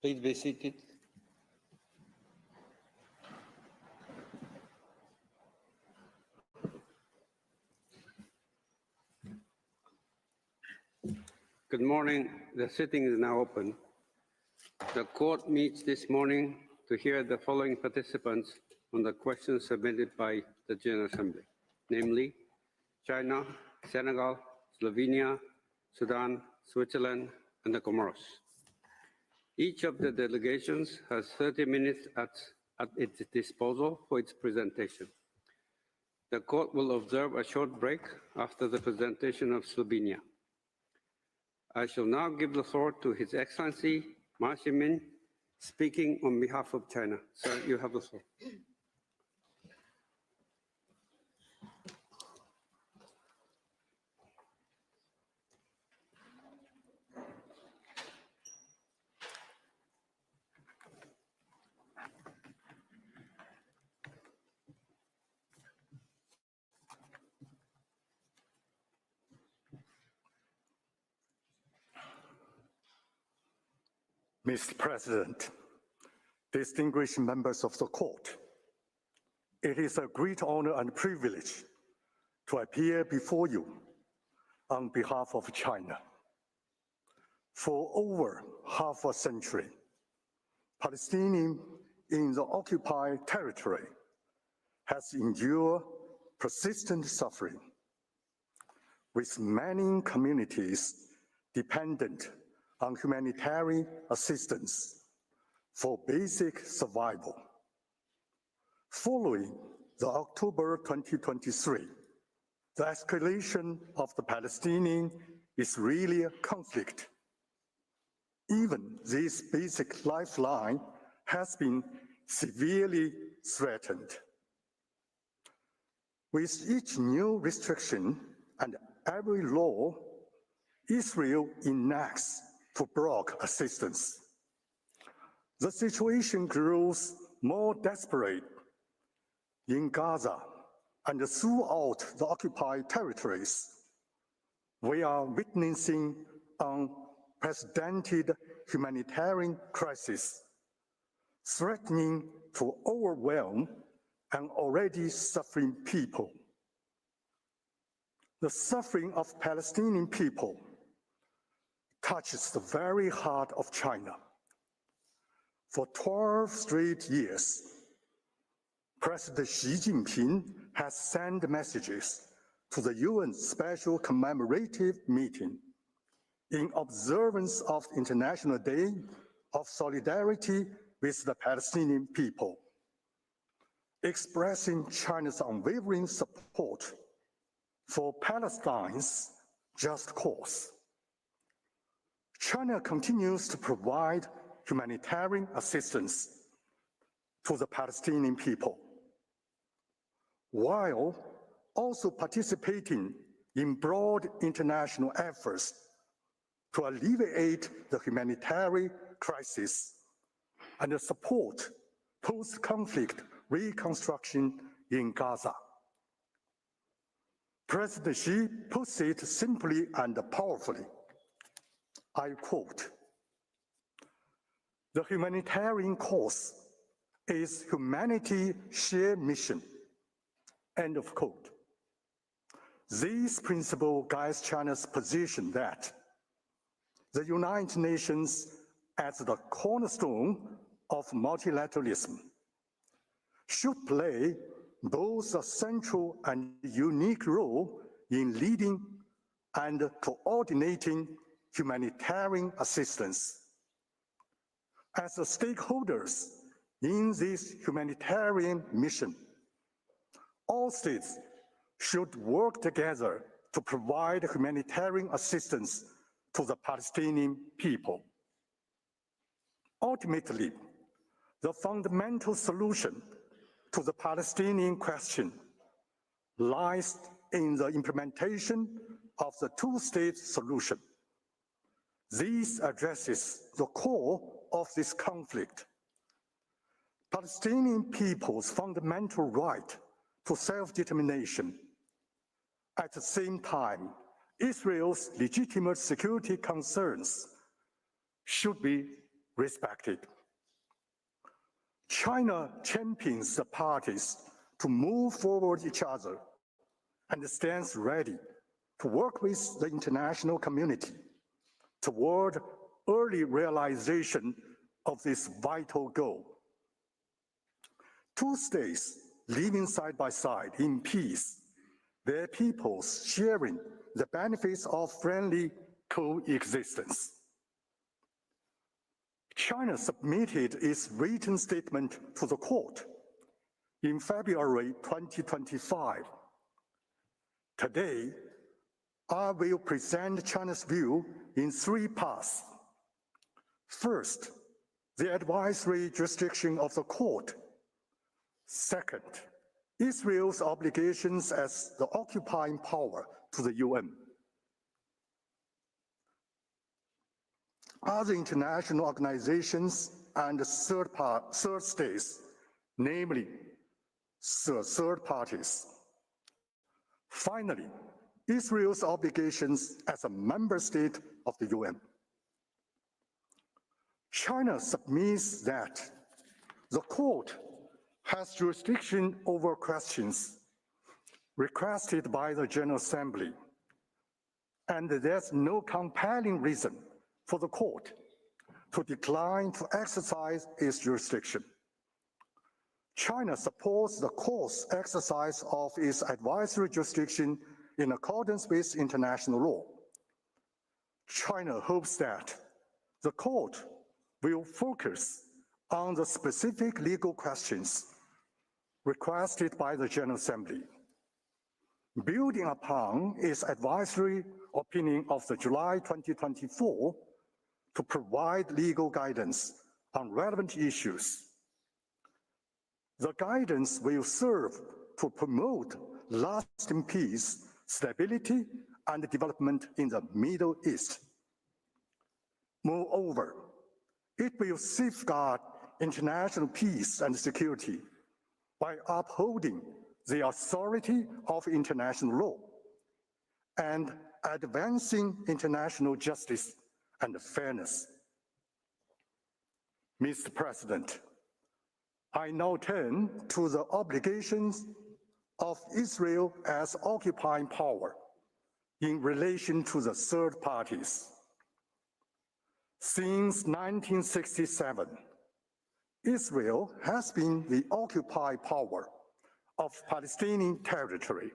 Please be seated. Good morning. The sitting is now open. The court meets this morning to hear the following participants on the questions submitted by the General Assembly, namely China, Senegal, Slovenia, Sudan, Switzerland, and the Comoros. Each of the delegations has 30 minutes at its disposal for its presentation. The court will observe a short break after the presentation of Slovenia. I shall now give the floor to His Excellency Ma Xiaomin, speaking on behalf of China. Sir, you have the floor. Mr. President, distinguished members of the court, it is a great honor and privilege to appear before you on behalf of China. For over half a century, Palestinians in the occupied territory has endured persistent suffering, with many communities dependent on humanitarian assistance for basic survival. Following the October 2023, the escalation of the Palestinian-Israeli conflict, even this basic lifeline has been severely threatened. With each new restriction and every law Israel enacts to block assistance, the situation grows more desperate in Gaza and throughout the occupied territories. We are witnessing an unprecedented humanitarian crisis threatening to overwhelm an already suffering people. The suffering of Palestinian people touches the very heart of China. For 12 straight years, President Xi Jinping has sent messages to the UN Special Commemorative Meeting in observance of the International Day of Solidarity with the Palestinian people, expressing China's unwavering support for Palestine's just cause. China continues to provide humanitarian assistance to the Palestinian people, while also participating in broad international efforts to alleviate the humanitarian crisis and support post-conflict reconstruction in Gaza. President Xi puts it simply and powerfully. I quote, "The humanitarian cause is humanity's shared mission," end of quote. This principle guides China's position that the United Nations, as the cornerstone of multilateralism, should play both a central and unique role in leading and coordinating humanitarian assistance. As the stakeholders in this humanitarian mission, all states should work together to provide humanitarian assistance to the Palestinian people. Ultimately, the fundamental solution to the Palestinian question lies in the implementation of the two-state solution. This addresses the core of this conflict: Palestinian people's fundamental right to self-determination. At the same time, Israel's legitimate security concerns should be respected. China champions the parties to move forward each other and stands ready to work with the international community toward early realization of this vital goal. Two states living side by side in peace, their peoples sharing the benefits of friendly coexistence. China submitted its written statement to the court in February 2025. Today, I will present China's view in three parts. First, the advisory jurisdiction of the court. Second, Israel's obligations as the occupying power to the UN. Other international organizations and third states, namely third parties. Finally, Israel's obligations as a member state of the UN. China submits that the court has jurisdiction over questions requested by the General Assembly, and there's no compelling reason for the court to decline to exercise its jurisdiction. China supports the court's exercise of its advisory jurisdiction in accordance with international law. China hopes that the court will focus on the specific legal questions requested by the General Assembly, building upon its advisory opinion of the July 2024 to provide legal guidance on relevant issues. The guidance will serve to promote lasting peace, stability, and development in the Middle East. Moreover, it will safeguard international peace and security by upholding the authority of international law and advancing international justice and fairness. Mr. President, I now turn to the obligations of Israel as occupying power in relation to the third parties. Since 1967, Israel has been the occupied power of Palestinian territory,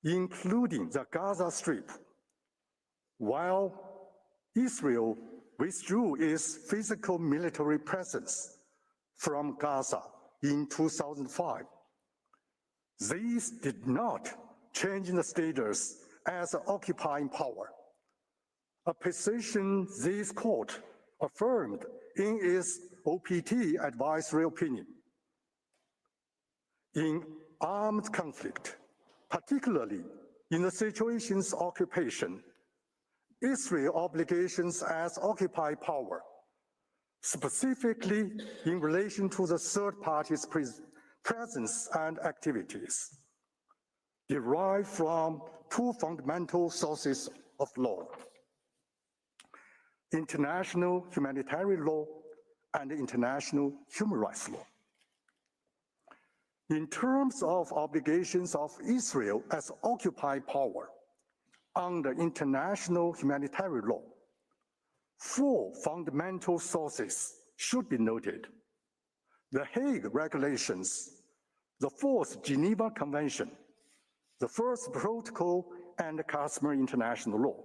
including the Gaza Strip, while Israel withdrew its physical military presence from Gaza in 2005. This did not change the status as an occupying power, a position this court affirmed in its OPT advisory opinion. In armed conflict, particularly in the situation's occupation, Israel's obligations as occupied power, specifically in relation to the third party's presence and activities, derive from two fundamental sources of law: international humanitarian law and international human rights law. In terms of obligations of Israel as occupied power under international humanitarian law, four fundamental sources should be noted: the Hague Regulations, the Fourth Geneva Convention, the First Protocol, and customary international law.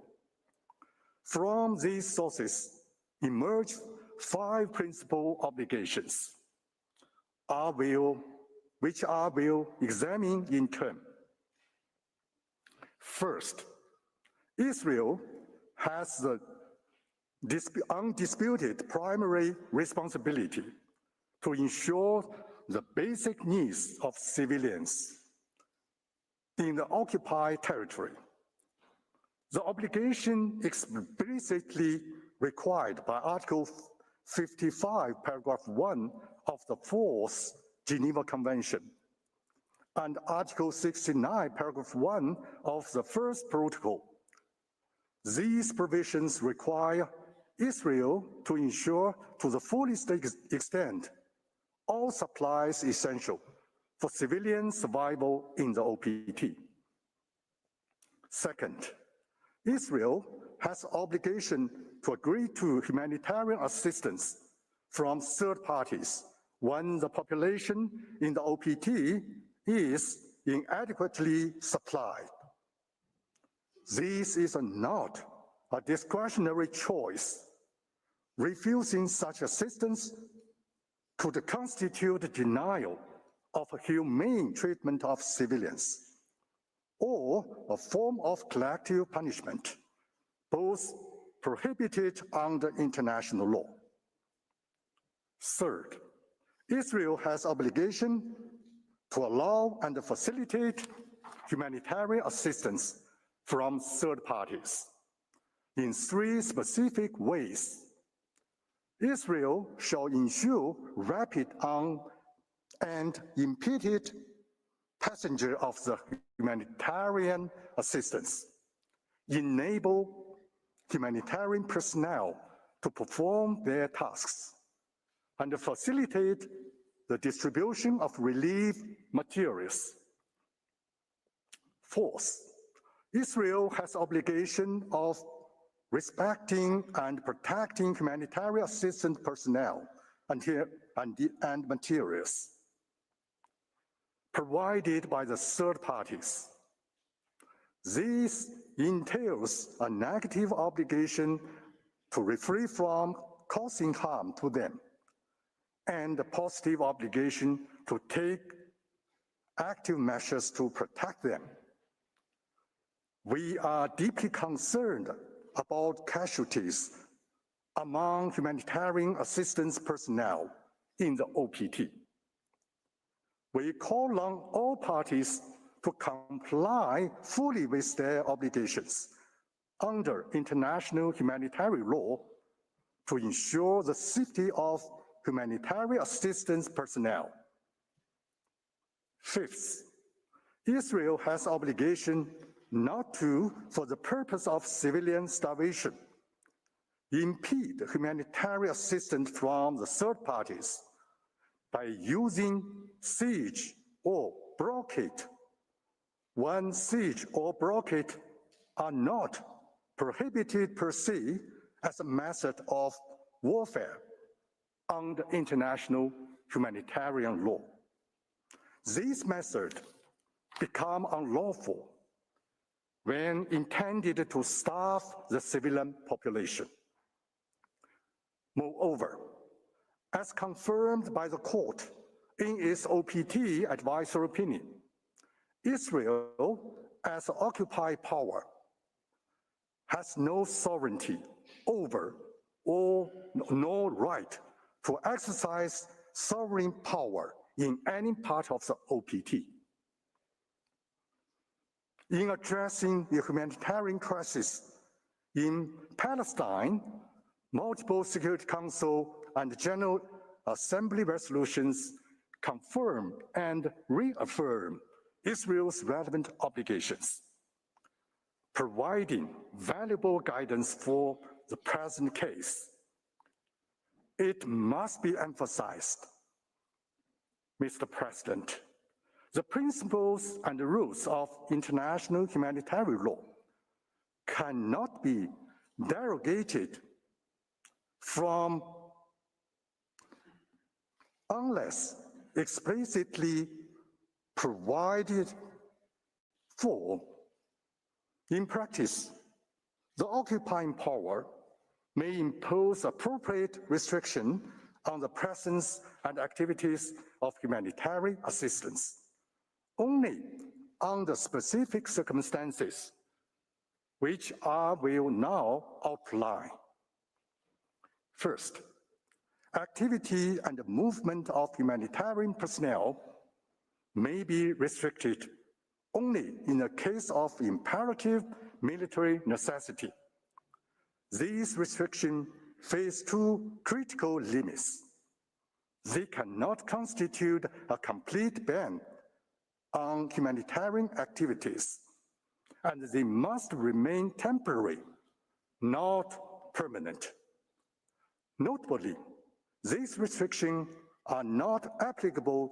From these sources emerge five principal obligations, which I will examine in turn. First, Israel has the undisputed primary responsibility to ensure the basic needs of civilians in the occupied territory. The obligation explicitly required by Article 55, paragraph 1 of the Fourth Geneva Convention and Article 69, paragraph 1 of the First Protocol. These provisions require Israel to ensure to the fullest extent all supplies essential for civilian survival in the OPT. Second, Israel has obligation to agree to humanitarian assistance from third parties when the population in the OPT is inadequately supplied. This is not a discretionary choice. Refusing such assistance could constitute denial of humane treatment of civilians or a form of collective punishment, both prohibited under international law. Third, Israel has obligation to allow and facilitate humanitarian assistance from third parties in three specific ways. Israel shall ensure rapid and unimpeded passenger of the humanitarian assistance, enable humanitarian personnel to perform their tasks, and facilitate the distribution of relief materials. Fourth, Israel has obligation of respecting and protecting humanitarian assistance personnel and materials provided by the third parties. This entails a negative obligation to refrain from causing harm to them and a positive obligation to take active measures to protect them. We are deeply concerned about casualties among humanitarian assistance personnel in the OPT. We call on all parties to comply fully with their obligations under international humanitarian law to ensure the safety of humanitarian assistance personnel. Fifth, Israel has obligation not to, for the purpose of civilian starvation, impede humanitarian assistance from the third parties by using siege or blockade when siege or blockade are not prohibited per se as a method of warfare under international humanitarian law. These methods become unlawful when intended to starve the civilian population. Moreover, as confirmed by the court in its OPT advisory opinion, Israel, as an occupied power, has no sovereignty over or no right to exercise sovereign power in any part of the OPT. In addressing the humanitarian crisis in Palestine, multiple Security Council and General Assembly resolutions confirm and reaffirm Israel's relevant obligations, providing valuable guidance for the present case. It must be emphasized, Mr. President, the principles and rules of international humanitarian law cannot be derogated from unless explicitly provided for. In practice, the occupying power may impose appropriate restriction on the presence and activities of humanitarian assistance only under specific circumstances, which I will now outline. First, activity and movement of humanitarian personnel may be restricted only in the case of imperative military necessity. These restrictions face two critical limits. They cannot constitute a complete ban on humanitarian activities, and they must remain temporary, not permanent. Notably, these restrictions are not applicable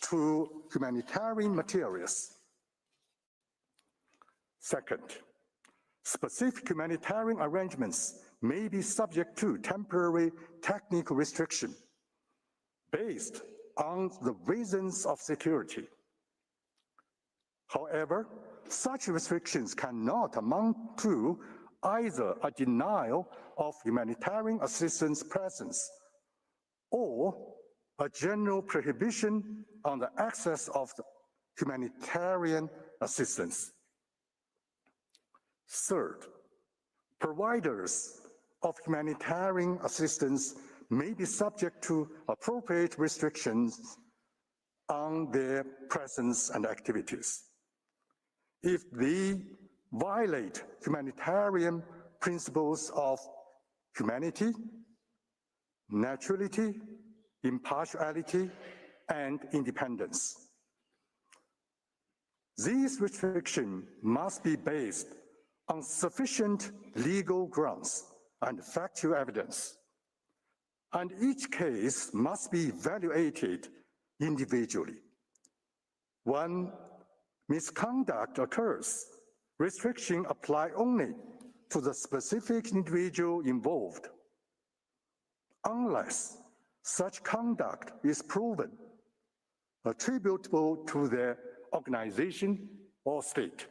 to humanitarian materials. Second, specific humanitarian arrangements may be subject to temporary technical restriction based on the reasons of security. However, such restrictions cannot amount to either a denial of humanitarian assistance presence or a general prohibition on the access of the humanitarian assistance. Third, providers of humanitarian assistance may be subject to appropriate restrictions on their presence and activities. If they violate humanitarian principles of humanity, neutrality, impartiality, and independence. These restrictions must be based on sufficient legal grounds and factual evidence, and each case must be evaluated individually. When misconduct occurs, restrictions apply only to the specific individual involved, unless such conduct is proven attributable to the organization or state.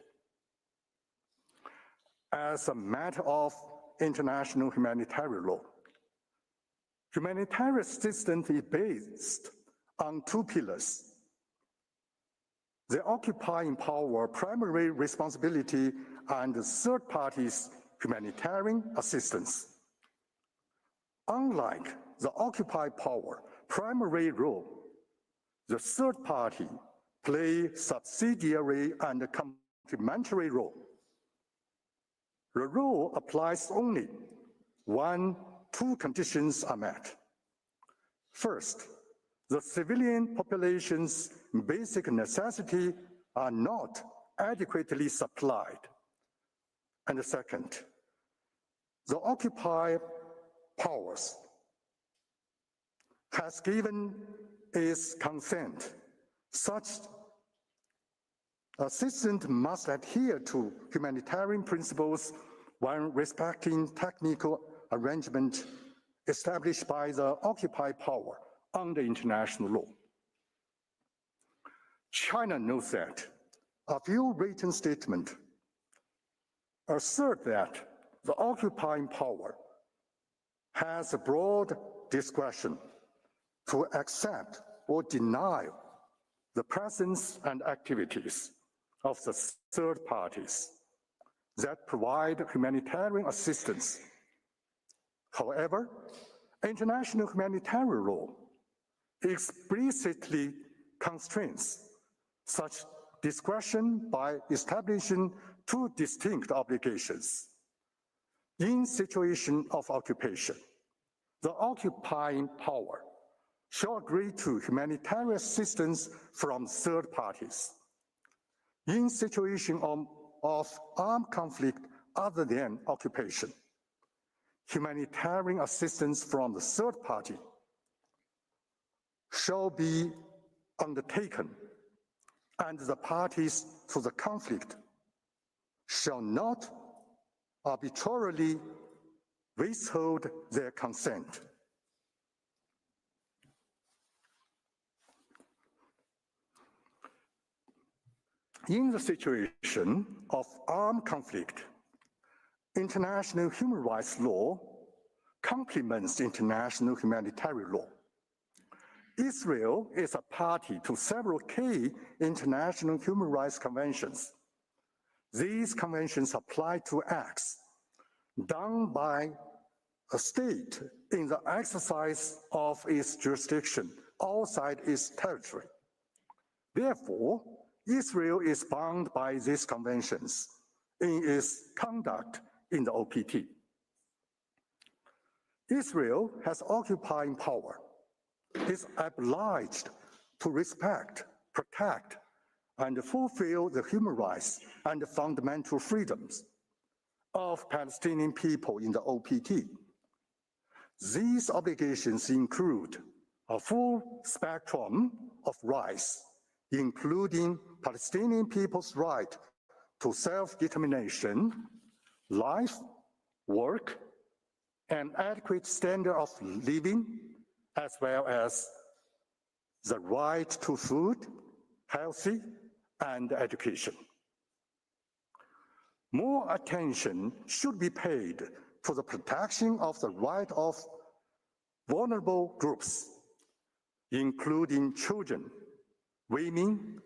As a matter of international humanitarian law, humanitarian assistance is based on two pillars: the occupying power primary responsibility and the third party's humanitarian assistance. Unlike the occupied power primary role, the third party plays subsidiary and complementary role. The rule applies only when two conditions are met. First, the civilian population's basic necessities are not adequately supplied. And second, the occupied powers has given its consent. Such assistance must adhere to humanitarian principles when respecting technical arrangement established by the occupied power under international law. China knows that. A few written statements assert that the occupying power has a broad discretion to accept or deny the presence and activities of the third parties that provide humanitarian assistance. However, international humanitarian law explicitly constrains such discretion by establishing two distinct obligations. In situation of occupation, the occupying power shall agree to humanitarian assistance from third parties. In situation of armed conflict other than occupation, humanitarian assistance from the third party shall be undertaken, and the parties to the conflict shall not arbitrarily withhold their consent. In the situation of armed conflict, international human rights law complements international humanitarian law. Israel is a party to several key international human rights conventions. These conventions apply to acts done by a state in the exercise of its jurisdiction outside its territory. Therefore, Israel is bound by these conventions in its conduct in the OPT. Israel has occupying power, is obliged to respect, protect, and fulfill the human rights and fundamental freedoms of Palestinian people in the OPT. These obligations include a full spectrum of rights, including Palestinian people's right to self-determination, life, work, an adequate standard of living, as well as the right to food, healthy, and education. More attention should be paid to the protection of the right of vulnerable groups, including children, women,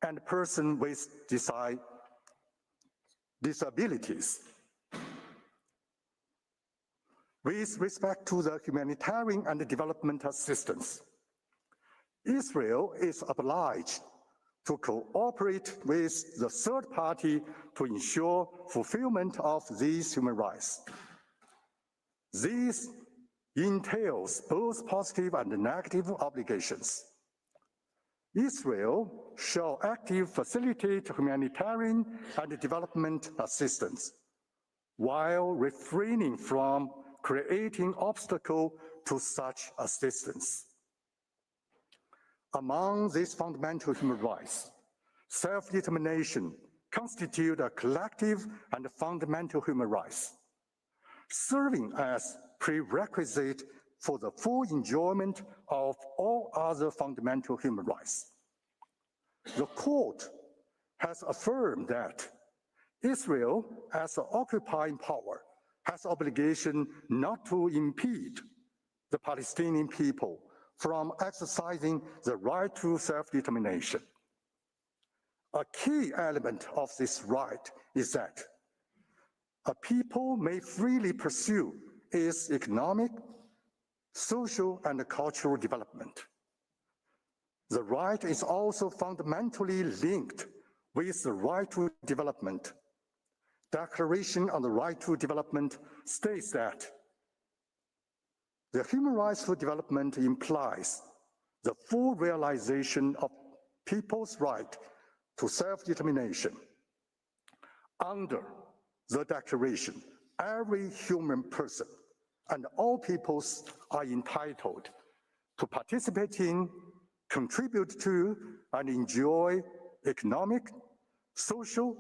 and persons with disabilities. With respect to the humanitarian and development assistance, Israel is obliged to cooperate with the third party to ensure fulfillment of these human rights. This entails both positive and negative obligations. Israel shall actively facilitate humanitarian and development assistance while refraining from creating obstacles to such assistance. Among these fundamental human rights, self-determination constitutes a collective and fundamental human right, serving as prerequisite for the full enjoyment of all other fundamental human rights. The court has affirmed that Israel, as an occupying power, has obligation not to impede the Palestinian people from exercising the right to self-determination. A key element of this right is that a people may freely pursue its economic, social, and cultural development. The right is also fundamentally linked with the right to development. Declaration on the Right to Development states that the human rights to development implies the full realization of people's right to self-determination. Under the Declaration, every human person and all peoples are entitled to participate in, contribute to, and enjoy economic, social,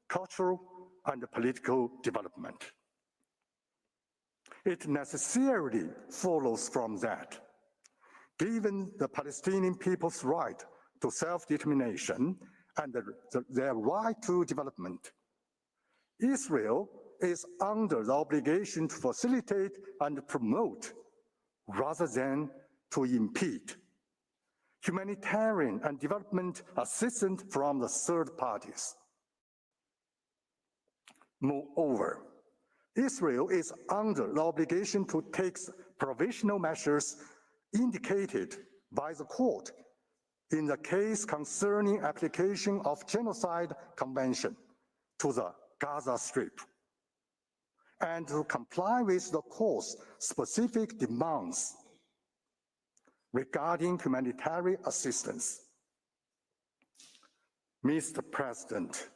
cultural, and political development. It necessarily follows from that, given the Palestinian people's right to self-determination and their right to development, Israel is under the obligation to facilitate and promote, rather than to impede, humanitarian and development assistance from the third parties. Moreover, Israel is under the obligation to take provisional measures indicated by the court in the case concerning application of Genocide Convention to the Gaza Strip, and to comply with the court's specific demands regarding humanitarian assistance. Mr. President,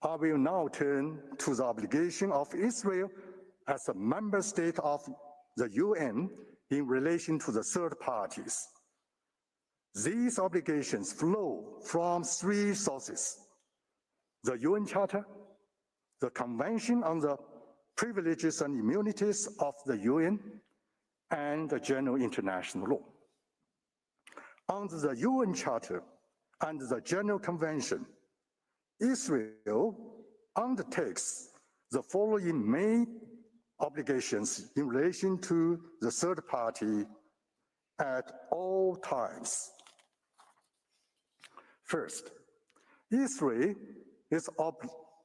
I will now turn to the obligation of Israel as a member state of the UN in relation to the third parties. These obligations flow from three sources: the UN Charter, the Convention on the Privileges and Immunities of the UN, and the general international law. Under the UN Charter and the General Convention, Israel undertakes the following main obligations in relation to the third party at all times. First, Israel is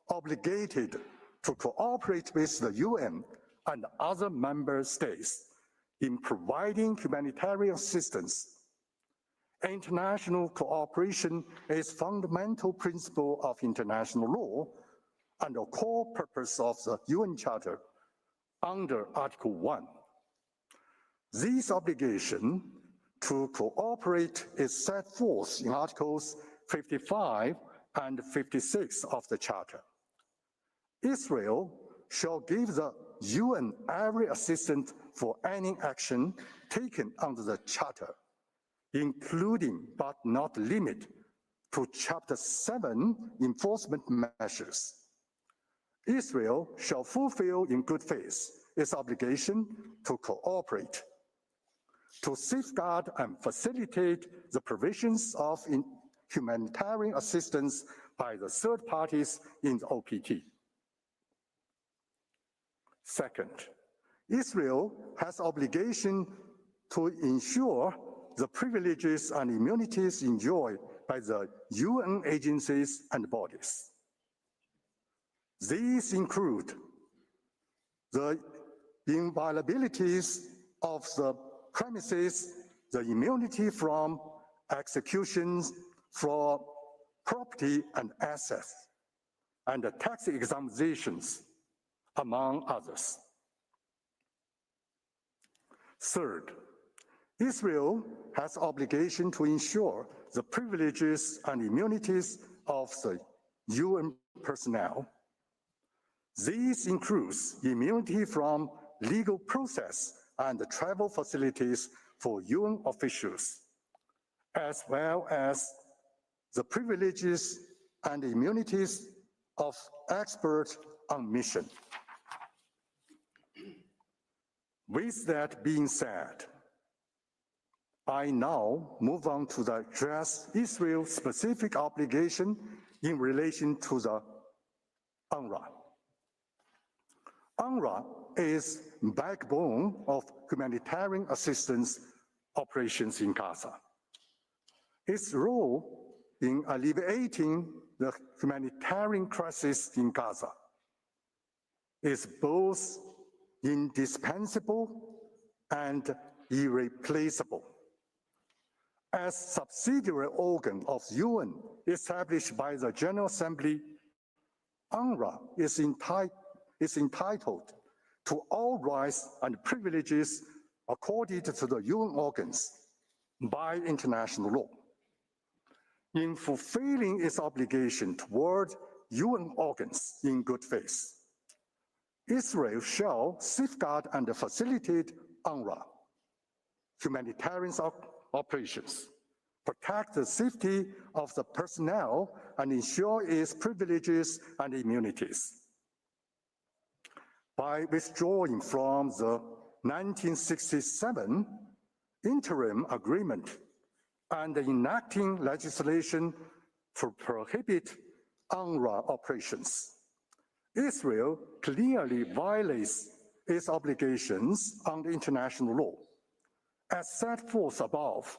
obligated to cooperate with the UN and other member states in providing humanitarian assistance. International cooperation is a fundamental principle of international law and a core purpose of the UN Charter under Article 1. This obligation to cooperate is set forth in Articles 55 and 56 of the Charter. Israel shall give the UN every assistance for any action taken under the Charter, including but not limited to Chapter 7 enforcement measures. Israel shall fulfill in good faith its obligation to cooperate, to safeguard and facilitate the provisions of humanitarian assistance by the third parties in the OPT. Second, Israel has obligation to ensure the privileges and immunities enjoyed by the UN agencies and bodies. These include the inviolabilities of the premises, the immunity from executions for property and assets, and the tax exemptions, among others. Third, Israel has obligation to ensure the privileges and immunities of the UN personnel. These includes immunity from legal process and travel facilities for UN officials, as well as the privileges and immunities of experts on mission. With that being said, I now move on to address Israel's specific obligation in relation to the UNRWA. UNRWA is backbone of humanitarian assistance operations in Gaza. Its role in alleviating the humanitarian crisis in Gaza is both indispensable and irreplaceable. As subsidiary organ of UN established by the General Assembly, UNRWA is entitled to all rights and privileges accorded to the UN organs by international law. In fulfilling its obligation toward UN organs in good faith, Israel shall safeguard and facilitate UNRWA humanitarian operations, protect the safety of the personnel, and ensure its privileges and immunities. By withdrawing from the 1967 interim agreement and enacting legislation to prohibit UNRWA operations, Israel clearly violates its obligations under international law. As set forth above,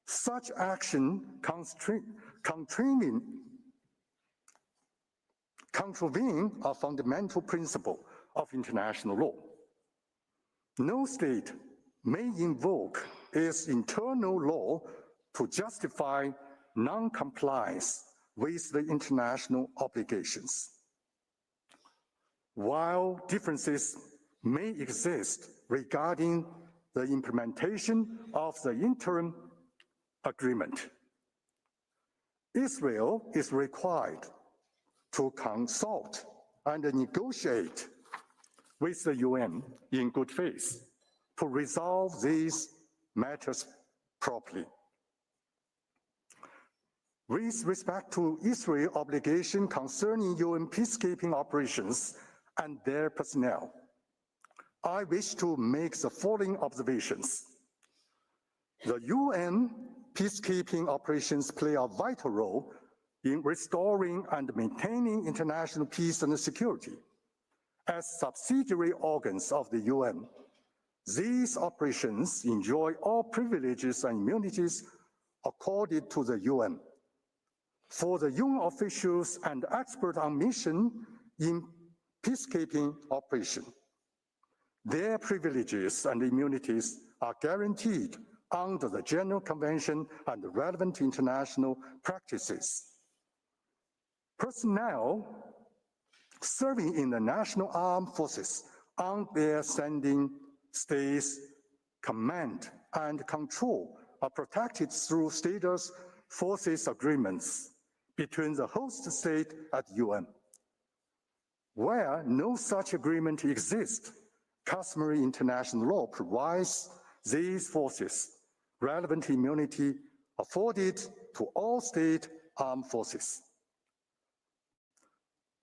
such action contravene a fundamental principle of international law. No state may invoke its internal law to justify non-compliance with the international obligations. While differences may exist regarding the implementation of the interim agreement, Israel is required to consult and negotiate with the UN in good faith to resolve these matters properly. With respect to Israel's obligation concerning UN peacekeeping operations and their personnel, I wish to make the following observations. The UN peacekeeping operations play a vital role in restoring and maintaining international peace and security. As subsidiary organs of the UN, these operations enjoy all privileges and immunities accorded to the UN. For the UN officials and experts on mission in peacekeeping operation, their privileges and immunities are guaranteed under the General Convention and relevant international practices. Personnel serving in the national armed forces on their sending states, command and control are protected through status forces agreements between the host state and UN. Where no such agreement exists, customary international law provides these forces relevant immunity afforded to all state armed forces.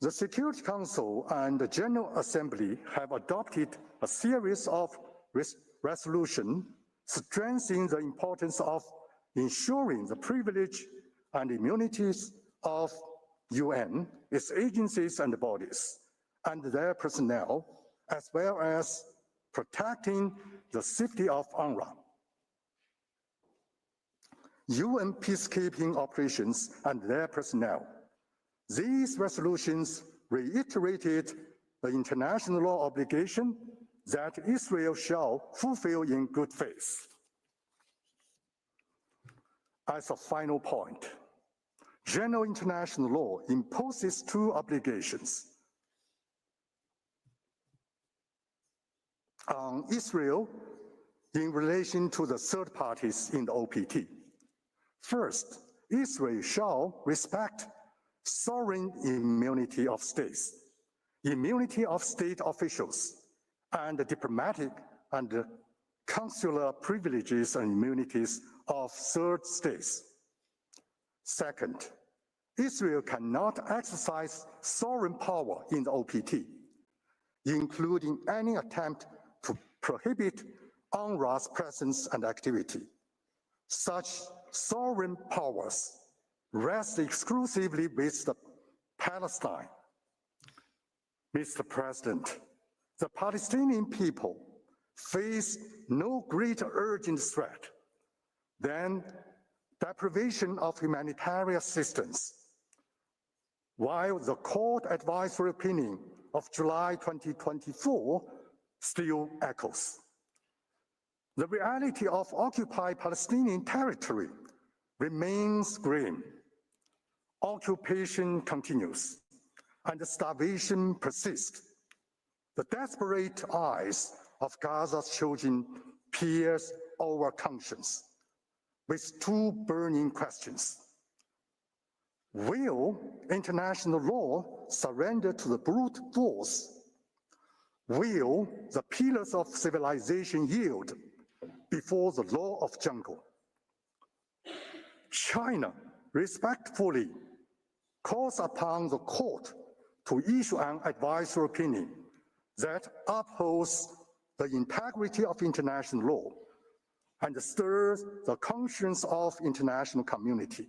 The Security Council and the General Assembly have adopted a series of resolutions strengthening the importance of ensuring the privilege and immunities of UN, its agencies and bodies, and their personnel, as well as protecting the safety of UNRWA. UN peacekeeping operations and their personnel. These resolutions reiterated the international law obligation that Israel shall fulfill in good faith. As a final point, general international law imposes two obligations on Israel in relation to the third parties in the OPT. First, Israel shall respect sovereign immunity of states, immunity of state officials, and the diplomatic and consular privileges and immunities of third states. Second, Israel cannot exercise sovereign power in the OPT, including any attempt to prohibit UNRWA's presence and activity. Such sovereign powers rest exclusively with Palestine. Mr. President, the Palestinian people face no greater urgent threat than deprivation of humanitarian assistance, while the court advisory opinion of July 2024 still echoes. The reality of occupied Palestinian territory remains grim. Occupation continues, and the starvation persists. The desperate eyes of Gaza's children pierce our conscience with two burning questions. Will international law surrender to the brute force? Will the pillars of civilization yield before the law of jungle? China respectfully calls upon the court to issue an advisory opinion that upholds the integrity of international law and stirs the conscience of international community.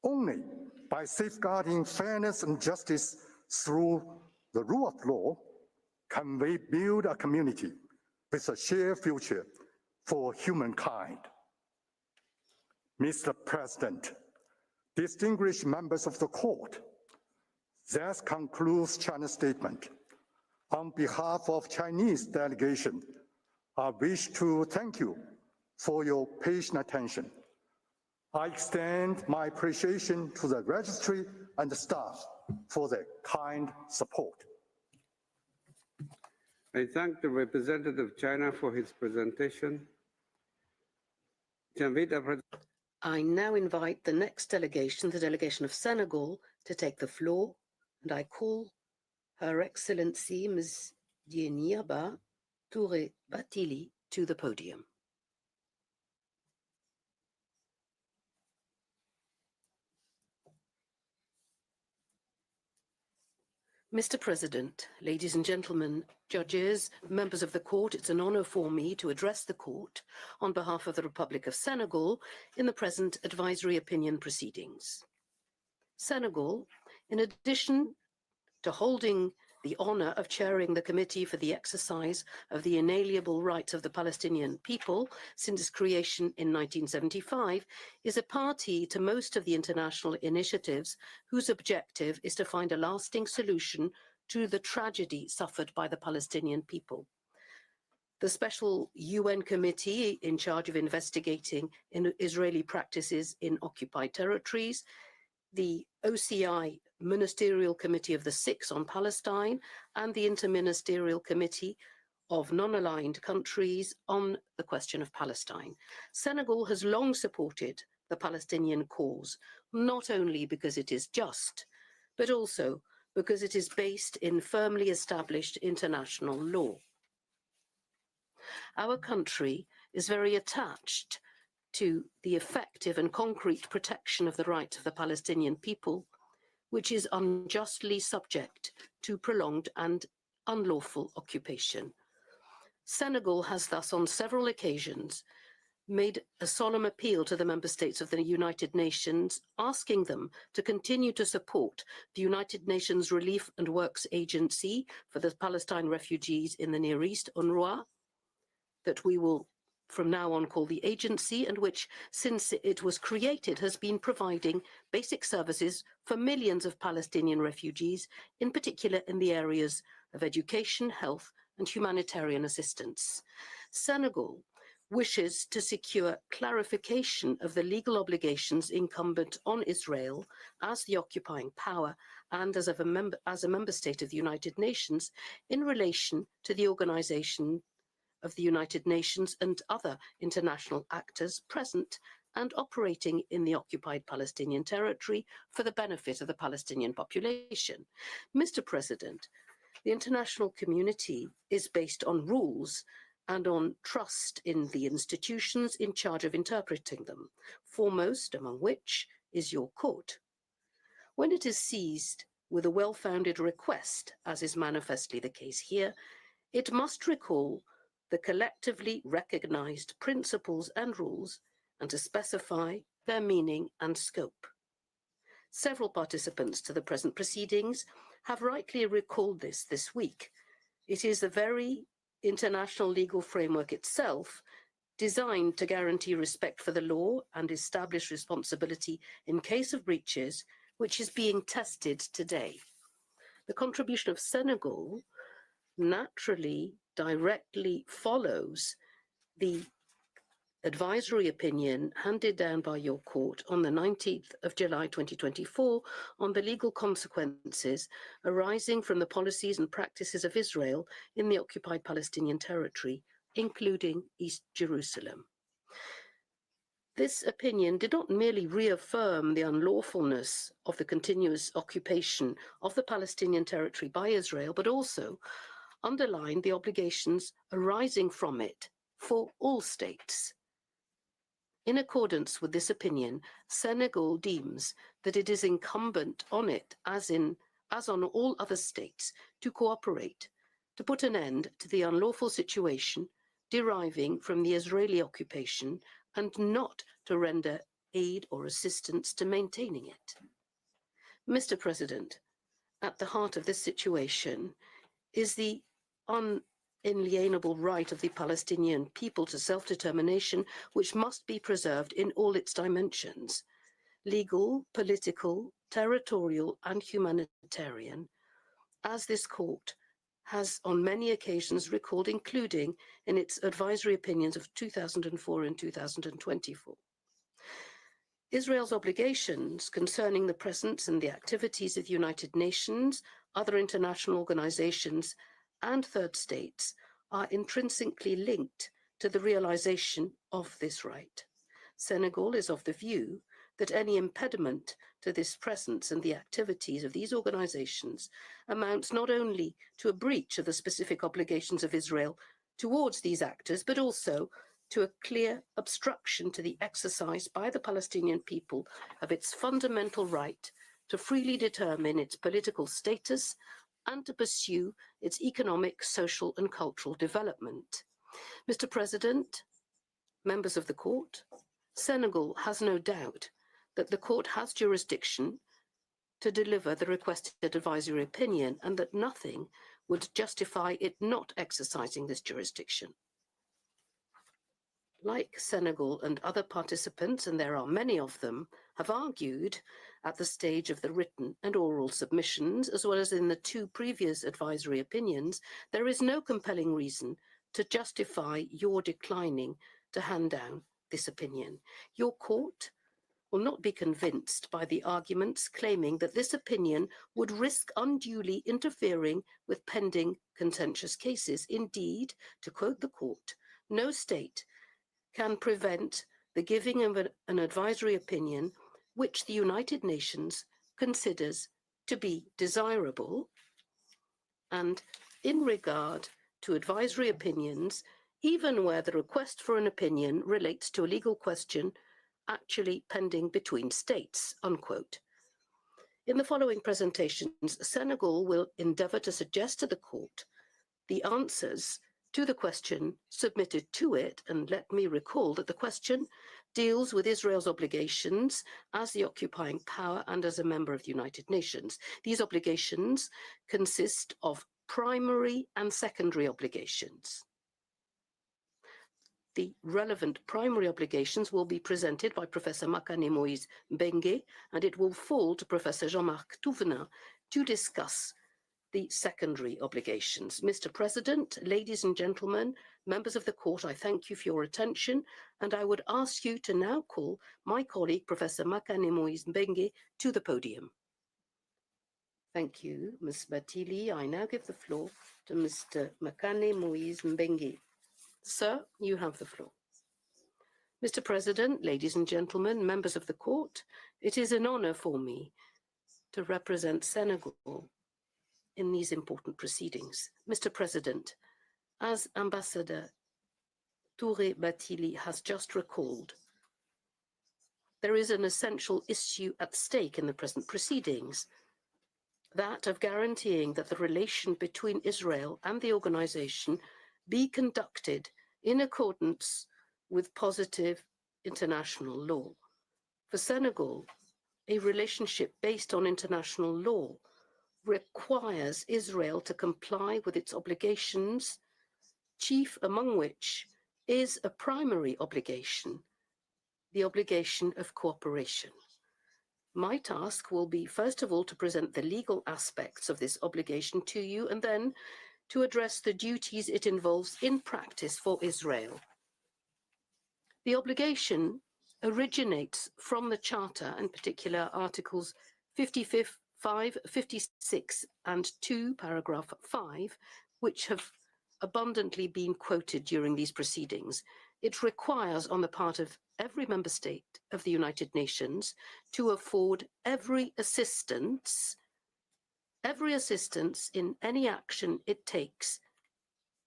Only by safeguarding fairness and justice through the rule of law can we build a community with a shared future for humankind. Mr. President, distinguished members of the court, that concludes China's statement. On behalf of Chinese delegation, I wish to thank you for your patient attention. I extend my appreciation to the registry and the staff for their kind support. I thank the representative of China for his presentation. I now invite the next delegation, the delegation of Senegal, to take the floor, and I call Her Excellency Ms. Dieynaba Touré Bathily to the podium. Mr. President, ladies and gentlemen, judges, members of the court, it's an honor for me to address the court on behalf of the Republic of Senegal in the present advisory opinion proceedings. Senegal, in addition to holding the honor of chairing the Committee for the Exercise of the Inalienable Rights of the Palestinian People since its creation in 1975, is a party to most of the international initiatives whose objective is to find a lasting solution to the tragedy suffered by the Palestinian people. The Special UN Committee in charge of investigating Israeli practices in occupied territories, the OCI Ministerial Committee of the Six on Palestine, and the Interministerial Committee of non-aligned countries on the question of Palestine. Senegal has long supported the Palestinian cause, not only because it is just, but also because it is based in firmly established international law. Our country is very attached to the effective and concrete protection of the rights of the Palestinian people, which is unjustly subject to prolonged and unlawful occupation. Senegal has thus on several occasions made a solemn appeal to the member states of the United Nations, asking them to continue to support the United Nations Relief and Works Agency for the Palestine refugees in the Near East, UNRWA, that we will from now on call the agency, and which, since it was created, has been providing basic services for millions of Palestinian refugees, in particular in the areas of education, health, and humanitarian assistance. Senegal wishes to secure clarification of the legal obligations incumbent on Israel as the occupying power and as a member state of the United Nations in relation to the organization of the United Nations and other international actors present and operating in the occupied Palestinian territory for the benefit of the Palestinian population. Mr. President, the international community is based on rules and on trust in the institutions in charge of interpreting them, foremost among which is your court. When it is seized with a well-founded request, as is manifestly the case here, it must recall the collectively recognized principles and rules and to specify their meaning and scope. Several participants to the present proceedings have rightly recalled this week. It is the very international legal framework itself designed to guarantee respect for the law and establish responsibility in case of breaches, which is being tested today. The contribution of Senegal naturally directly follows the advisory opinion handed down by your court on the 19th of July 2024 on the legal consequences arising from the policies and practices of Israel in the occupied Palestinian territory, including East Jerusalem. This opinion did not merely reaffirm the unlawfulness of the continuous occupation of the Palestinian territory by Israel, but also underlined the obligations arising from it for all states. In accordance with this opinion, Senegal deems that it is incumbent on it, as on all other states, to cooperate, to put an end to the unlawful situation deriving from the Israeli occupation and not to render aid or assistance to maintaining it. Mr. President, at the heart of this situation is the unalienable right of the Palestinian people to self-determination, which must be preserved in all its dimensions: legal, political, territorial, and humanitarian, as this court has on many occasions recalled, including in its advisory opinions of 2004 and 2024. Israel's obligations concerning the presence and the activities of the United Nations, other international organizations, and third states are intrinsically linked to the realization of this right. Senegal is of the view that any impediment to this presence and the activities of these organizations amounts not only to a breach of the specific obligations of Israel towards these actors, but also to a clear obstruction to the exercise by the Palestinian people of its fundamental right to freely determine its political status and to pursue its economic, social, and cultural development. Mr. President, members of the court, Senegal has no doubt that the court has jurisdiction to deliver the requested advisory opinion and that nothing would justify it not exercising this jurisdiction. Like Senegal and other participants, and there are many of them, have argued at the stage of the written and oral submissions, as well as in the two previous advisory opinions, there is no compelling reason to justify your declining to hand down this opinion. Your court will not be convinced by the arguments claiming that this opinion would risk unduly interfering with pending contentious cases. Indeed, to quote the court, no state can prevent the giving of an advisory opinion which the United Nations considers to be desirable, and in regard to advisory opinions, even where the request for an opinion relates to a legal question actually pending between states, unquote. In the following presentations, Senegal will endeavour to suggest to the court the answers to the question submitted to it, and let me recall that the question deals with Israel's obligations as the occupying power and as a member of the United Nations. These obligations consist of primary and secondary obligations. The relevant primary obligations will be presented by Professor Makane Moïse Mbengue, and it will fall to Professor Jean-Marc Touvenin to discuss the secondary obligations. Mr. President, ladies and gentlemen, members of the court, I thank you for your attention, and I would ask you to now call my colleague, Professor Makane Moïse Mbengue, to the podium. Thank you, Ms. Batili. I now give the floor to Mr. Makane Moïse Mbengue. Sir, you have the floor. Mr. President, ladies and gentlemen, members of the court, it is an honor for me to represent Senegal in these important proceedings. Mr. President, as Ambassador Touré Batili has just recalled, there is an essential issue at stake in the present proceedings, that of guaranteeing that the relation between Israel and the organization be conducted in accordance with positive international law. For Senegal, a relationship based on international law requires Israel to comply with its obligations, chief among which is a primary obligation, the obligation of cooperation. My task will be, first of all, to present the legal aspects of this obligation to you, and then to address the duties it involves in practice for Israel. The obligation originates from the Charter, in particular Articles 55, 56, and 2, paragraph 5, which have abundantly been quoted during these proceedings. It requires, on the part of every member state of the United Nations, to afford every assistance in any action it takes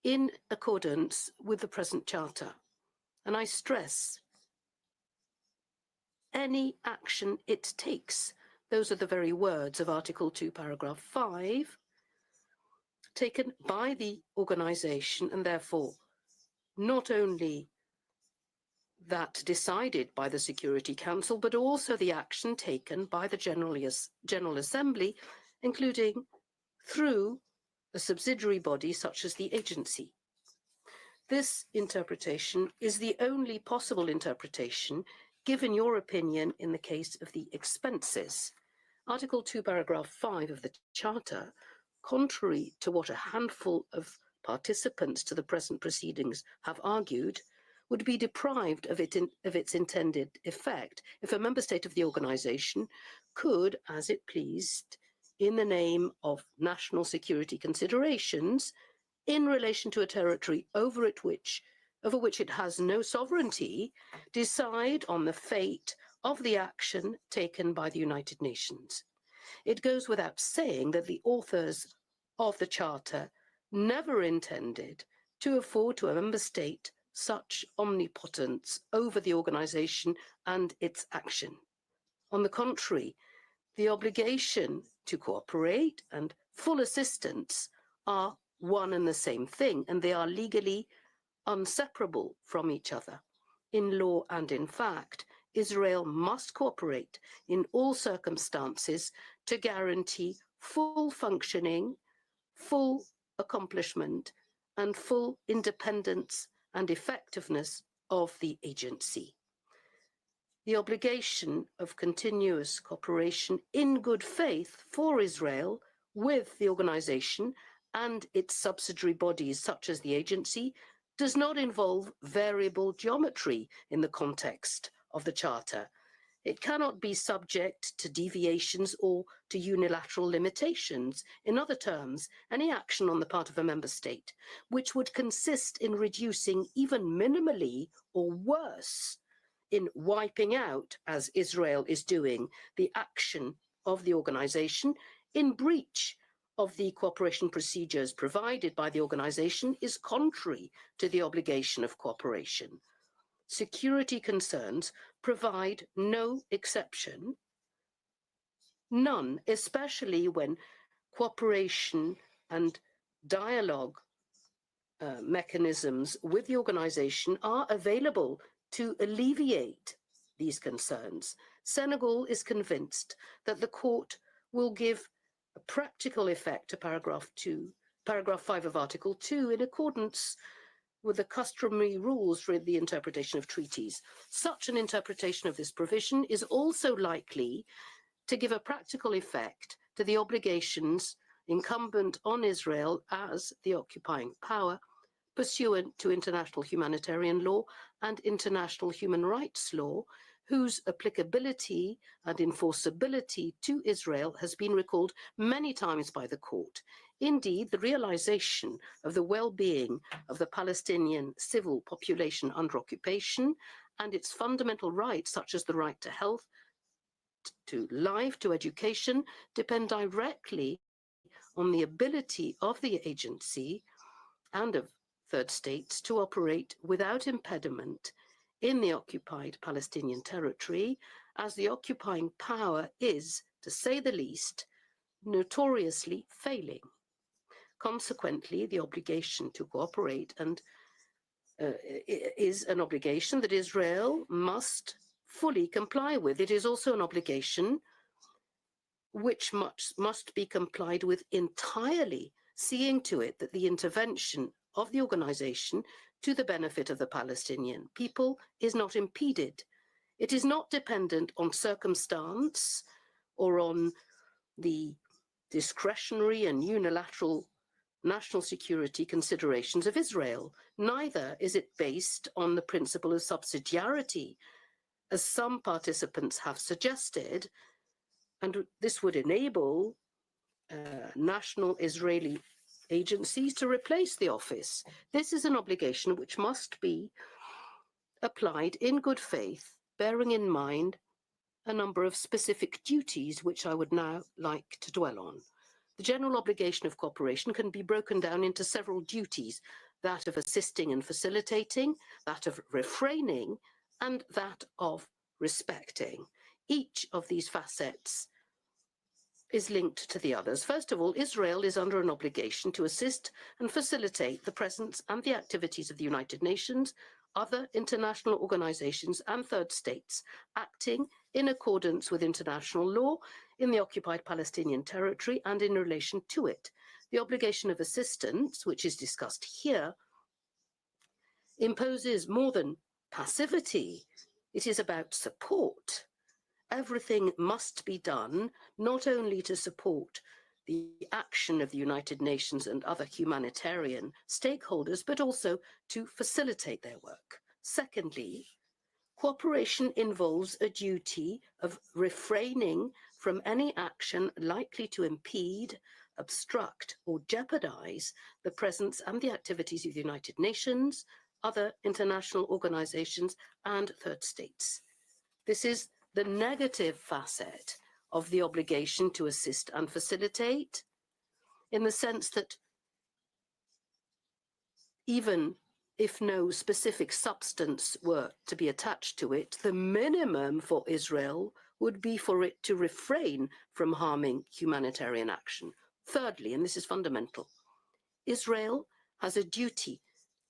in accordance with the present Charter. And I stress, any action it takes. Those are the very words of Article 2, paragraph 5, taken by the organization, and therefore not only that decided by the Security Council, but also the action taken by the General Assembly, including through a subsidiary body such as the agency. This interpretation is the only possible interpretation given your opinion in the case of the expenses. Article 2, paragraph 5 of the Charter, contrary to what a handful of participants to the present proceedings have argued, would be deprived of its intended effect if a member state of the organization could, as it pleased, in the name of national security considerations, in relation to a territory over which it has no sovereignty, decide on the fate of the action taken by the United Nations. It goes without saying that the authors of the Charter never intended to afford to a member state such omnipotence over the organization and its action. On the contrary, the obligation to cooperate and full assistance are one and the same thing, and they are legally inseparable from each other. In law and in fact, Israel must cooperate in all circumstances to guarantee full functioning, full accomplishment, and full independence and effectiveness of the agency. The obligation of continuous cooperation in good faith for Israel with the organization and its subsidiary bodies, such as the agency, does not involve variable geometry in the context of the Charter. It cannot be subject to deviations or to unilateral limitations. In other terms, any action on the part of a member state which would consist in reducing even minimally or worse in wiping out, as Israel is doing, the action of the organization in breach of the cooperation procedures provided by the organization is contrary to the obligation of cooperation. Security concerns provide no exception, none, especially when cooperation and dialogue mechanisms with the organization are available to alleviate these concerns. Senegal is convinced that the court will give a practical effect to paragraph 5 of Article 2 in accordance with the customary rules for the interpretation of treaties. Such an interpretation of this provision is also likely to give a practical effect to the obligations incumbent on Israel as the occupying power, pursuant to international humanitarian law and international human rights law, whose applicability and enforceability to Israel has been recalled many times by the court. Indeed, the realization of the well-being of the Palestinian civil population under occupation and its fundamental rights, such as the right to health, to life, to education, depend directly on the ability of the agency and of third states to operate without impediment in the occupied Palestinian territory, as the occupying power is, to say the least, notoriously failing. Consequently, the obligation to cooperate is an obligation that Israel must fully comply with. It is also an obligation which must be complied with entirely, seeing to it that the intervention of the organization to the benefit of the Palestinian people is not impeded. It is not dependent on circumstance or on the discretionary and unilateral national security considerations of Israel. Neither is it based on the principle of subsidiarity, as some participants have suggested, and this would enable national Israeli agencies to replace the office. This is an obligation which must be applied in good faith, bearing in mind a number of specific duties which I would now like to dwell on. The general obligation of cooperation can be broken down into several duties: that of assisting and facilitating, that of refraining, and that of respecting. Each of these facets is linked to the others. First of all, Israel is under an obligation to assist and facilitate the presence and the activities of the United Nations, other international organizations, and third states acting in accordance with international law in the occupied Palestinian territory and in relation to it. The obligation of assistance, which is discussed here, imposes more than passivity. It is about support. Everything must be done not only to support the action of the United Nations and other humanitarian stakeholders, but also to facilitate their work. Secondly, cooperation involves a duty of refraining from any action likely to impede, obstruct, or jeopardize the presence and the activities of the United Nations, other international organizations, and third states. This is the negative facet of the obligation to assist and facilitate, in the sense that even if no specific substance were to be attached to it, the minimum for Israel would be for it to refrain from harming humanitarian action. Thirdly, and this is fundamental, Israel has a duty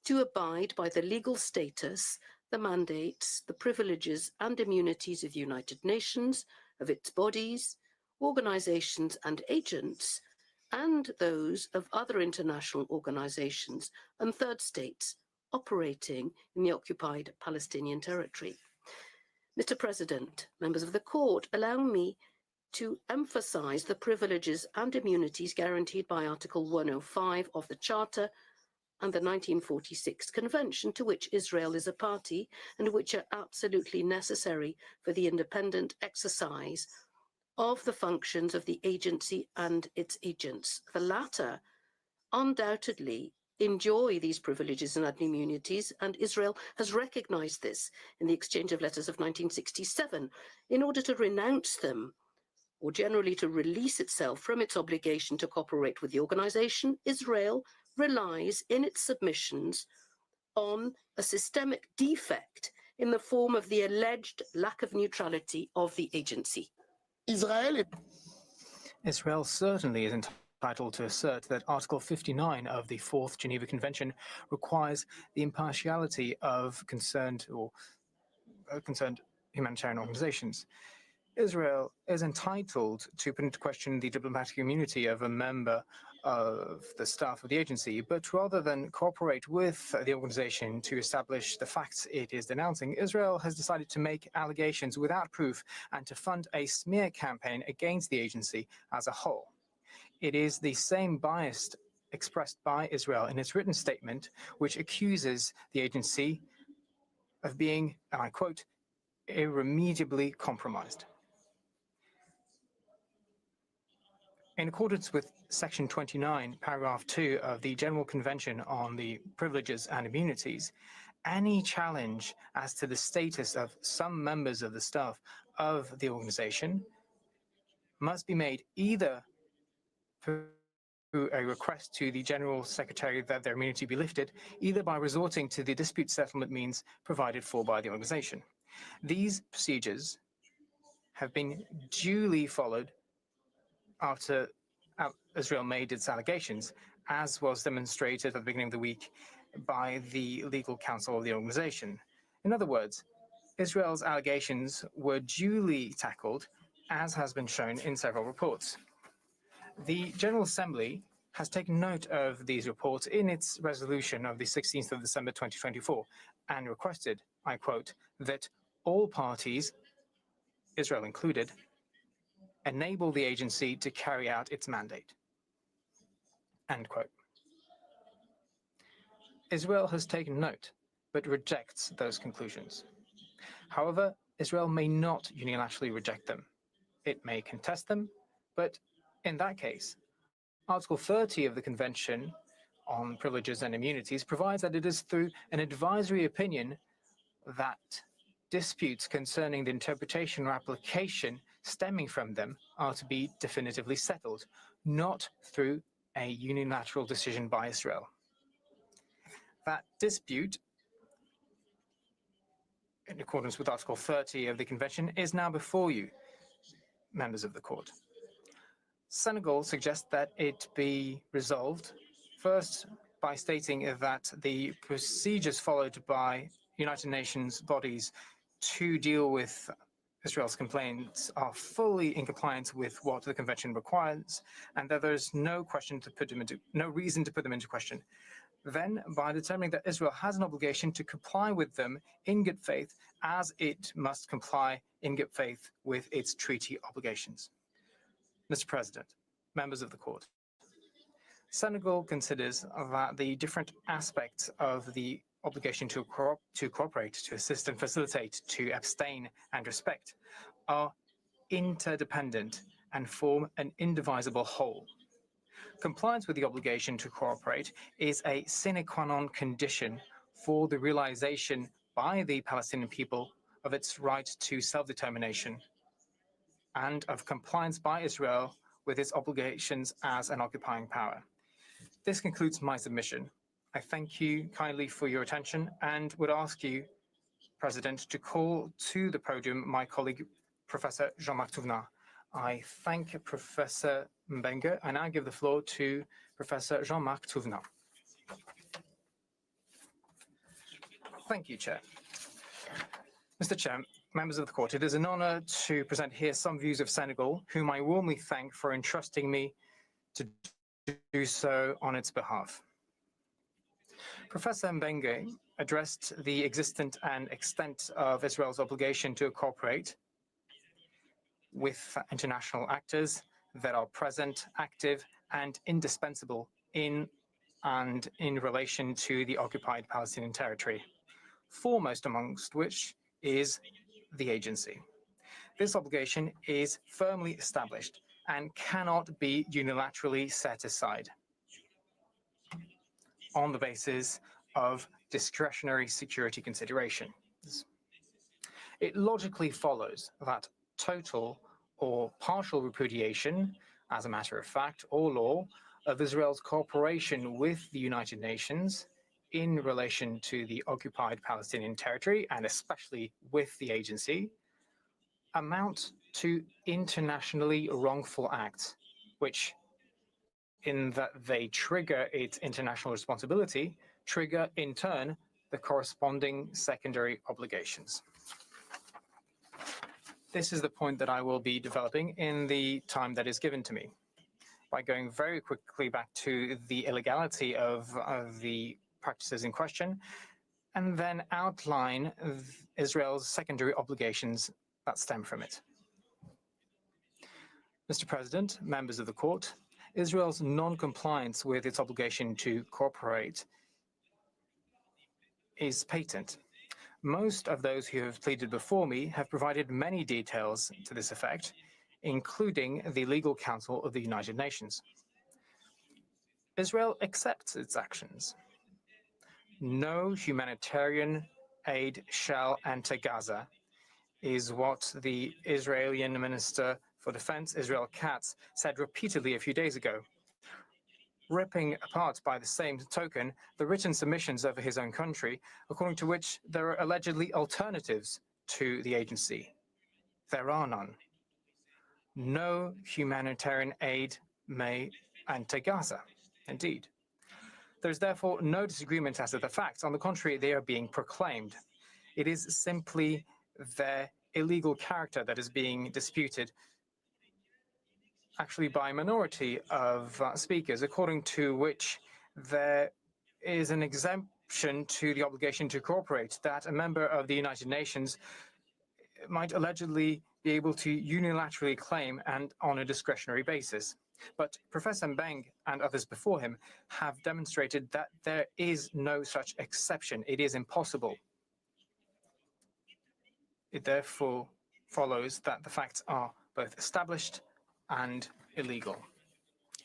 to abide by the legal status, the mandates, the privileges and immunities of the United Nations, of its bodies, organizations and agents, and those of other international organizations and third states operating in the occupied Palestinian territory. Mr. President, members of the court, allow me to emphasize the privileges and immunities guaranteed by Article 105 of the Charter and the 1946 Convention, to which Israel is a party and which are absolutely necessary for the independent exercise of the functions of the agency and its agents. The latter undoubtedly enjoy these privileges and immunities, and Israel has recognized this in the exchange of letters of 1967. In order to renounce them or generally to release itself from its obligation to cooperate with the organization, Israel relies in its submissions on a systemic defect in the form of the alleged lack of neutrality of the agency. Israel certainly is entitled to assert that Article 59 of the Fourth Geneva Convention requires the impartiality of concerned humanitarian organizations. Israel is entitled to put into question the diplomatic immunity of a member of the staff of the agency, but rather than cooperate with the organization to establish the facts it is denouncing, Israel has decided to make allegations without proof and to fund a smear campaign against the agency as a whole. It is the same bias expressed by Israel in its written statement, which accuses the agency of being, and I quote, irremediably compromised. In accordance with Section 29, Paragraph 2 of the General Convention on the Privileges and Immunities, any challenge as to the status of some members of the staff of the organization must be made either through a request to the General Secretary that their immunity be lifted, either by resorting to the dispute settlement means provided for by the organization. These procedures have been duly followed after Israel made its allegations, as was demonstrated at the beginning of the week by the legal counsel of the organization. In other words, Israel's allegations were duly tackled, as has been shown in several reports. The General Assembly has taken note of these reports in its resolution of the 16th of December 2024 and requested, I quote, that all parties, Israel included, enable the agency to carry out its mandate. End quote. Israel has taken note, but rejects those conclusions. However, Israel may not unilaterally reject them. It may contest them, but in that case, Article 30 of the Convention on Privileges and Immunities provides that it is through an advisory opinion that disputes concerning the interpretation or application stemming from them are to be definitively settled, not through a unilateral decision by Israel. That dispute, in accordance with Article 30 of the Convention, is now before you, members of the Court. Senegal suggests that it be resolved, first by stating that the procedures followed by United Nations bodies to deal with Israel's complaints are fully in compliance with what the Convention requires, and that there is no reason to put them into question. Then, by determining that Israel has an obligation to comply with them in good faith, as it must comply in good faith with its treaty obligations. Mr. President, members of the Court, Senegal considers that the different aspects of the obligation to cooperate, to assist and facilitate, to abstain and respect are interdependent and form an indivisible whole. Compliance with the obligation to cooperate is a sine qua non condition for the realization by the Palestinian people of its right to self-determination and of compliance by Israel with its obligations as an occupying power. This concludes my submission. I thank you kindly for your attention and would ask you, President, to call to the podium my colleague, Professor Jean-Marc Touvenat. I thank Professor Mbengue and I give the floor to Professor Jean-Marc Touvenat. Thank you, Chair. Mr. Chair, members of the Court, it is an honor to present here some views of Senegal, whom I warmly thank for entrusting me to do so on its behalf. Professor Mbengue addressed the existence and extent of Israel's obligation to cooperate with international actors that are present, active, and indispensable in relation to the occupied Palestinian territory, foremost amongst which is the agency. This obligation is firmly established and cannot be unilaterally set aside on the basis of discretionary security considerations. It logically follows that total or partial repudiation, as a matter of fact, or law, of Israel's cooperation with the United Nations in relation to the occupied Palestinian territory, and especially with the agency, amount to internationally wrongful acts, which, in that they trigger its international responsibility, trigger in turn the corresponding secondary obligations. This is the point that I will be developing in the time that is given to me, by going very quickly back to the illegality of the practices in question, and then outline Israel's secondary obligations that stem from it. Mr. President, members of the court, Israel's non-compliance with its obligation to cooperate is patent. Most of those who have pleaded before me have provided many details to this effect, including the legal counsel of the United Nations. Israel accepts its actions. No humanitarian aid shall enter Gaza, is what the Israeli Minister for Defense, Israel Katz, said repeatedly a few days ago, ripping apart by the same token the written submissions of his own country, according to which there are allegedly alternatives to the agency. There are none. No humanitarian aid may enter Gaza. Indeed. There is therefore no disagreement as to the facts. On the contrary, they are being proclaimed. It is simply their illegal character that is being disputed, actually by a minority of speakers, according to which there is an exemption to the obligation to cooperate, that a member of the United Nations might allegedly be able to unilaterally claim and on a discretionary basis. But Professor Mbeng and others before him have demonstrated that there is no such exception. It is impossible. It therefore follows that the facts are both established and illegal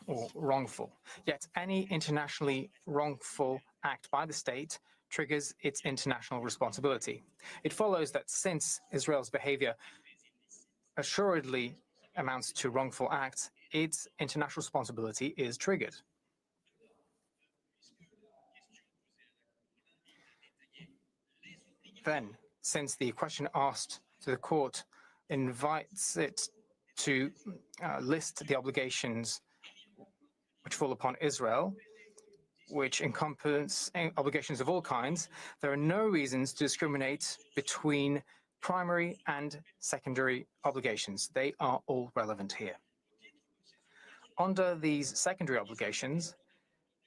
or wrongful. Yet any internationally wrongful act by the state triggers its international responsibility. It follows that since Israel's behavior assuredly amounts to wrongful acts, its international responsibility is triggered. Then, since the question asked to the court invites it to list the obligations which fall upon Israel, which encompass obligations of all kinds, there are no reasons to discriminate between primary and secondary obligations. They are all relevant here. Under these secondary obligations,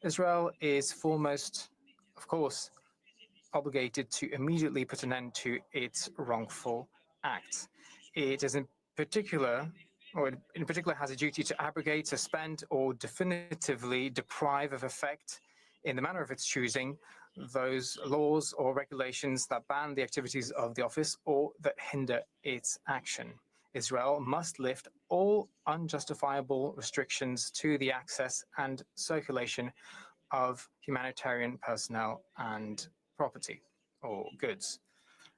Israel is foremost, of course, obligated to immediately put an end to its wrongful acts. It is in particular has a duty to abrogate, suspend, or definitively deprive of effect, in the manner of its choosing, those laws or regulations that ban the activities of the office or that hinder its action. Israel must lift all unjustifiable restrictions to the access and circulation of humanitarian personnel and property or goods.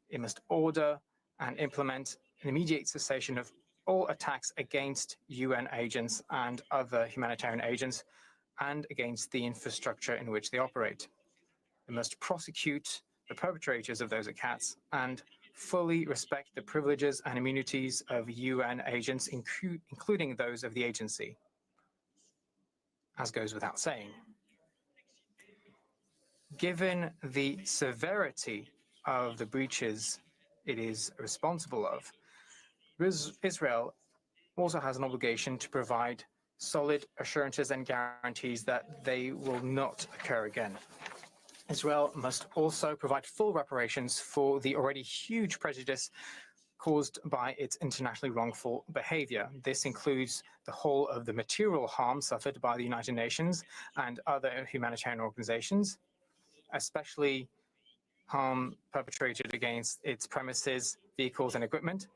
It must order and implement an immediate cessation of all attacks against UN agents and other humanitarian agents and against the infrastructure in which they operate. It must prosecute the perpetrators of those attacks and fully respect the privileges and immunities of UN agents, including those of the agency, as goes without saying. Given the severity of the breaches it is responsible of, Israel also has an obligation to provide solid assurances and guarantees that they will not occur again. Israel must also provide full reparations for the already huge prejudice caused by its internationally wrongful behavior. This includes the whole of the material harm suffered by the United Nations and other humanitarian organizations, especially harm perpetrated against its premises, vehicles, and equipment,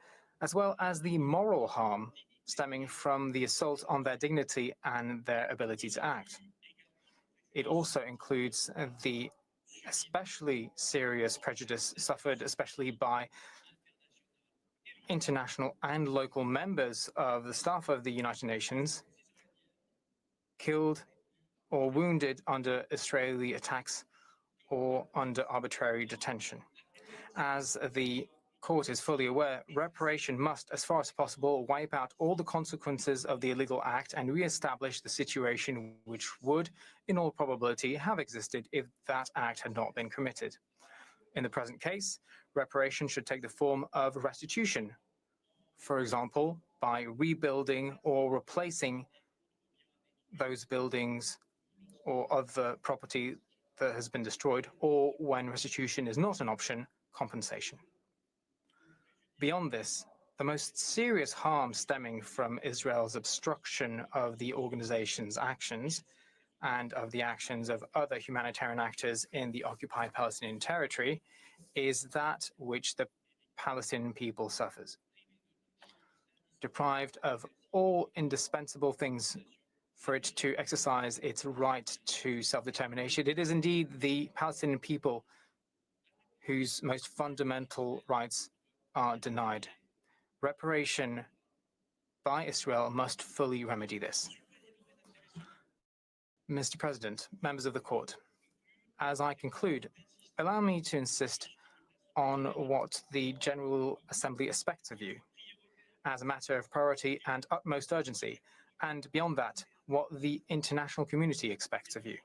as well as the moral harm stemming from the assault on their dignity and their ability to act. It also includes the especially serious prejudice suffered especially by international and local members of the staff of the United Nations killed or wounded under Israeli attacks or under arbitrary detention. As the court is fully aware, reparation must, as far as possible, wipe out all the consequences of the illegal act and re-establish the situation which would, in all probability, have existed if that act had not been committed. In the present case, reparation should take the form of restitution, for example, by rebuilding or replacing those buildings or other property that has been destroyed, or when restitution is not an option, compensation. Beyond this, the most serious harm stemming from Israel's obstruction of the organization's actions and of the actions of other humanitarian actors in the occupied Palestinian territory is that which the Palestinian people suffers. Deprived of all indispensable things for it to exercise its right to self-determination, it is indeed the Palestinian people whose most fundamental rights are denied. Reparation by Israel must fully remedy this. Mr. President, members of the court, as I conclude, allow me to insist on what the General Assembly expects of you as a matter of priority and utmost urgency, and beyond that, what the international community expects of you.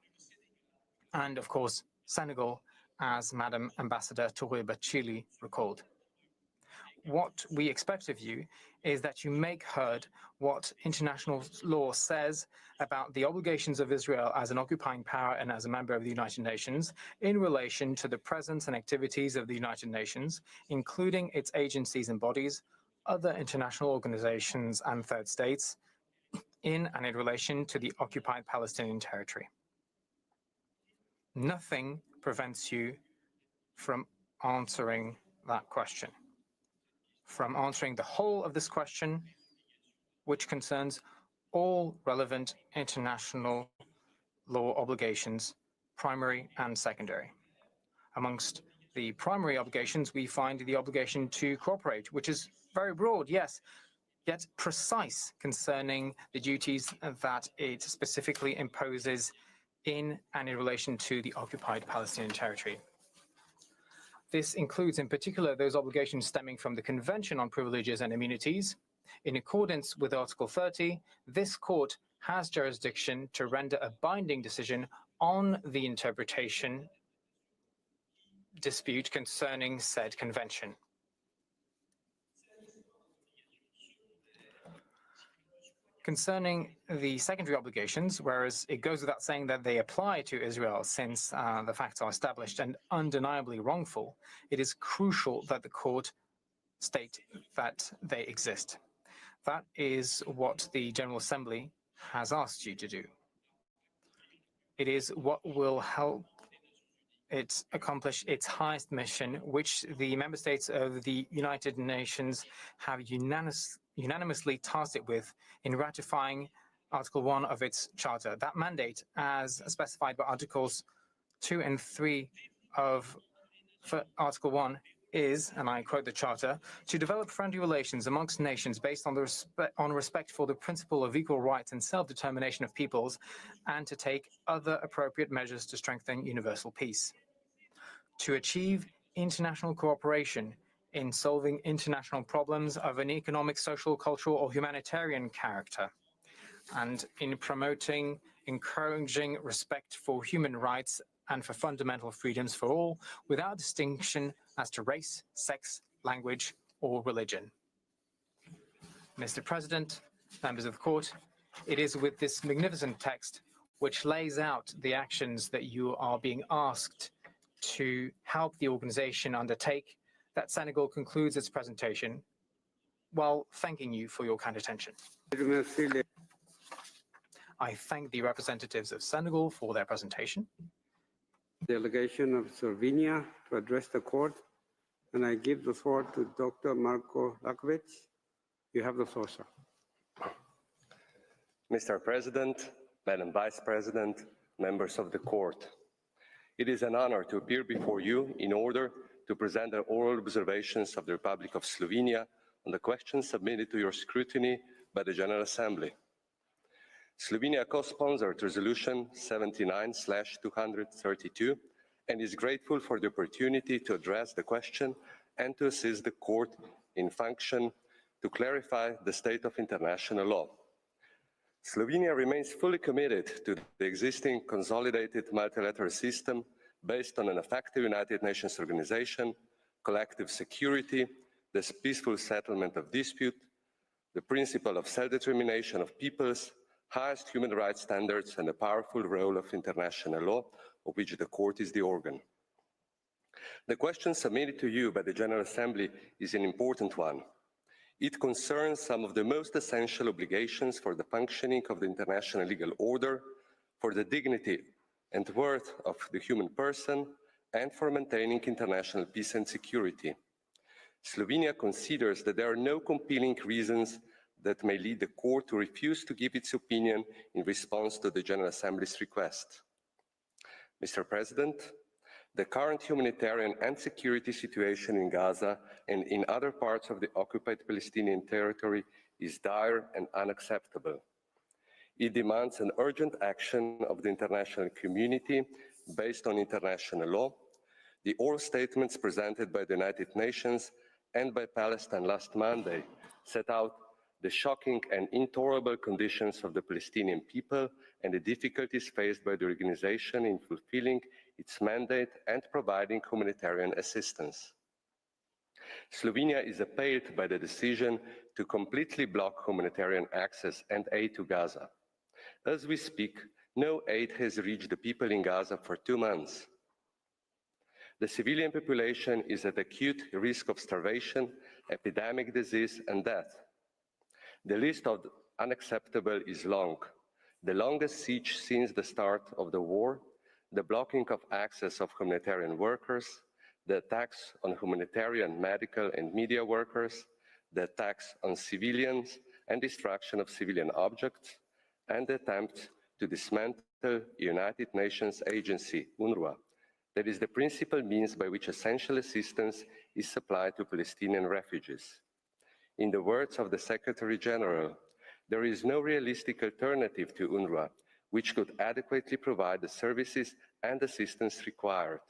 And of course, Senegal, as Madam Ambassador Toure Bachili recalled. What we expect of you is that you make heard what international law says about the obligations of Israel as an occupying power and as a member of the United Nations in relation to the presence and activities of the United Nations, including its agencies and bodies, other international organizations and third states, in and in relation to the occupied Palestinian territory. Nothing prevents you from answering that question, from answering the whole of this question, which concerns all relevant international law obligations, primary and secondary. Amongst the primary obligations, we find the obligation to cooperate, which is very broad, yes, yet precise concerning the duties that it specifically imposes in and in relation to the occupied Palestinian territory. This includes, in particular, those obligations stemming from the Convention on Privileges and Immunities. In accordance with Article 30, this court has jurisdiction to render a binding decision on the interpretation dispute concerning said convention. Concerning the secondary obligations, whereas it goes without saying that they apply to Israel since the facts are established and undeniably wrongful, it is crucial that the court state that they exist. That is what the General Assembly has asked you to do. It is what will help it accomplish its highest mission, which the member states of the United Nations have unanimously tasked it with in ratifying Article 1 of its charter. That mandate, as specified by Articles 2 and 3 of Article 1, is, and I quote the Charter, to develop friendly relations amongst nations based on respect for the principle of equal rights and self-determination of peoples, and to take other appropriate measures to strengthen universal peace. To achieve international cooperation in solving international problems of an economic, social, cultural, or humanitarian character, and in promoting, encouraging respect for human rights and for fundamental freedoms for all, without distinction as to race, sex, language, or religion. Mr. President, members of the court, it is with this magnificent text which lays out the actions that you are being asked to help the organization undertake that Senegal concludes its presentation, while thanking you for your kind attention. I thank the representatives of Senegal for their presentation. Delegation of Slovenia to address the court, and I give the floor to Dr. Marko Lakovic. You have the floor, sir. Mr. President, Madam Vice President, members of the court, it is an honor to appear before you in order to present the oral observations of the Republic of Slovenia on the question submitted to your scrutiny by the General Assembly. Slovenia co-sponsored Resolution 79/232 and is grateful for the opportunity to address the question and to assist the Court in function to clarify the state of international law. Slovenia remains fully committed to the existing consolidated multilateral system based on an effective United Nations organization, collective security, the peaceful settlement of dispute, the principle of self-determination of peoples, highest human rights standards, and the powerful role of international law, of which the Court is the organ. The question submitted to you by the General Assembly is an important one. It concerns some of the most essential obligations for the functioning of the international legal order, for the dignity and worth of the human person, and for maintaining international peace and security. Slovenia considers that there are no compelling reasons that may lead the Court to refuse to give its opinion in response to the General Assembly's request. Mr. President, the current humanitarian and security situation in Gaza and in other parts of the occupied Palestinian territory is dire and unacceptable. It demands an urgent action of the international community based on international law. The oral statements presented by the United Nations and by Palestine last Monday set out the shocking and intolerable conditions of the Palestinian people and the difficulties faced by the organization in fulfilling its mandate and providing humanitarian assistance. Slovenia is appalled by the decision to completely block humanitarian access and aid to Gaza. As we speak, no aid has reached the people in Gaza for 2 months. The civilian population is at acute risk of starvation, epidemic disease, and death. The list of unacceptable is long. The longest siege since the start of the war, the blocking of access of humanitarian workers, the attacks on humanitarian, medical, and media workers, the attacks on civilians and destruction of civilian objects, and the attempt to dismantle the United Nations agency, UNRWA, that is the principal means by which essential assistance is supplied to Palestinian refugees. In the words of the Secretary General, there is no realistic alternative to UNRWA, which could adequately provide the services and assistance required.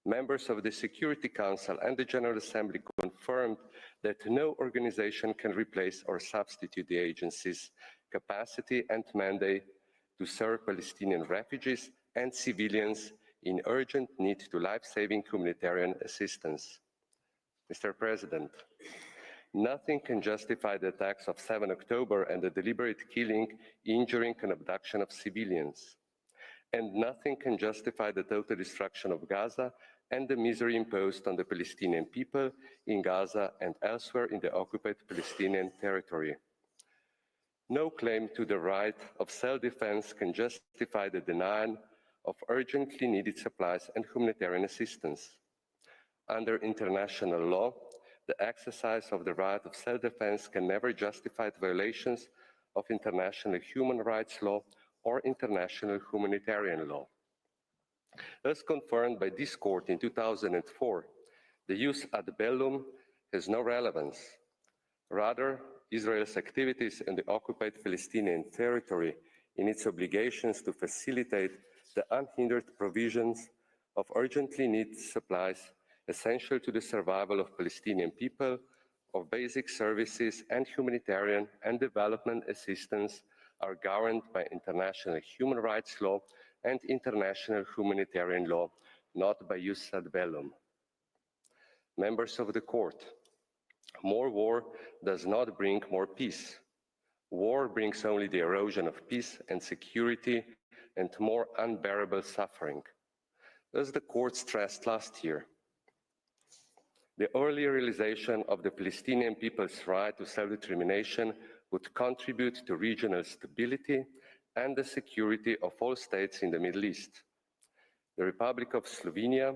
Members of the Security Council and the General Assembly confirmed that no organization can replace or substitute the agency's capacity and mandate to serve Palestinian refugees and civilians in urgent need to life-saving humanitarian assistance. Mr. President, nothing can justify the attacks of 7 October and the deliberate killing, injuring, and abduction of civilians. And nothing can justify the total destruction of Gaza and the misery imposed on the Palestinian people in Gaza and elsewhere in the occupied Palestinian territory. No claim to the right of self-defense can justify the denial of urgently needed supplies and humanitarian assistance. Under international law, the exercise of the right of self-defense can never justify the violations of international human rights law or international humanitarian law. As confirmed by this court in 2004, the jus ad bellum has no relevance. Rather, Israel's activities in the occupied Palestinian territory in its obligations to facilitate the unhindered provisions of urgently needed supplies essential to the survival of Palestinian people, of basic services and humanitarian and development assistance are governed by international human rights law and international humanitarian law, not by jus ad bellum. Members of the court, more war does not bring more peace. War brings only the erosion of peace and security and more unbearable suffering. As the court stressed last year, the early realization of the Palestinian people's right to self-determination would contribute to regional stability and the security of all states in the Middle East. The Republic of Slovenia,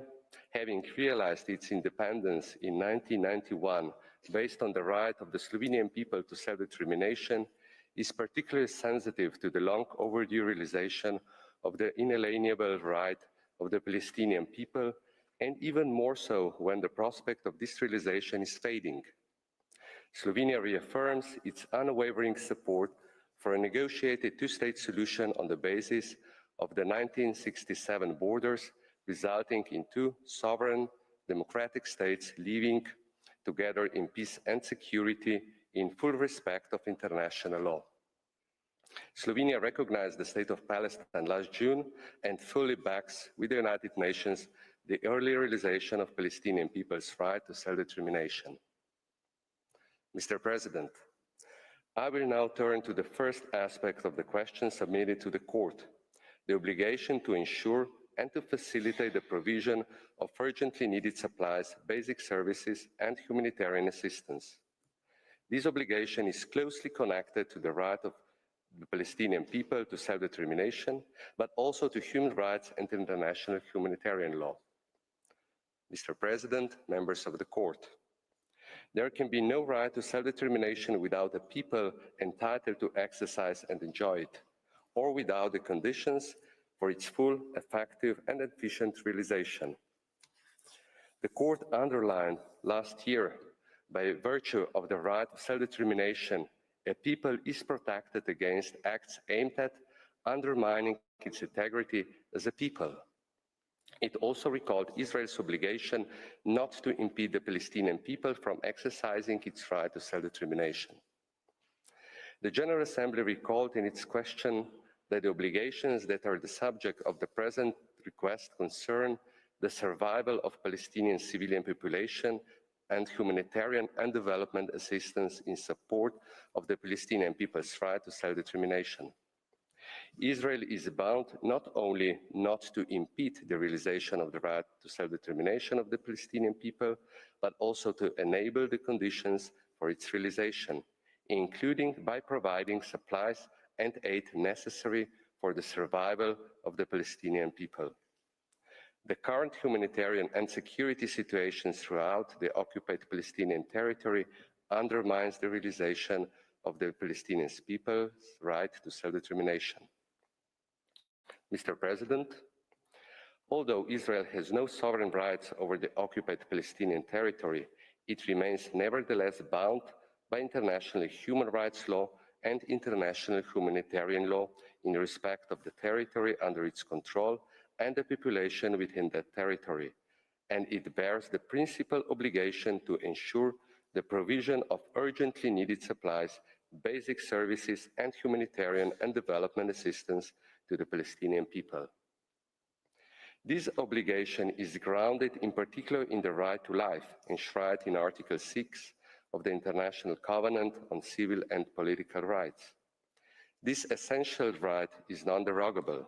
having realized its independence in 1991 based on the right of the Slovenian people to self-determination, is particularly sensitive to the long overdue realization of the inalienable right of the Palestinian people, and even more so when the prospect of this realization is fading. Slovenia reaffirms its unwavering support for a negotiated two-state solution on the basis of the 1967 borders, resulting in two sovereign democratic states living together in peace and security in full respect of international law. Slovenia recognized the state of Palestine last June and fully backs, with the United Nations, the early realization of Palestinian people's right to self-determination. Mr. President, I will now turn to the first aspect of the question submitted to the court, the obligation to ensure and to facilitate the provision of urgently needed supplies, basic services, and humanitarian assistance. This obligation is closely connected to the right of the Palestinian people to self-determination, but also to human rights and international humanitarian law. Mr. President, members of the court, there can be no right to self-determination without a people entitled to exercise and enjoy it, or without the conditions for its full, effective, and efficient realization. The court underlined last year, by virtue of the right of self-determination, a people is protected against acts aimed at undermining its integrity as a people. It also recalled Israel's obligation not to impede the Palestinian people from exercising its right to self-determination. The General Assembly recalled in its question that the obligations that are the subject of the present request concern the survival of Palestinian civilian population and humanitarian and development assistance in support of the Palestinian people's right to self-determination. Israel is bound not only not to impede the realization of the right to self-determination of the Palestinian people, but also to enable the conditions for its realization, including by providing supplies and aid necessary for the survival of the Palestinian people. The current humanitarian and security situation throughout the occupied Palestinian territory undermines the realization of the Palestinian people's right to self-determination. Mr. President, although Israel has no sovereign rights over the occupied Palestinian territory, it remains nevertheless bound by international human rights law and international humanitarian law in respect of the territory under its control and the population within that territory, and it bears the principal obligation to ensure the provision of urgently needed supplies, basic services, and humanitarian and development assistance to the Palestinian people. This obligation is grounded in particular in the right to life, enshrined in Article 6 of the International Covenant on Civil and Political Rights. This essential right is non-derogable.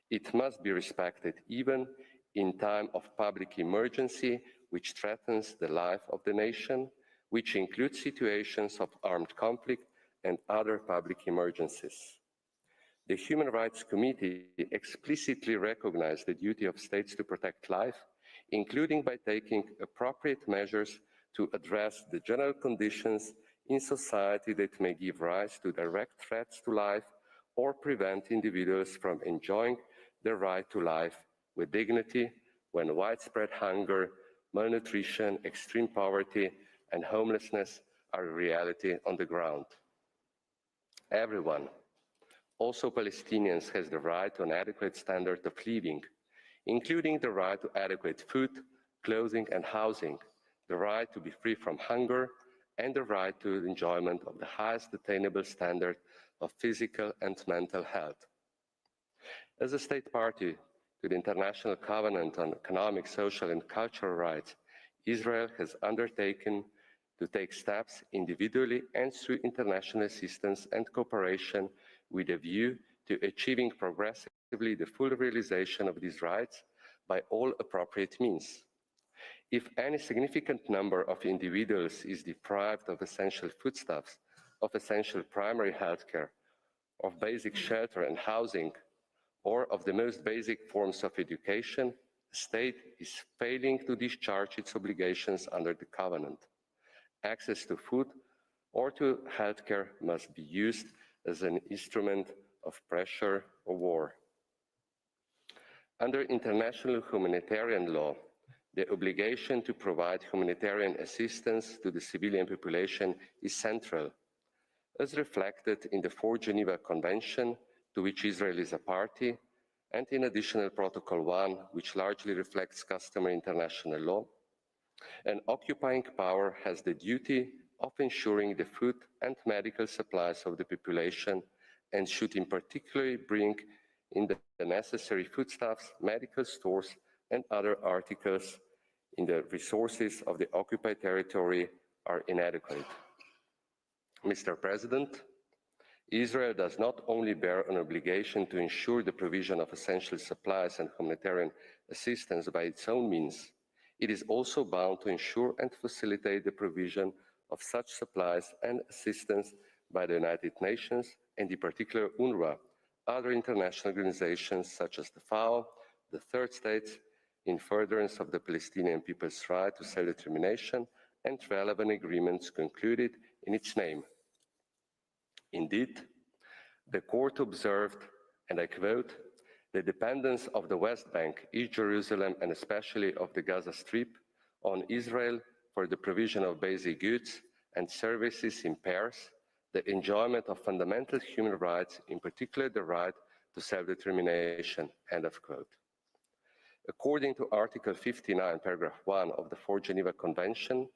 It must be respected even in time of public emergency which threatens the life of the nation, which includes situations of armed conflict and other public emergencies. The Human Rights Committee explicitly recognized the duty of states to protect life, including by taking appropriate measures to address the general conditions in society that may give rise to direct threats to life or prevent individuals from enjoying the right to life with dignity when widespread hunger, malnutrition, extreme poverty, and homelessness are a reality on the ground. Everyone, also Palestinians, has the right to an adequate standard of living, including the right to adequate food, clothing, and housing, the right to be free from hunger, and the right to the enjoyment of the highest attainable standard of physical and mental health. As a state party to the International Covenant on Economic, Social, and Cultural Rights, Israel has undertaken to take steps individually and through international assistance and cooperation with a view to achieving progressively the full realization of these rights by all appropriate means. If any significant number of individuals is deprived of essential foodstuffs, of essential primary healthcare, of basic shelter and housing, or of the most basic forms of education, the state is failing to discharge its obligations under the covenant. Access to food or to healthcare must be used as an instrument of pressure or war. Under international humanitarian law, The obligation to provide humanitarian assistance to the civilian population is central, as reflected in the 4th Geneva Convention, to which Israel is a party, and in Additional Protocol 1, which largely reflects customary international law. An occupying power has the duty of ensuring the food and medical supplies of the population and should in particular bring in the necessary foodstuffs, medical stores, and other articles in the resources of the occupied territory are inadequate. Mr. President, Israel does not only bear an obligation to ensure the provision of essential supplies and humanitarian assistance by its own means, it is also bound to ensure and facilitate the provision of such supplies and assistance by the United Nations, and in particular UNRWA, other international organizations such as the FAO, the third states, in furtherance of the Palestinian people's right to self-determination and relevant agreements concluded in its name. Indeed, the court observed, and I quote, "The dependence of the West Bank, East Jerusalem, and especially of the Gaza Strip on Israel for the provision of basic goods and services impairs the enjoyment of fundamental human rights, in particular the right to self-determination," end of quote. According to Article 59, paragraph 1 of the 4th Geneva Convention,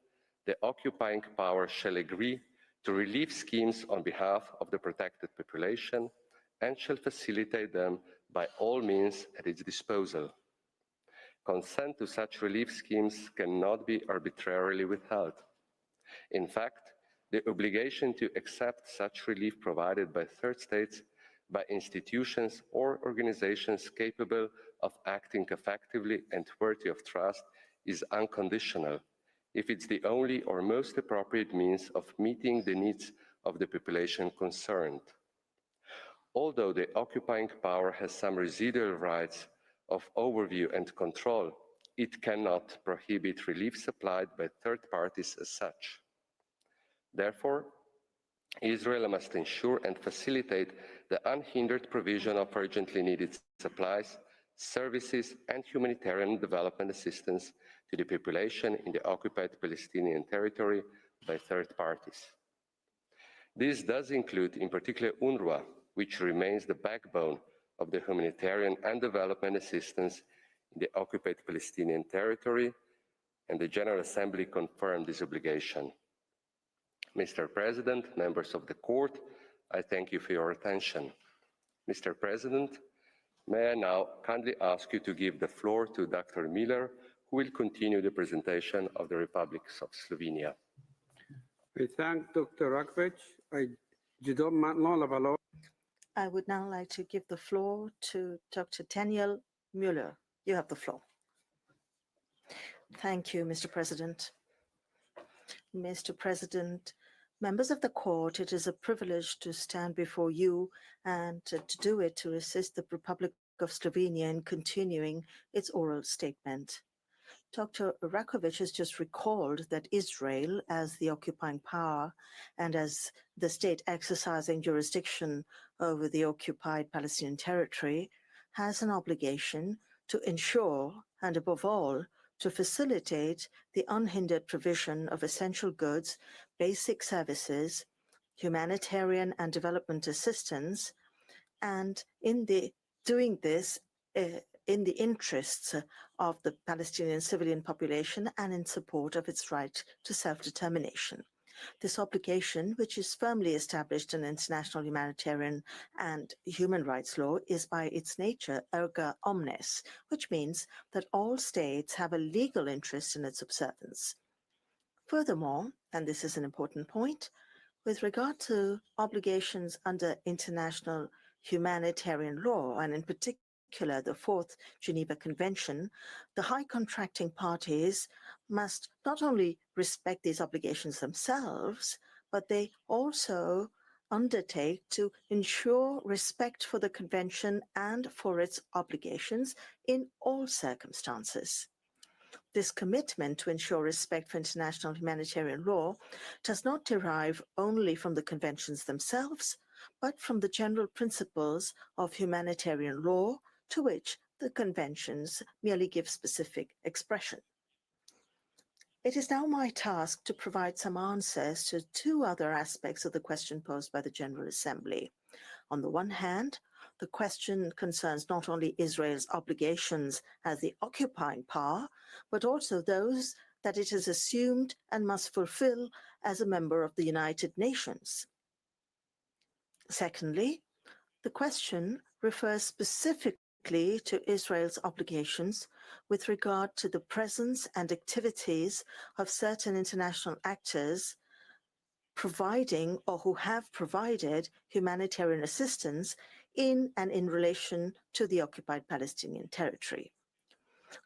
the occupying power shall agree to relief schemes on behalf of the protected population and shall facilitate them by all means at its disposal. Consent to such relief schemes cannot be arbitrarily withheld. In fact, the obligation to accept such relief provided by third states, by institutions or organizations capable of acting effectively and worthy of trust is unconditional, if it's the only or most appropriate means of meeting the needs of the population concerned. Although the occupying power has some residual rights of overview and control, it cannot prohibit relief supplied by third parties as such. Therefore, Israel must ensure and facilitate the unhindered provision of urgently needed supplies, services, and humanitarian development assistance to the population in the occupied Palestinian territory by third parties. This does include, in particular, UNRWA, which remains the backbone of the humanitarian and development assistance in the occupied Palestinian territory, and the General Assembly confirmed this obligation. Mr. President, members of the court, I thank you for your attention. Mr. President, may I now kindly ask you to give the floor to Dr. Miller, who will continue the presentation of the Republic of Slovenia. I thank Dr. Rakvec. I would now like to give the floor to Dr. Daniel Müller. You have the floor. Thank you, Mr. President. Mr. President, members of the court, it is a privilege to stand before you and to do it to assist the Republic of Slovenia in continuing its oral statement. Dr. Rakovic has just recalled that Israel, as the occupying power and as the state exercising jurisdiction over the occupied Palestinian territory, has an obligation to ensure and, above all, to facilitate the unhindered provision of essential goods, basic services, humanitarian and development assistance, and in doing this in the interests of the Palestinian civilian population and in support of its right to self-determination. This obligation, which is firmly established in international humanitarian and human rights law, is by its nature erga omnes, which means that all states have a legal interest in its observance. Furthermore, and this is an important point, with regard to obligations under international humanitarian law, and in particular the 4th Geneva Convention, the high contracting parties must not only respect these obligations themselves, but they also undertake to ensure respect for the Convention and for its obligations in all circumstances. This commitment to ensure respect for international humanitarian law does not derive only from the conventions themselves, but from the general principles of humanitarian law to which the conventions merely give specific expression. It is now my task to provide some answers to two other aspects of the question posed by the General Assembly. On the one hand, the question concerns not only Israel's obligations as the occupying power, but also those that it has assumed and must fulfill as a member of the United Nations. Secondly, the question refers specifically to Israel's obligations with regard to the presence and activities of certain international actors providing or who have provided humanitarian assistance in and in relation to the occupied Palestinian territory.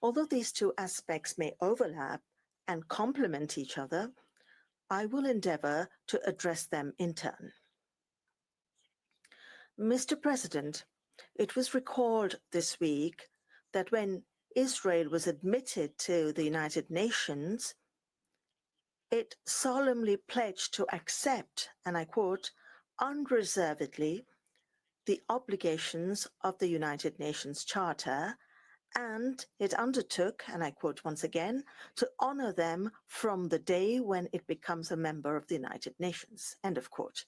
Although these two aspects may overlap and complement each other, I will endeavor to address them in turn. Mr. President, it was recalled this week that when Israel was admitted to the United Nations, it solemnly pledged to accept, and I quote, unreservedly, the obligations of the United Nations Charter, and it undertook, and I quote once again, to honor them from the day when it becomes a member of the United Nations, end of quote.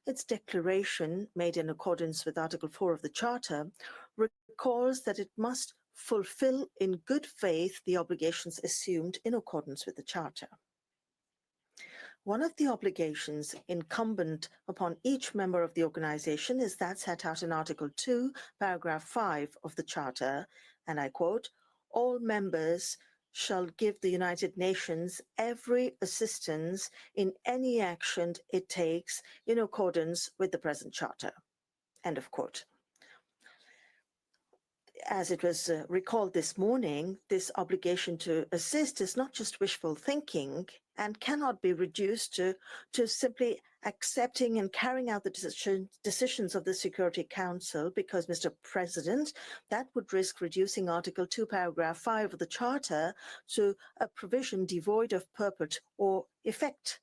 Its declaration, made in accordance with Article 4 of the Charter, recalls that it must fulfill in good faith the obligations assumed in accordance with the Charter. One of the obligations incumbent upon each member of the organization is that set out in Article 2, paragraph 5 of the Charter, and I quote, all members shall give the United Nations every assistance in any action it takes in accordance with the present Charter, end of quote. As it was recalled this morning, this obligation to assist is not just wishful thinking and cannot be reduced to simply accepting and carrying out the decisions of the Security Council, because, Mr. President, that would risk reducing Article 2, paragraph 5 of the Charter to a provision devoid of purport or effect.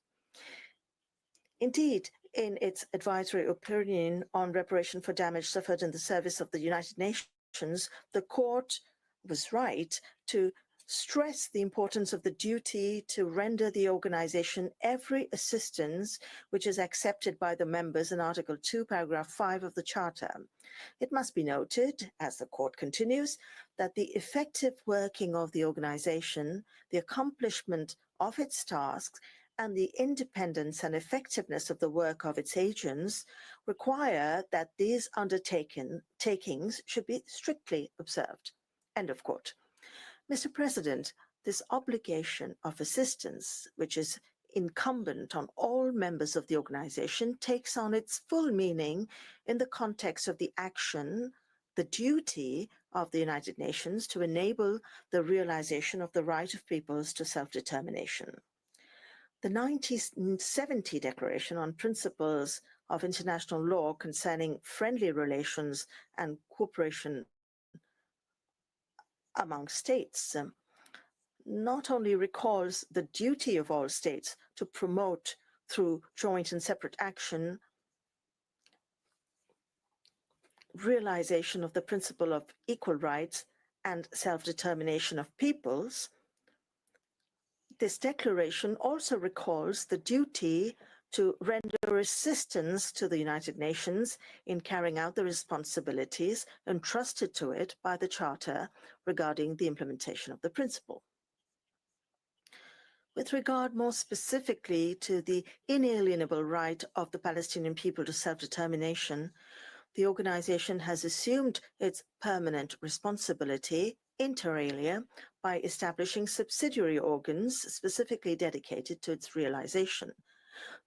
Indeed, in its advisory opinion on reparation for damage suffered in the service of the United Nations, the court was right to stress the importance of the duty to render the organization every assistance which is accepted by the members in Article 2, paragraph 5 of the Charter. It must be noted, as the court continues, that the effective working of the organization, the accomplishment of its tasks, and the independence and effectiveness of the work of its agents require that these undertakings should be strictly observed. End of quote. Mr. President, this obligation of assistance, which is incumbent on all members of the organization, takes on its full meaning in the context of the action, the duty of the United Nations to enable the realization of the right of peoples to self-determination. The 1970 Declaration on Principles of International Law concerning friendly relations and cooperation among states not only recalls the duty of all states to promote through joint and separate action realization of the principle of equal rights and self-determination of peoples, this declaration also recalls the duty to render assistance to the United Nations in carrying out the responsibilities entrusted to it by the Charter regarding the implementation of the principle. With regard more specifically to the inalienable right of the Palestinian people to self-determination, the organization has assumed its permanent responsibility inter alia by establishing subsidiary organs specifically dedicated to its realization.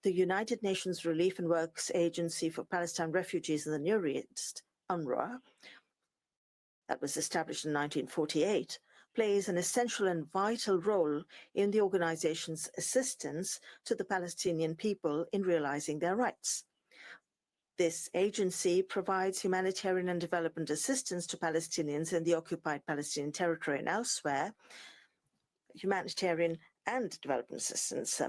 The United Nations Relief and Works Agency for Palestine Refugees in the Near East, UNRWA, that was established in 1948, plays an essential and vital role in the organization's assistance to the Palestinian people in realizing their rights. This agency provides humanitarian and development assistance to Palestinians in the occupied Palestinian territory and elsewhere, humanitarian and development assistance.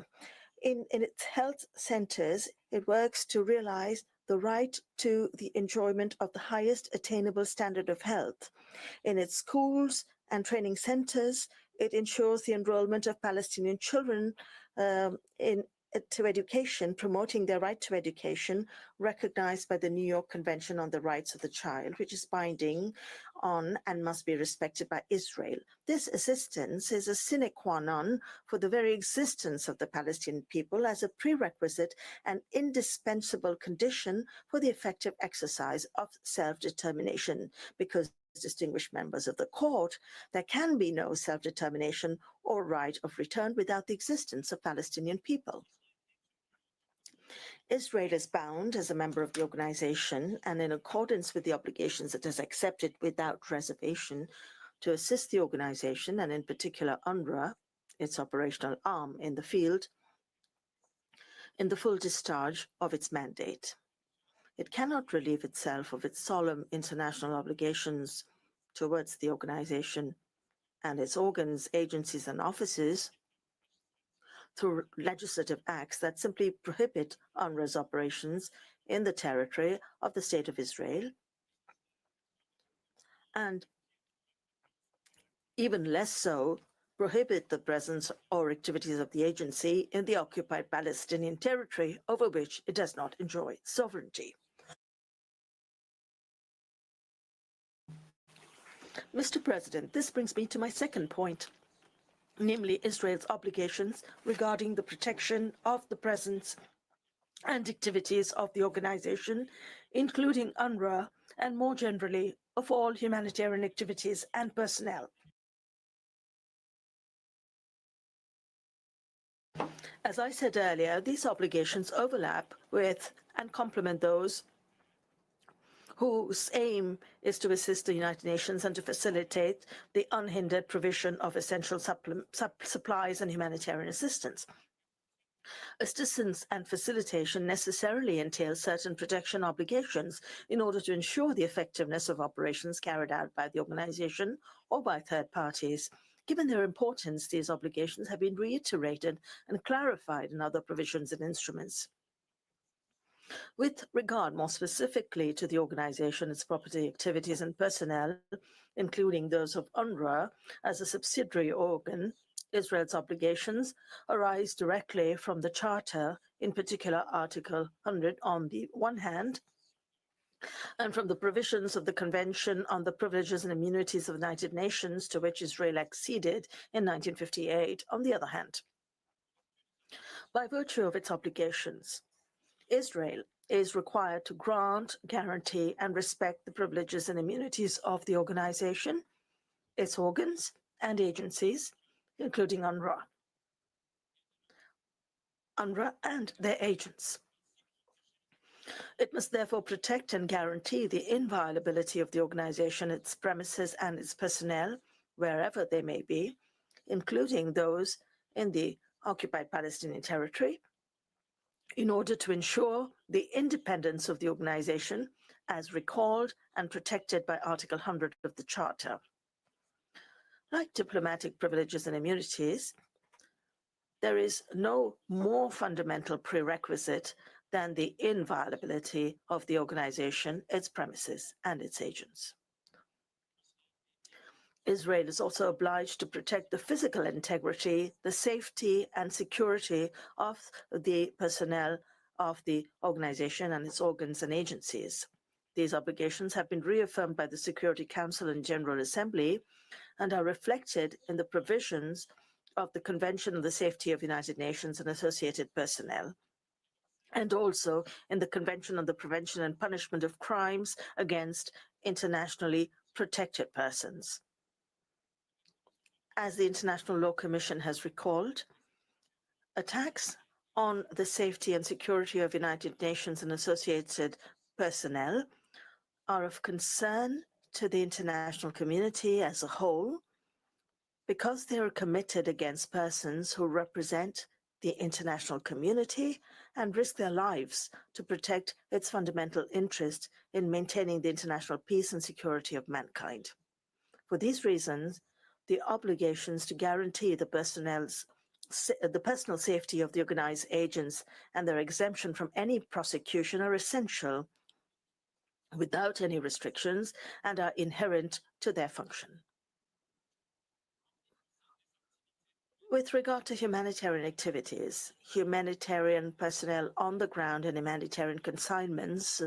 In its health centers, it works to realize the right to the enjoyment of the highest attainable standard of health. In its schools and training centers, It ensures the enrollment of Palestinian children to education, promoting their right to education, recognized by the New York Convention on the Rights of the Child, which is binding on and must be respected by Israel. This assistance is a sine qua non for the very existence of the Palestinian people as a prerequisite and indispensable condition for the effective exercise of self-determination, because distinguished members of the court, there can be no self-determination or right of return without the existence of Palestinian people. Israel is bound as a member of the organization and in accordance with the obligations it has accepted without reservation to assist the organization, and in particular UNRWA, its operational arm in the field, in the full discharge of its mandate. It cannot relieve itself of its solemn international obligations towards the organization and its organs, agencies, and offices through legislative acts that simply prohibit UNRWA's operations in the territory of the State of Israel, and even less so, prohibit the presence or activities of the agency in the occupied Palestinian territory over which it does not enjoy sovereignty. Mr. President, this brings me to my second point, namely Israel's obligations regarding the protection of the presence and activities of the organization, including UNRWA, and more generally, of all humanitarian activities and personnel. As I said earlier, these obligations overlap with and complement those whose aim is to assist the United Nations and to facilitate the unhindered provision of essential supplies and humanitarian assistance. Assistance and facilitation necessarily entail certain protection obligations in order to ensure the effectiveness of operations carried out by the organization or by third parties. Given their importance, these obligations have been reiterated and clarified in other provisions and instruments. With regard more specifically to the organization, its property, activities, and personnel, including those of UNRWA as a subsidiary organ, Israel's obligations arise directly from the Charter, in particular Article 100 on the one hand, and from the provisions of the Convention on the Privileges and Immunities of the United Nations, to which Israel acceded in 1958, on the other hand. By virtue of its obligations, Israel is required to grant, guarantee, and respect the privileges and immunities of the organization, its organs and agencies, including UNRWA and their agents. It must therefore protect and guarantee the inviolability of the organization, its premises, and its personnel, wherever they may be, including those in the occupied Palestinian territory, in order to ensure the independence of the organization as recalled and protected by Article 100 of the Charter. Like diplomatic privileges and immunities, there is no more fundamental prerequisite than the inviolability of the organization, its premises, and its agents. Israel is also obliged to protect the physical integrity, the safety, and security of the personnel of the organization and its organs and agencies. These obligations have been reaffirmed by the Security Council and General Assembly and are reflected in the provisions of the Convention on the Safety of United Nations and Associated Personnel, and also in the Convention on the Prevention and Punishment of Crimes against Internationally Protected Persons. As the International Law Commission has recalled, attacks on the safety and security of United Nations and associated personnel are of concern to the international community as a whole because they are committed against persons who represent the international community and risk their lives to protect its fundamental interest in maintaining the international peace and security of mankind. For these reasons, the obligations to guarantee the personal safety of the organized agents and their exemption from any prosecution are essential without any restrictions and are inherent to their function. With regard to humanitarian activities, humanitarian personnel on the ground and humanitarian consignments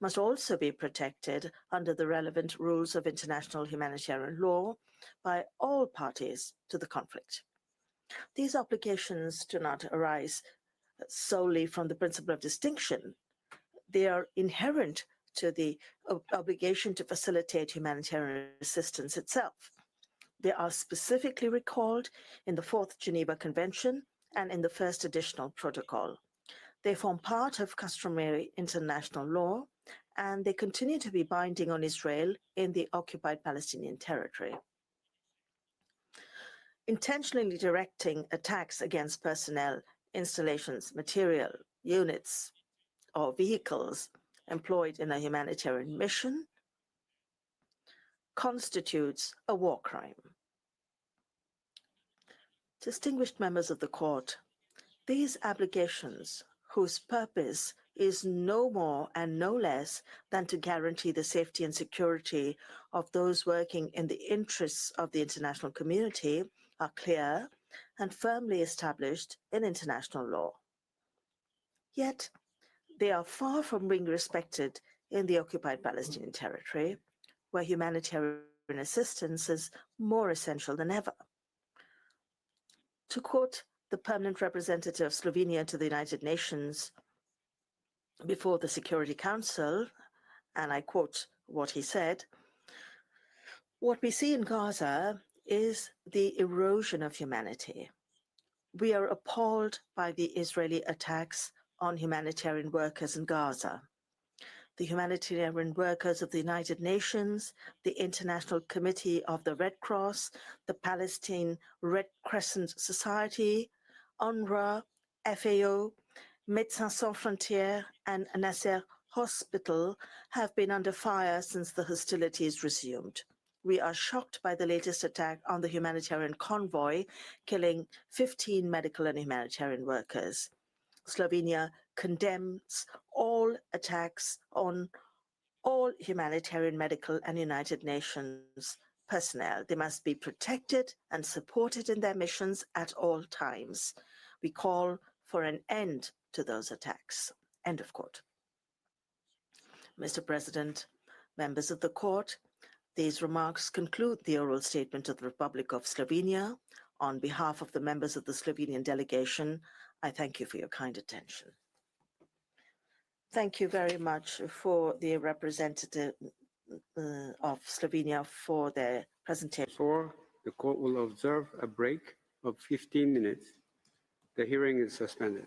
must also be protected under the relevant rules of international humanitarian law by all parties to the conflict. These obligations do not arise solely from the principle of distinction. They are inherent to the obligation to facilitate humanitarian assistance itself. They are specifically recalled in the Fourth Geneva Convention and in the First Additional Protocol. They form part of customary international law, and they continue to be binding on Israel in the occupied Palestinian territory. Intentionally directing attacks against personnel, installations, material, units, or vehicles employed in a humanitarian mission constitutes a war crime. Distinguished members of the court, these obligations, whose purpose is no more and no less than to guarantee the safety and security of those working in the interests of the international community, are clear and firmly established in international law. Yet, they are far from being respected in the occupied Palestinian territory, where humanitarian assistance is more essential than ever. To quote the permanent representative of Slovenia to the United Nations before the Security Council, and I quote what he said, "What we see in Gaza is the erosion of humanity. We are appalled by the Israeli attacks on humanitarian workers in Gaza. The humanitarian workers of the United Nations, the International Committee of the Red Cross, the Palestine Red Crescent Society, UNRWA, FAO, Médecins Sans Frontières, and Nasser Hospital have been under fire since the hostilities resumed. We are shocked by the latest attack on the humanitarian convoy, killing 15 medical and humanitarian workers. Slovenia condemns all attacks on all humanitarian, medical, and United Nations personnel. They must be protected and supported in their missions at all times. We call for an end to those attacks." End of quote. Mr. President, members of the court, these remarks conclude the oral statement of the Republic of Slovenia. On behalf of the members of the Slovenian delegation, I thank you for your kind attention. Thank you very much for the representative of Slovenia for their presentation. The court will observe a break of 15 minutes. The hearing is suspended.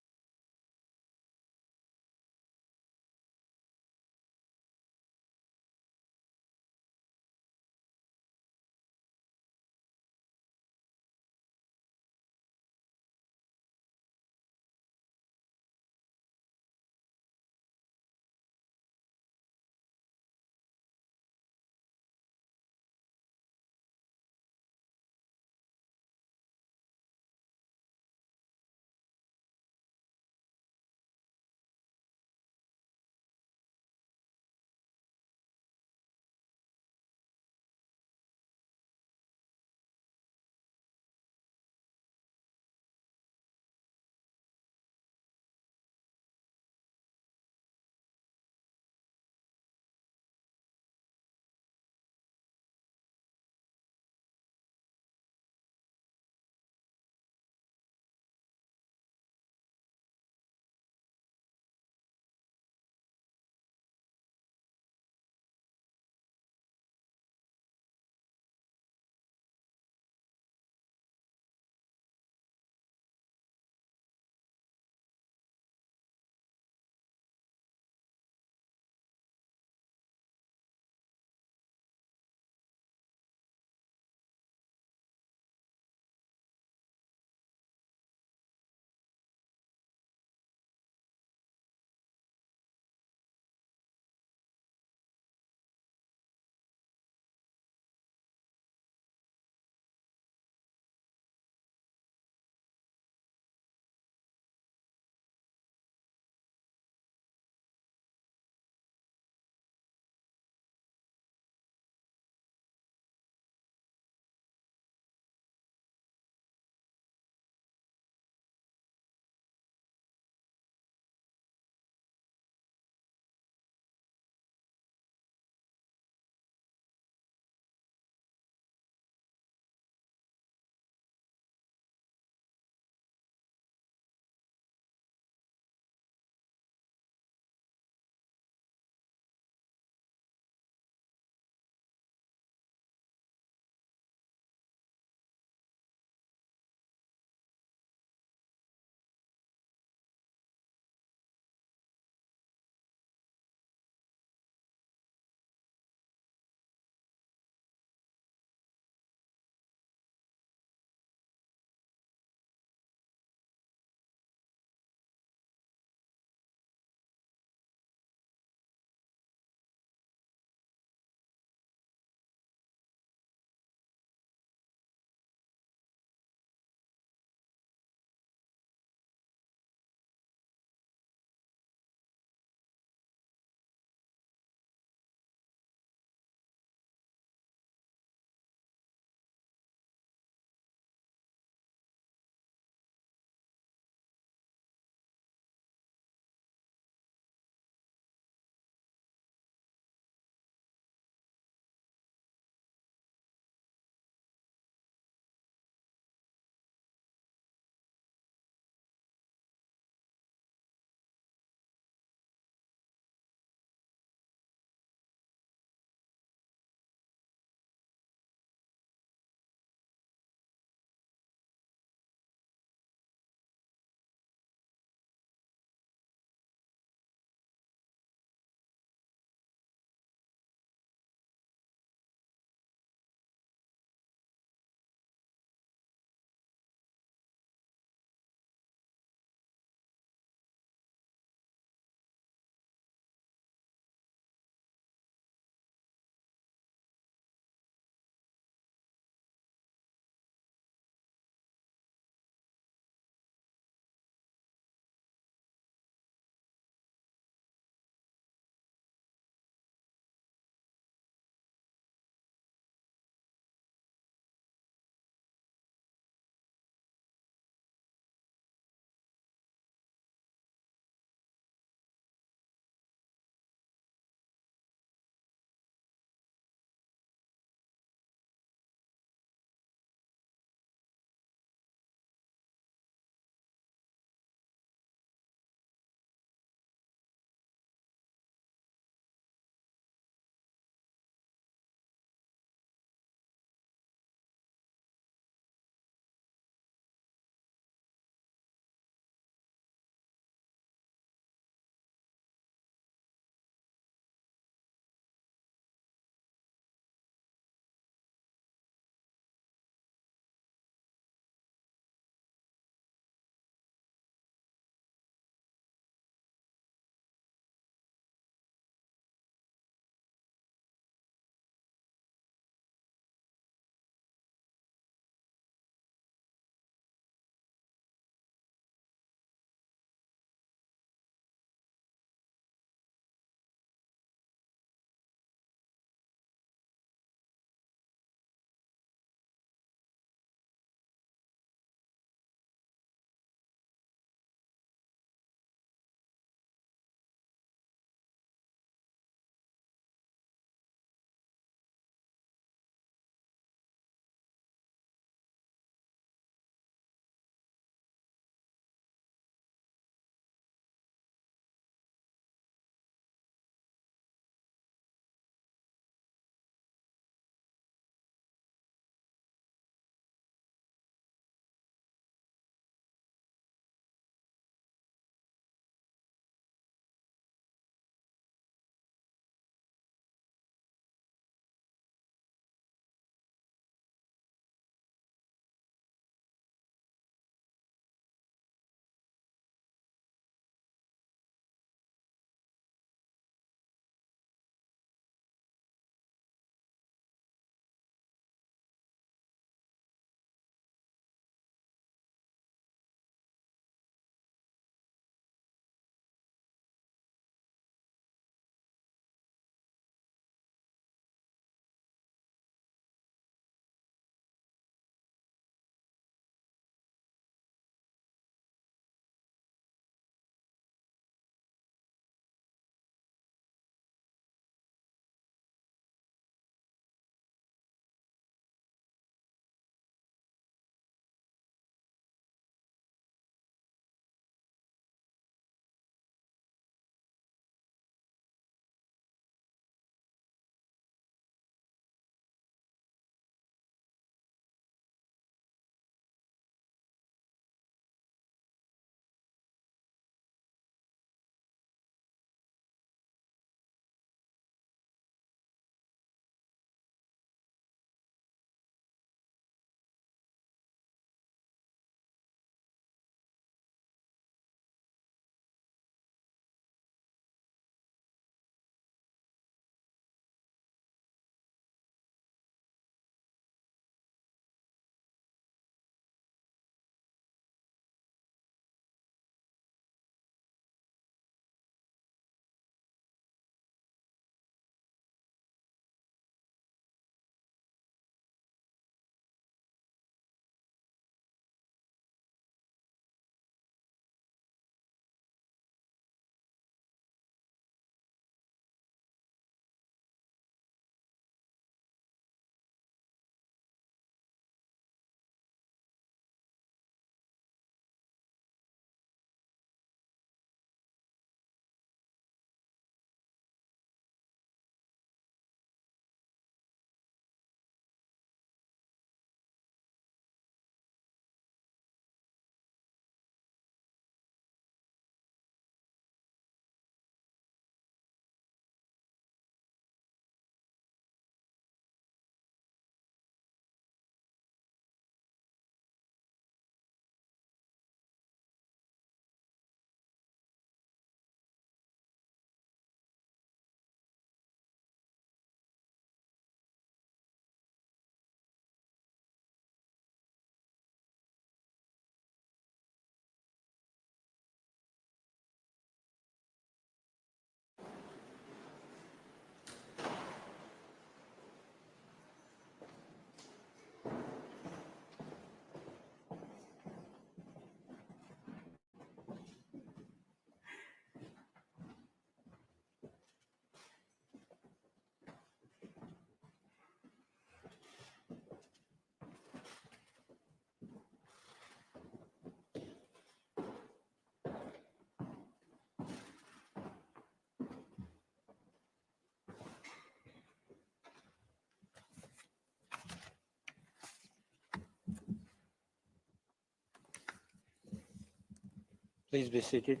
Please be seated.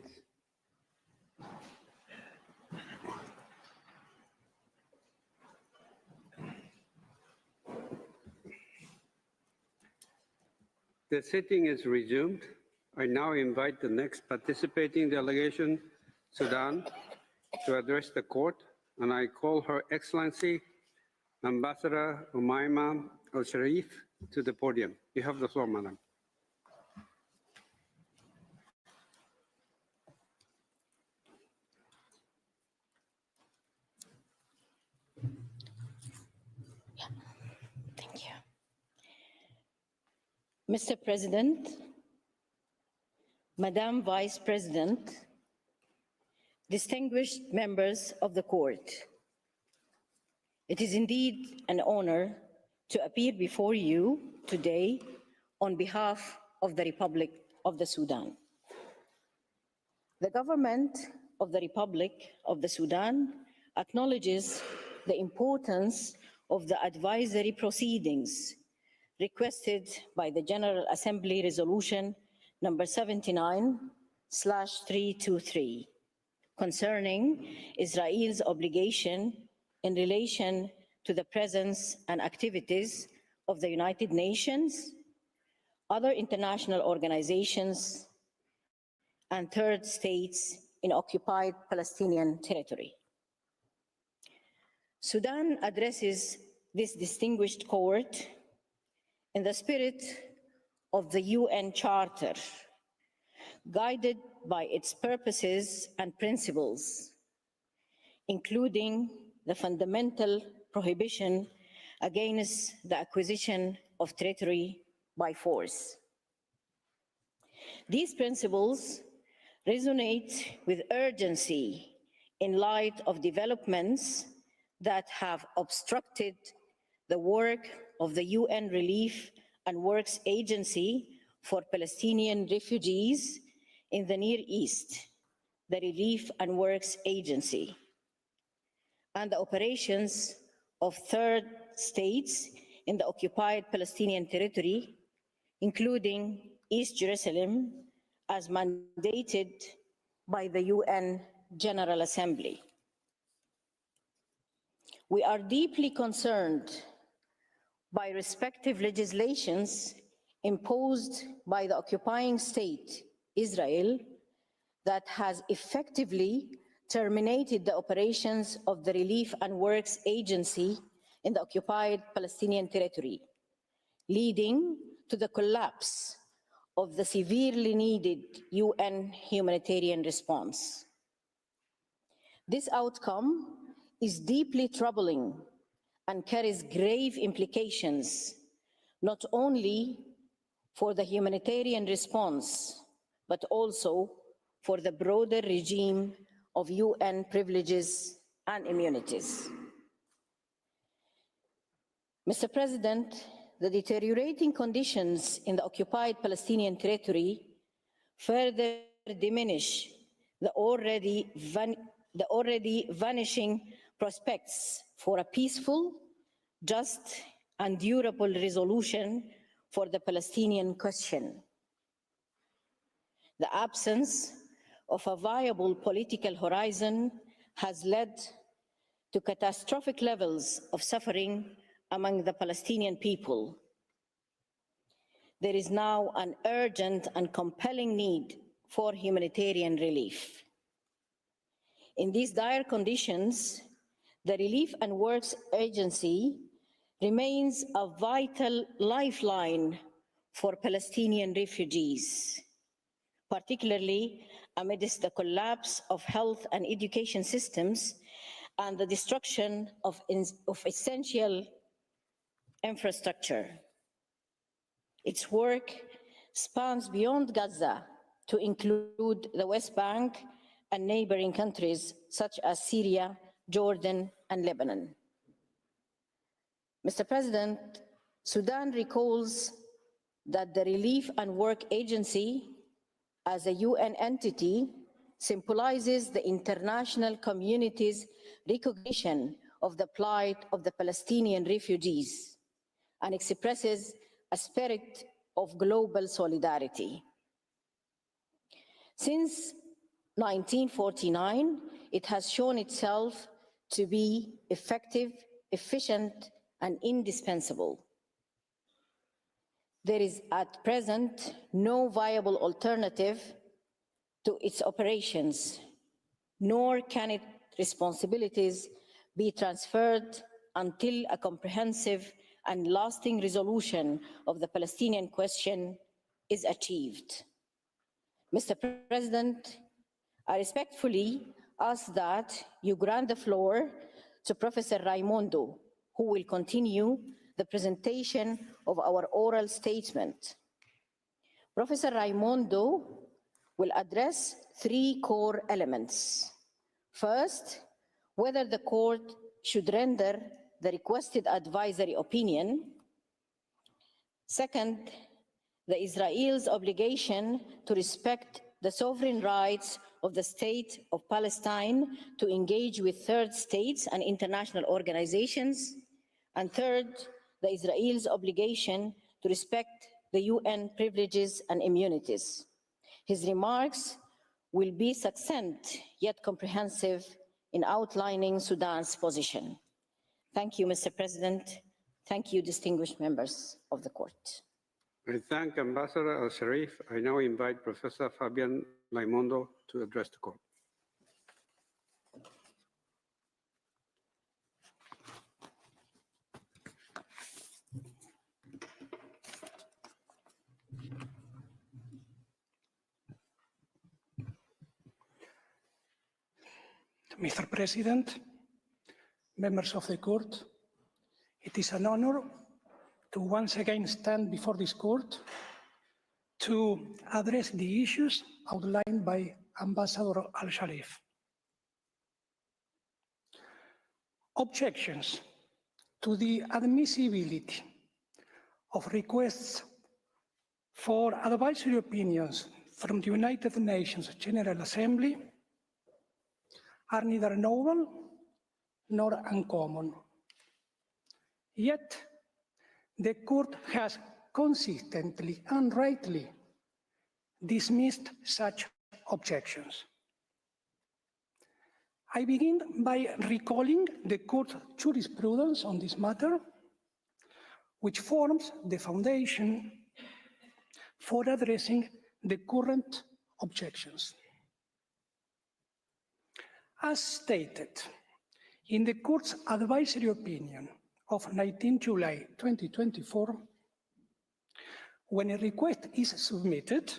The sitting is resumed. I now invite the next participating delegation, Sudan, to address the court, and I call Her Excellency Ambassador Umaima Al-Sharif to the podium. You have the floor, madam. Thank you. Mr. President, Madam Vice President, distinguished members of the court, it is indeed an honor to appear before you today on behalf of the Republic of the Sudan. The government of the Republic of the Sudan acknowledges the importance of the advisory proceedings requested by the General Assembly Resolution number 79/323 concerning Israel's obligation in relation to the presence and activities of the United Nations, other international organizations, and third states in occupied Palestinian territory. Sudan addresses this distinguished court in the spirit of the UN Charter, guided by its purposes and principles, including the fundamental prohibition against the acquisition of territory by force. These principles resonate with urgency in light of developments that have obstructed the work of the UN Relief and Works Agency for Palestinian Refugees in the Near East, the Relief and Works Agency, and the operations of third states in the occupied Palestinian territory, including East Jerusalem, as mandated by the UN General Assembly. We are deeply concerned by respective legislations imposed by the occupying state, Israel, that has effectively terminated the operations of the Relief and Works Agency in the occupied Palestinian territory, leading to the collapse of the severely needed UN humanitarian response. This outcome is deeply troubling and carries grave implications, not only for the humanitarian response, but also for the broader regime of UN privileges and immunities. Mr. President, the deteriorating conditions in the occupied Palestinian territory further diminish the already vanishing prospects for a peaceful, just, and durable resolution for the Palestinian question. The absence of a viable political horizon has led to catastrophic levels of suffering among the Palestinian people. There is now an urgent and compelling need for humanitarian relief. In these dire conditions, the Relief and Works Agency remains a vital lifeline for Palestinian refugees, particularly amidst the collapse of health and education systems and the destruction of essential infrastructure. Its work spans beyond Gaza to include the West Bank and neighboring countries such as Syria, Jordan, and Lebanon. Mr. President, Sudan recalls that the Relief and Work Agency, as a UN entity, symbolizes the international community's recognition of the plight of the Palestinian refugees and expresses a spirit of global solidarity. Since 1949, it has shown itself to be effective, efficient, and indispensable. There is at present no viable alternative to its operations, nor can its responsibilities be transferred until a comprehensive and lasting resolution of the Palestinian question is achieved. Mr. President, I respectfully ask that you grant the floor to Professor Raimondo, who will continue the presentation of our oral statement. Professor Raimondo will address three core elements. First, whether the court should render the requested advisory opinion. Second, the Israel's obligation to respect the sovereign rights of the State of Palestine to engage with third states and international organizations. And third, the Israel's obligation to respect the UN privileges and immunities. His remarks will be succinct yet comprehensive in outlining Sudan's position. Thank you, Mr. President. Thank you, distinguished members of the court. I thank Ambassador Al-Sharif. I now invite Professor Fabian Raimondo to address the court. Mr. President, members of the court, it is an honor to once again stand before this court to address the issues outlined by Ambassador Al-Sharif. Objections to the admissibility of requests for advisory opinions from the United Nations General Assembly are neither novel nor uncommon. Yet, the court has consistently and rightly dismissed such objections. I begin by recalling the court's jurisprudence on this matter, which forms the foundation for addressing the current objections. As stated in the court's advisory opinion of 19 July 2024, when a request is submitted,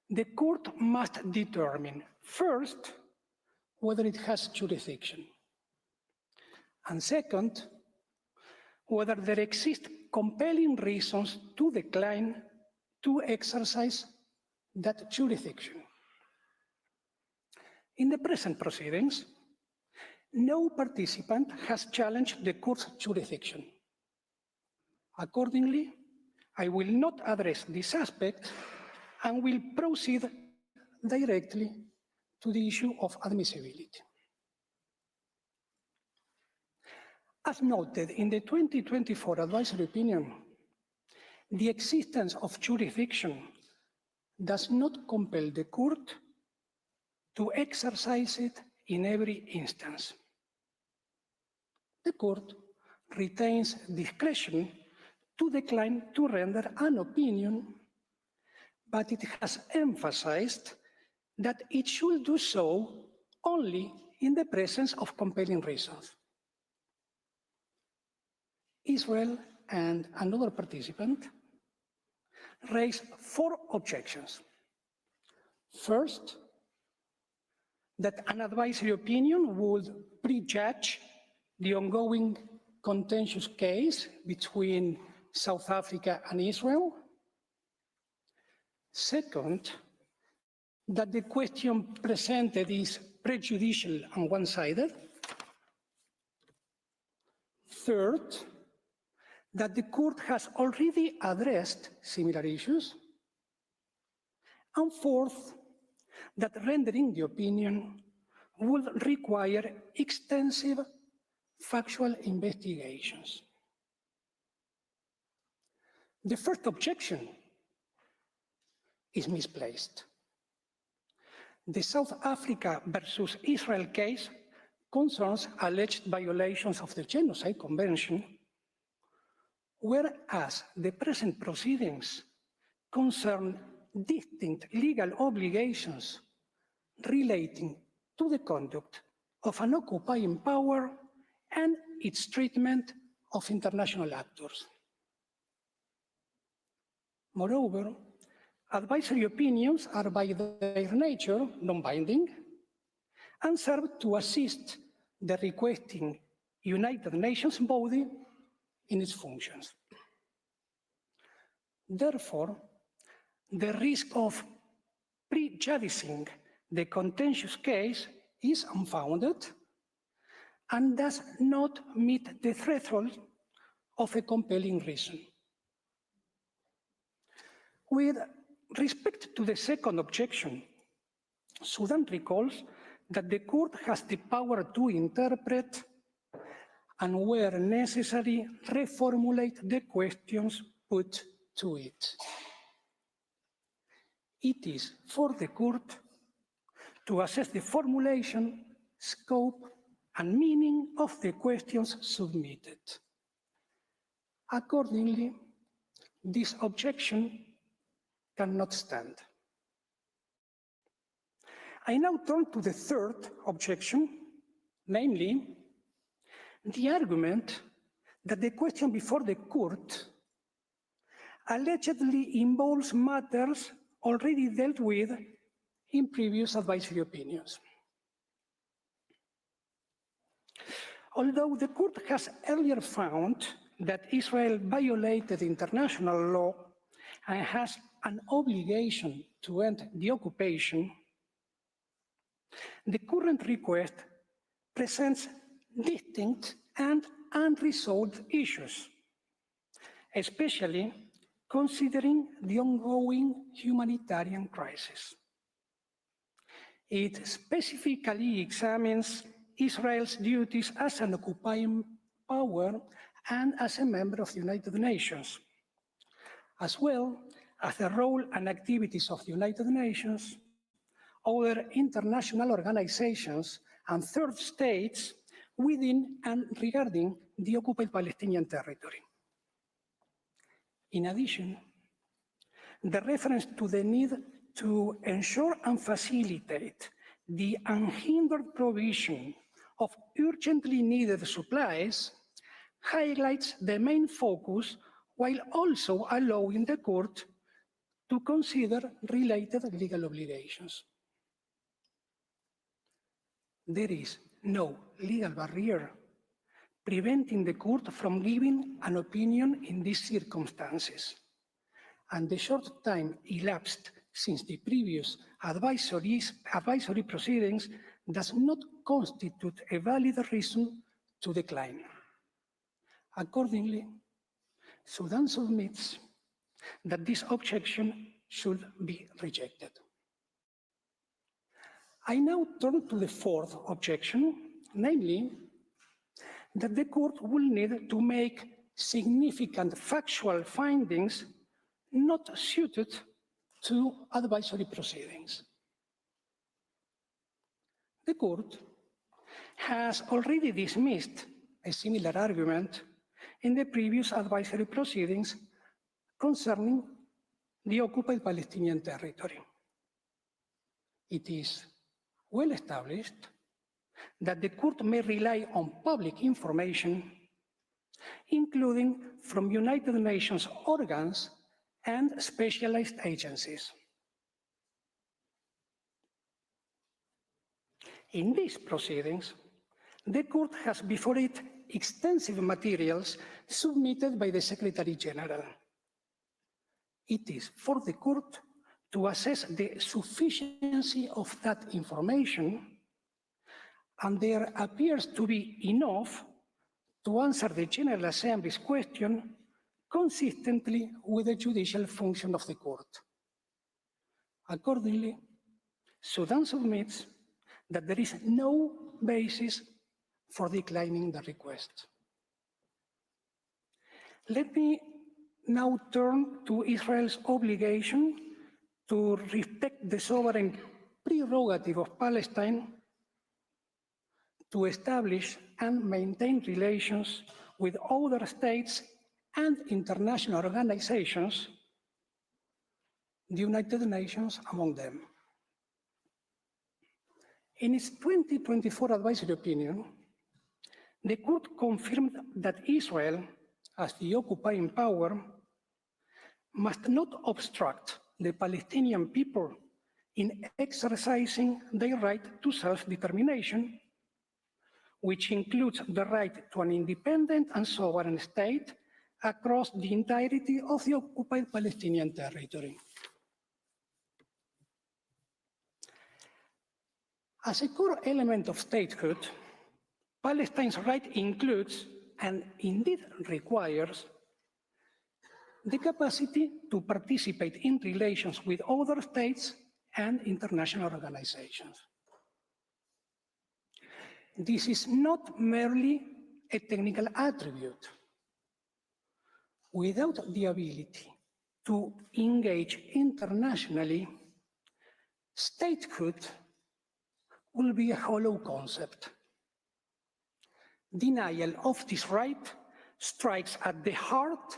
the court must determine first whether it has jurisdiction, and second, whether there exist compelling reasons to decline to exercise that jurisdiction. In the present proceedings, no participant has challenged the court's jurisdiction. Accordingly, I will not address this aspect and will proceed directly to the issue of admissibility. As noted in the 2024 advisory opinion, the existence of jurisdiction does not compel the court to exercise it in every instance. The court retains discretion to decline to render an opinion, but it has emphasized that it should do so only in the presence of compelling reasons. Israel and another participant raised 4 objections. First, that an advisory opinion would prejudge the ongoing contentious case between South Africa and Israel. Second, that the question presented is prejudicial and one-sided. Third, that the court has already addressed similar issues. And fourth, that rendering the opinion would require extensive factual investigations. The first objection is misplaced. The South Africa versus Israel case concerns alleged violations of the Genocide Convention, whereas the present proceedings concern distinct legal obligations relating to the conduct of an occupying power and its treatment of international actors. Moreover, advisory opinions are by their nature non-binding and serve to assist the requesting United Nations body in its functions. Therefore, the risk of prejudicing the contentious case is unfounded and does not meet the threshold of a compelling reason. With respect to the second objection, Sudan recalls that the court has the power to interpret and, where necessary, reformulate the questions put to it. It is for the court to assess the formulation, scope, and meaning of the questions submitted. Accordingly, this objection cannot stand. I now turn to the third objection, namely, the argument that the question before the court allegedly involves matters already dealt with in previous advisory opinions. Although the court has earlier found that Israel violated international law and has an obligation to end the occupation, the current request presents distinct and unresolved issues, especially considering the ongoing humanitarian crisis. It specifically examines Israel's duties as an occupying power and as a member of the United Nations, as well as the role and activities of the United Nations, other international organizations, and third states within and regarding the occupied Palestinian territory. In addition, the reference to the need to ensure and facilitate the unhindered provision of urgently needed supplies highlights the main focus, while also allowing the court to consider related legal obligations. There is no legal barrier preventing the court from giving an opinion in these circumstances, and the short time elapsed since the previous advisory proceedings does not constitute a valid reason to decline. Accordingly, Sudan submits that this objection should be rejected. I now turn to the fourth objection, namely, that the court will need to make significant factual findings not suited to advisory proceedings. The court has already dismissed a similar argument in the previous advisory proceedings concerning the occupied Palestinian territory. It is well established that the court may rely on public information, including from United Nations organs and specialized agencies. In these proceedings, the court has before it extensive materials submitted by the Secretary General. It is for the court to assess the sufficiency of that information, and there appears to be enough to answer the General Assembly's question consistently with the judicial function of the court. Accordingly, Sudan submits that there is no basis for declining the request. Let me now turn to Israel's obligation to respect the sovereign prerogative of Palestine to establish and maintain relations with other states and international organizations, the United Nations among them. In its 2024 advisory opinion, the Court confirmed that Israel, as the occupying power, must not obstruct the Palestinian people in exercising their right to self-determination, which includes the right to an independent and sovereign state across the entirety of the occupied Palestinian territory. As a core element of statehood, Palestine's right includes, and indeed requires, the capacity to participate in relations with other states and international organizations. This is not merely a technical attribute. Without the ability to engage internationally, statehood will be a hollow concept. Denial of this right strikes at the heart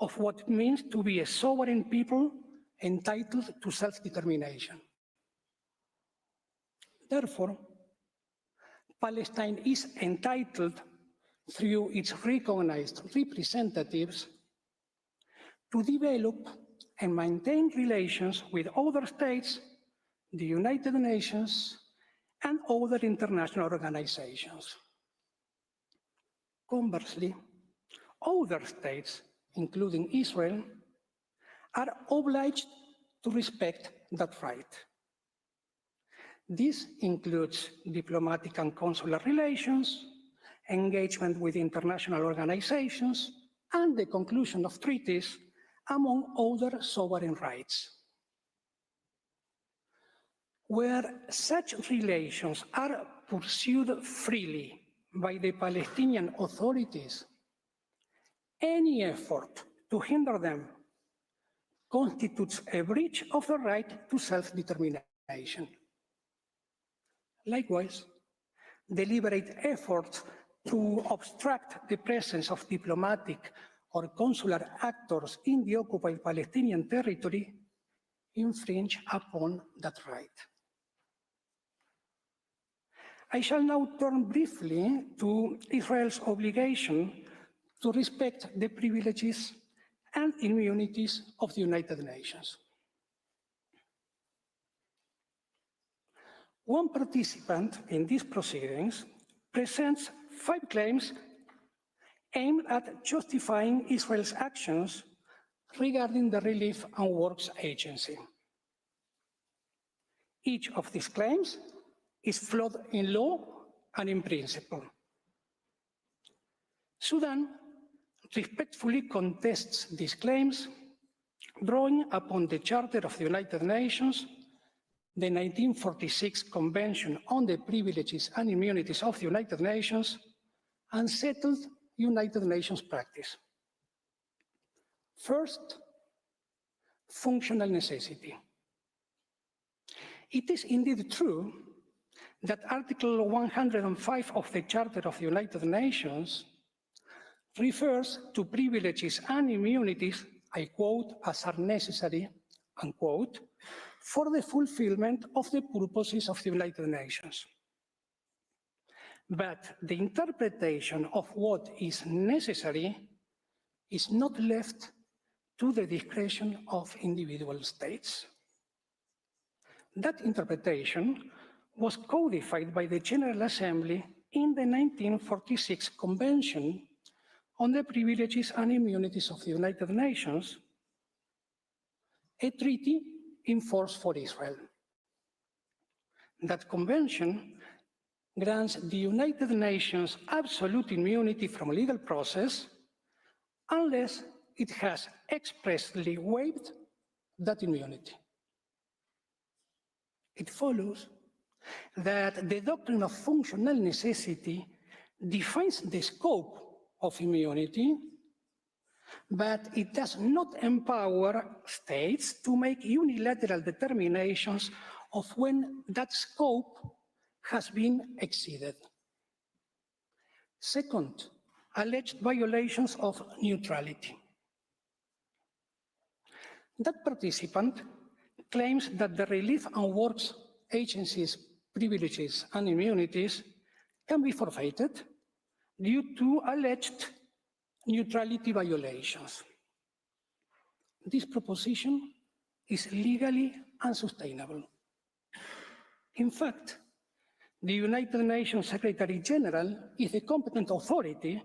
of what it means to be a sovereign people entitled to self-determination. Therefore, Palestine is entitled, through its recognized representatives, to develop and maintain relations with other states, the United Nations, and other international organizations. Conversely, other states, including Israel, are obliged to respect that right. This includes diplomatic and consular relations, engagement with international organizations, and the conclusion of treaties, among other sovereign rights. Where such relations are pursued freely by the Palestinian authorities, any effort to hinder them constitutes a breach of the right to self-determination. Likewise, deliberate efforts to obstruct the presence of diplomatic or consular actors in the occupied Palestinian territory infringe upon that right. I shall now turn briefly to Israel's obligation to respect the privileges and immunities of the United Nations. One participant in these proceedings presents 5 claims aimed at justifying Israel's actions regarding the Relief and Works Agency. Each of these claims is flawed in law and in principle. Sudan respectfully contests these claims, drawing upon the Charter of the United Nations, the 1946 Convention on the Privileges and Immunities of the United Nations, and settled United Nations practice. First, functional necessity. It is indeed true that Article 105 of the Charter of the United Nations refers to privileges and immunities, I quote, as are necessary, unquote, for the fulfillment of the purposes of the United Nations. But the interpretation of what is necessary is not left to the discretion of individual states. That interpretation was codified by the General Assembly in the 1946 Convention on the Privileges and Immunities of the United Nations, a treaty in force for Israel. That convention grants the United Nations absolute immunity from legal process unless it has expressly waived that immunity. It follows that the doctrine of functional necessity defines the scope of immunity, but it does not empower states to make unilateral determinations of when that scope has been exceeded. Second, alleged violations of neutrality. That participant claims that the Relief and Works Agency's privileges and immunities can be forfeited due to alleged neutrality violations. This proposition is legally unsustainable. In fact, the United Nations Secretary General is the competent authority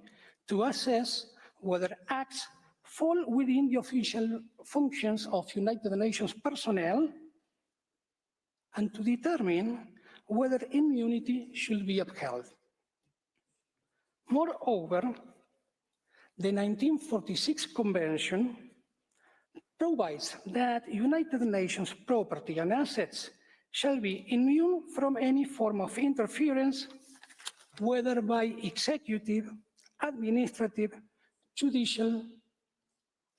to assess whether acts fall within the official functions of United Nations personnel and to determine whether immunity should be upheld. Moreover, the 1946 Convention provides that United Nations property and assets shall be immune from any form of interference, whether by executive, administrative, judicial,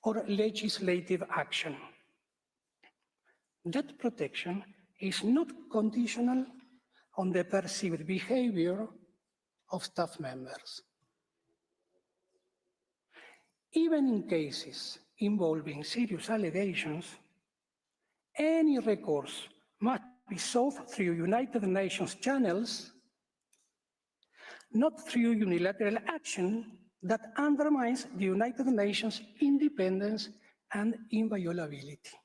or legislative action. That protection is not conditional on the perceived behavior of staff members. Even in cases involving serious allegations, any recourse must be sought through United Nations channels, not through unilateral action that undermines the United Nations independence and inviolability.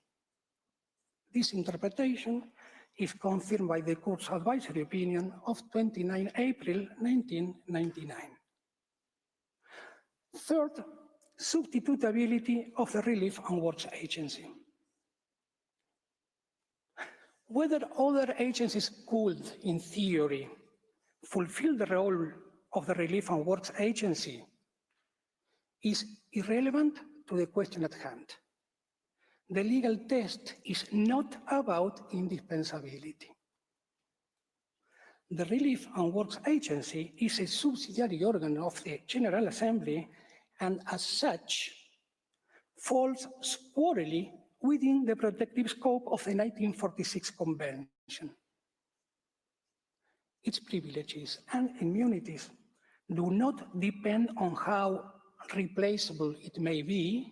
This interpretation is confirmed by the Court's advisory opinion of 29 April 1999. Third, substitutability of the Relief and Works Agency. Whether other agencies could, in theory, fulfill the role of the Relief and Works Agency is irrelevant to the question at hand. The legal test is not about indispensability. The Relief and Works Agency is a subsidiary organ of the General Assembly and as such falls squarely within the protective scope of the 1946 Convention. Its privileges and immunities do not depend on how replaceable it may be.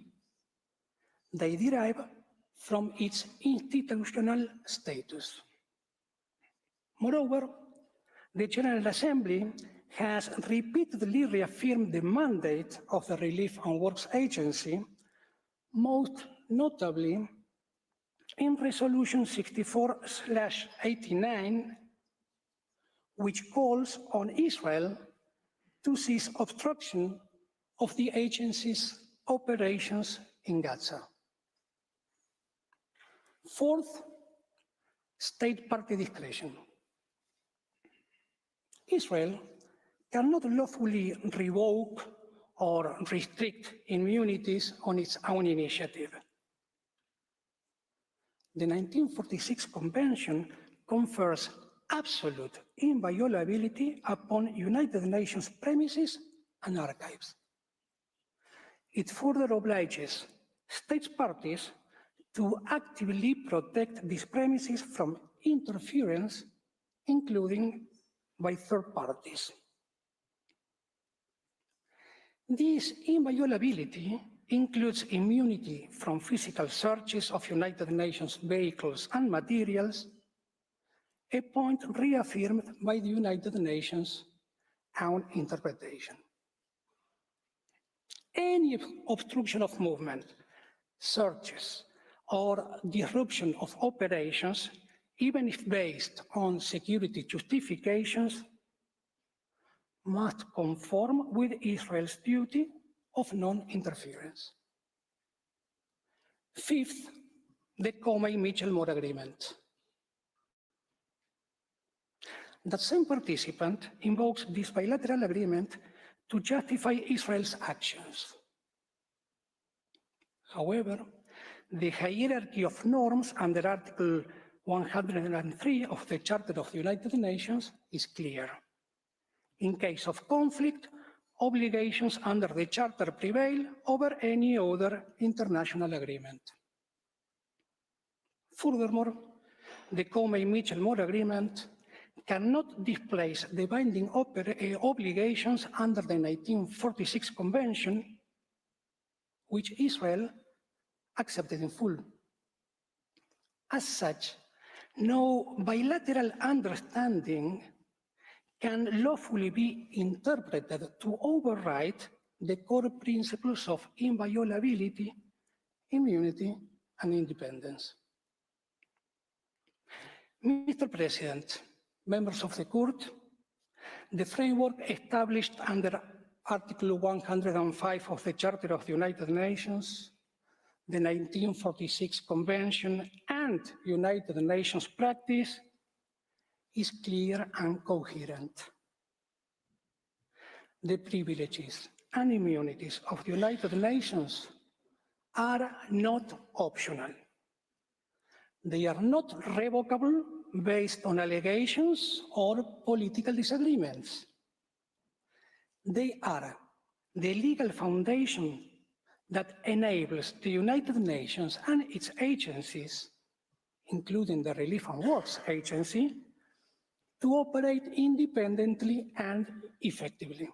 They derive from its institutional status. Moreover, the General Assembly has repeatedly reaffirmed the mandate of the Relief and Works Agency, most notably in Resolution 64/89, which calls on Israel to cease obstruction of the agency's operations in Gaza. Fourth, state party discretion. Israel cannot lawfully revoke or restrict immunities on its own initiative. The 1946 Convention confers absolute inviolability upon United Nations premises and archives. It further obliges state parties to actively protect these premises from interference, including by third parties. This inviolability includes immunity from physical searches of United Nations vehicles and materials, a point reaffirmed by the United Nations own interpretation. Any obstruction of movement, searches, or disruption of operations, even if based on security justifications, must conform with Israel's duty of non-interference. Fifth, the Comey-Mitchell-Moore Agreement. That same participant invokes this bilateral agreement to justify Israel's actions. However, the hierarchy of norms under Article 103 of the Charter of the United Nations is clear. In case of conflict, obligations under the Charter prevail over any other international agreement. Furthermore, the Comey-Mitchell-Moore Agreement cannot displace the binding obligations under the 1946 Convention, which Israel accepted in full. As such, no bilateral understanding can lawfully be interpreted to override the core principles of inviolability, immunity, and independence. Mr. President, members of the Court, the framework established under Article 105 of the Charter of the United Nations, the 1946 Convention, and United Nations practice is clear and coherent. The privileges and immunities of the United Nations are not optional. They are not revocable based on allegations or political disagreements. They are the legal foundation that enables the United Nations and its agencies, including the Relief and Works Agency, to operate independently and effectively.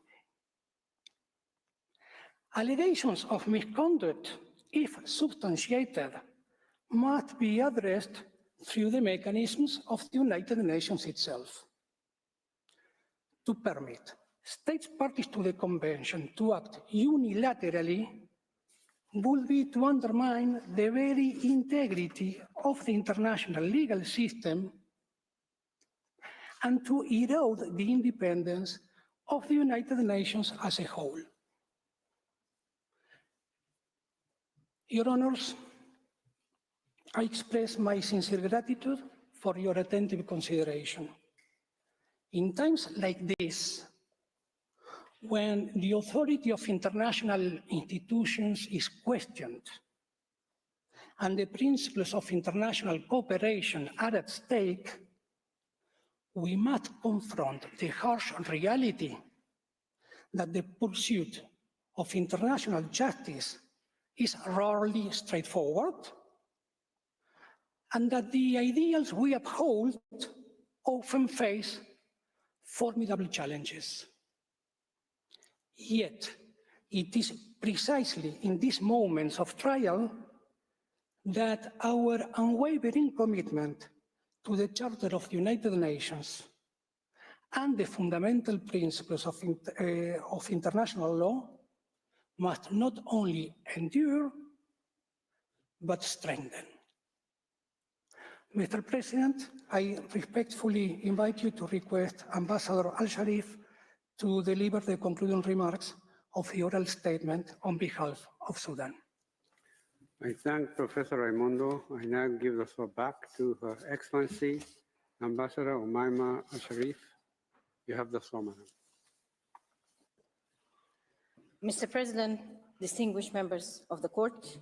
Allegations of misconduct, if substantiated, must be addressed through the mechanisms of the United Nations itself. To permit states parties to the Convention to act unilaterally would be to undermine the very integrity of the international legal system and to erode the independence of the United Nations as a whole. Your Honors, I express my sincere gratitude for your attentive consideration. In times like this, when the authority of international institutions is questioned and the principles of international cooperation are at stake, we must confront the harsh reality that the pursuit of international justice is rarely straightforward, and that the ideals we uphold often face formidable challenges. Yet, it is precisely in these moments of trial that our unwavering commitment to the Charter of the United Nations and the fundamental principles of international law must not only endure, but strengthen. Mr. President, I respectfully invite you to request Ambassador Al-Sharif to deliver the concluding remarks of the oral statement on behalf of Sudan. I thank Professor Raimondo. I now give the floor back to Her Excellency, Ambassador Umaima Al-Sharif. You have the floor, madam. Mr. President, distinguished members of the Court,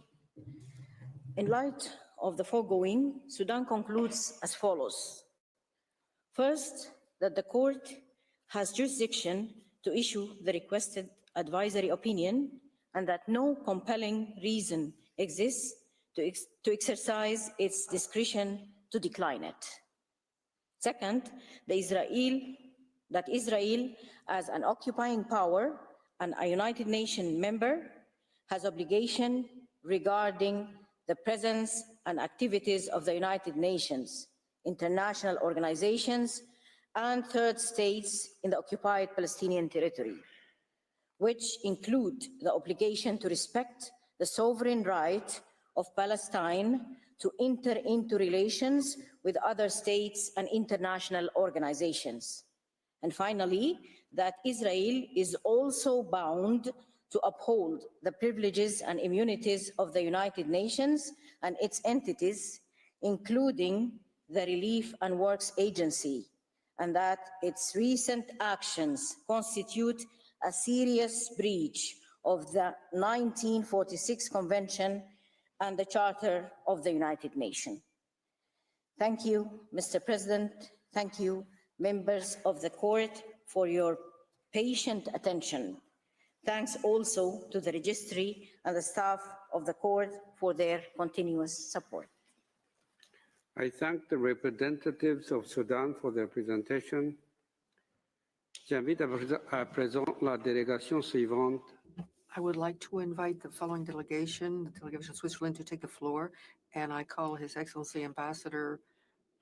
in light of the foregoing, Sudan concludes as follows. First, that the Court has jurisdiction to issue the requested advisory opinion and that no compelling reason exists to exercise its discretion to decline it. Second, that Israel, as an occupying power and a United Nations member, has obligation regarding the presence and activities of the United Nations, international organizations, and third states in the occupied Palestinian territory, which include the obligation to respect the sovereign right of Palestine to enter into relations with other states and international organizations. And finally, that Israel is also bound to uphold the privileges and immunities of the United Nations and its entities, including the Relief and Works Agency, and that its recent actions constitute a serious breach of the 1946 Convention and the Charter of the United Nations. Thank you, Mr. President. Thank you, members of the Court, for your patient attention. Thanks also to the Registry and the staff of the Court for their continuous support. I thank the representatives of Sudan for their presentation. J'invite à présent la délégation suivante. I would like to invite the following delegation, the delegation of Switzerland, to take the floor, and I call His Excellency Ambassador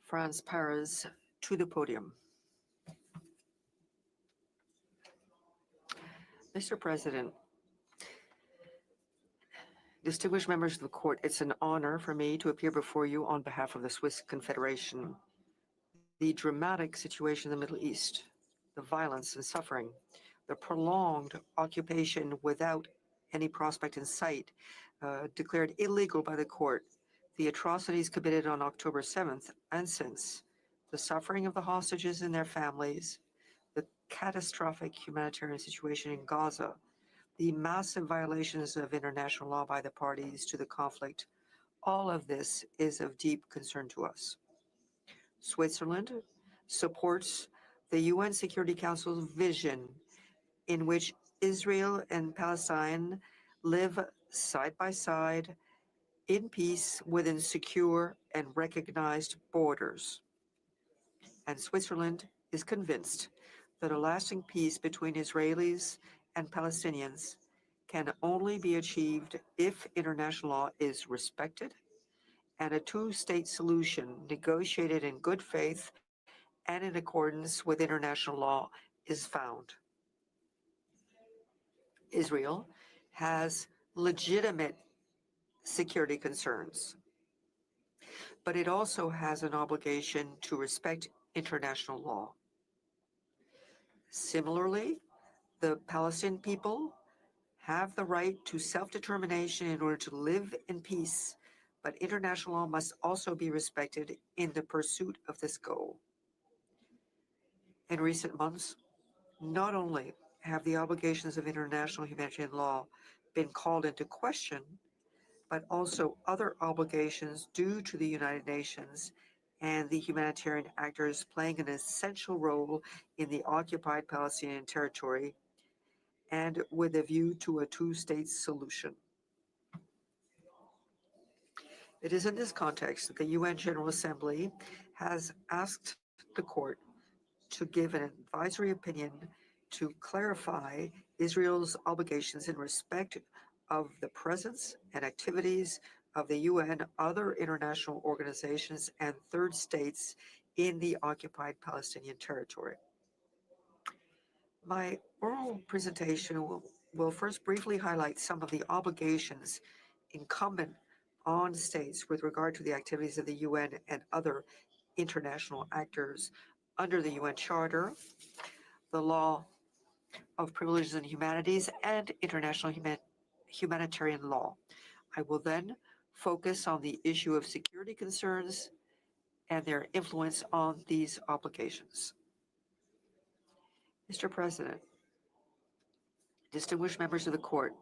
Franz Paris to the podium. Mr. President, distinguished members of the court, it's an honor for me to appear before you on behalf of the Swiss Confederation. The dramatic situation in the Middle East, the violence and suffering, the prolonged occupation without any prospect in sight, declared illegal by the court, the atrocities committed on October 7th and since, the suffering of the hostages and their families, the catastrophic humanitarian situation in Gaza, the massive violations of international law by the parties to the conflict, all of this is of deep concern to us. Switzerland supports the UN Security Council's vision in which Israel and Palestine live side by side in peace within secure and recognized borders. And Switzerland is convinced that a lasting peace between Israelis and Palestinians can only be achieved if international law is respected and a two-state solution negotiated in good faith and in accordance with international law is found. Israel has legitimate security concerns, but it also has an obligation to respect international law. Similarly, the Palestinian people have the right to self-determination in order to live in peace, but international law must also be respected in the pursuit of this goal. In recent months, not only have the obligations of international humanitarian law been called into question, but also other obligations due to the United Nations and the humanitarian actors playing an essential role in the occupied Palestinian territory and with a view to a two-state solution. It is in this context that the UN General Assembly has asked the court to give an advisory opinion to clarify Israel's obligations in respect of the presence and activities of the UN, other international organizations, and third states in the occupied Palestinian territory. My oral presentation will first briefly highlight some of the obligations incumbent on states with regard to the activities of the UN and other international actors under the UN Charter, the law of privileges and humanities, and international humanitarian law. I will then focus on the issue of security concerns and their influence on these obligations. Mr. President, distinguished members of the court,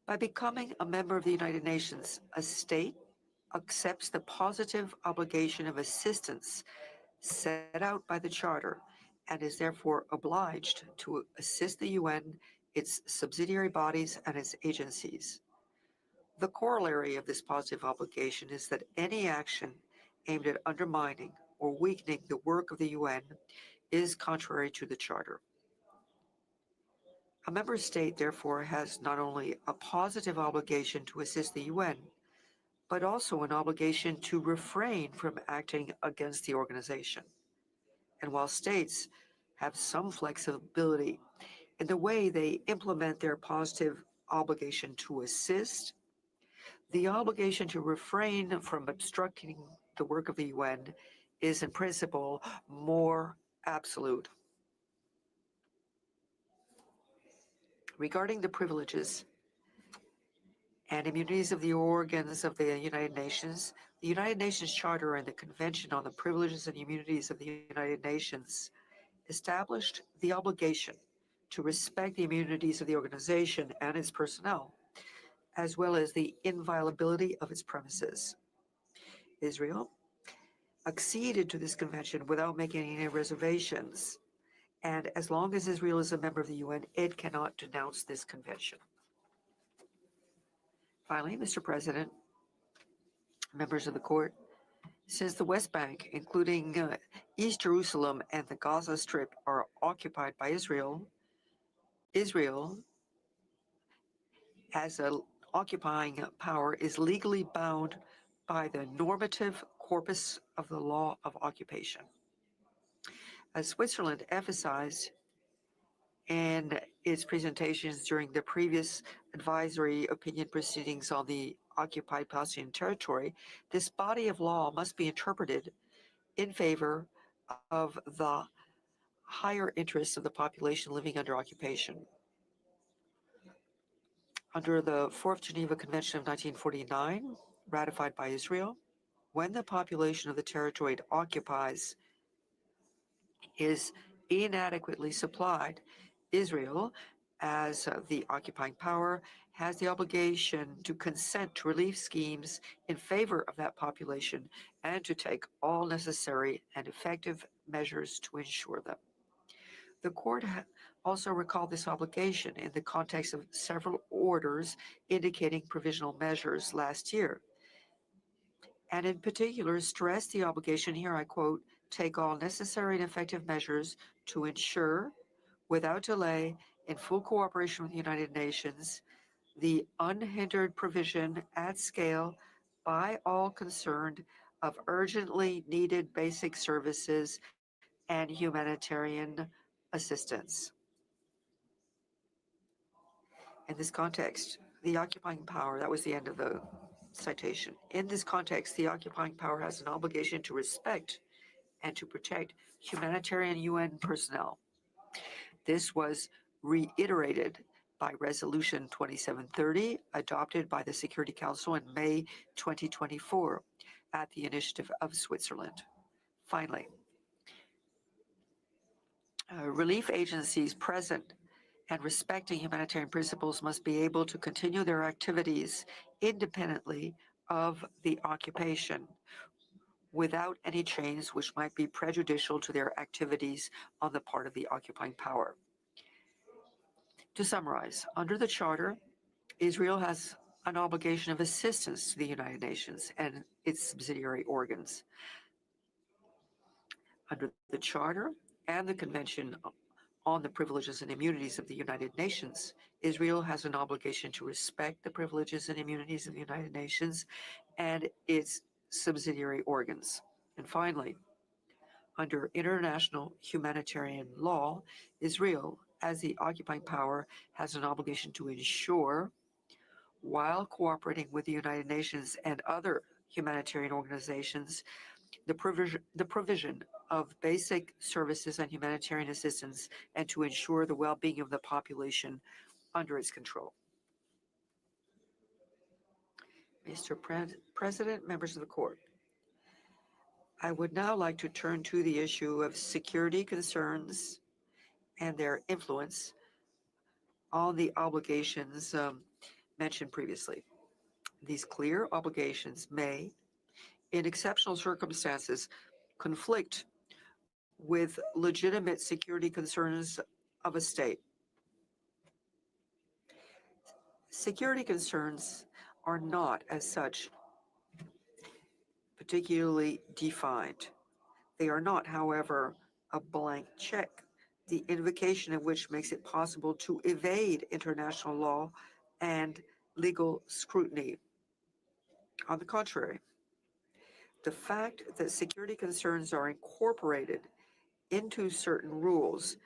by becoming a member of the United Nations, a state accepts the positive obligation of assistance set out by the Charter and is therefore obliged to assist the UN, its subsidiary bodies, and its agencies. The corollary of this positive obligation is that any action aimed at undermining or weakening the work of the UN is contrary to the Charter. A member state, therefore, has not only a positive obligation to assist the UN, but also an obligation to refrain from acting against the organization. And while states have some flexibility in the way they implement their positive obligation to assist, the obligation to refrain from obstructing the work of the UN is in principle more absolute. Regarding the privileges and immunities of the organs of the United Nations Charter and the Convention on the Privileges and Immunities of the United Nations established the obligation to respect the immunities of the organization and its personnel, as well as the inviolability of its premises. Israel acceded to this convention without making any reservations, and as long as Israel is a member of the UN, it cannot denounce this convention. Finally, Mr. President, members of the court, Since the West Bank, including East Jerusalem and the Gaza Strip, are occupied by Israel, Israel, as an occupying power, is legally bound by the normative corpus of the law of occupation. As Switzerland emphasized in its presentations during the previous advisory opinion proceedings on the occupied Palestinian territory, this body of law must be interpreted in favor of the higher interests of the population living under occupation. Under the Fourth Geneva Convention of 1949, ratified by Israel, when the population of the territory it occupies is inadequately supplied, Israel, as the occupying power, has the obligation to consent to relief schemes in favor of that population and to take all necessary and effective measures to ensure them. The court also recalled this obligation in the context of several orders indicating provisional measures last year, and in particular stressed the obligation, here I quote, take all necessary and effective measures to ensure, without delay, in full cooperation with the United Nations, the unhindered provision at scale by all concerned of urgently needed basic services and humanitarian assistance. In this context, the occupying power, that was the end of the citation. In this context, the occupying power has an obligation to respect and to protect humanitarian UN personnel. This was reiterated by Resolution 2730, adopted by the Security Council in May 2024 at the initiative of Switzerland. Finally, relief agencies present and respecting humanitarian principles must be able to continue their activities independently of the occupation without any change which might be prejudicial to their activities on the part of the occupying power. To summarize, under the Charter, Israel has an obligation of assistance to the United Nations and its subsidiary organs. Under the Charter and the Convention on the Privileges and Immunities of the United Nations, Israel has an obligation to respect the privileges and immunities of the United Nations and its subsidiary organs. And finally, under international humanitarian law, Israel, as the occupying power, has an obligation to ensure, while cooperating with the United Nations and other humanitarian organizations, the provision of basic services and humanitarian assistance, and to ensure the well-being of the population under its control. Mr. President, members of the court, I would now like to turn to the issue of security concerns and their influence on the obligations mentioned previously. These clear obligations may, in exceptional circumstances, conflict with legitimate security concerns of a state. Security concerns are not, as such, particularly defined. They are not, however, a blank check, the invocation of which makes it possible to evade international law and legal scrutiny. On the contrary, the fact that security concerns are incorporated into certain rules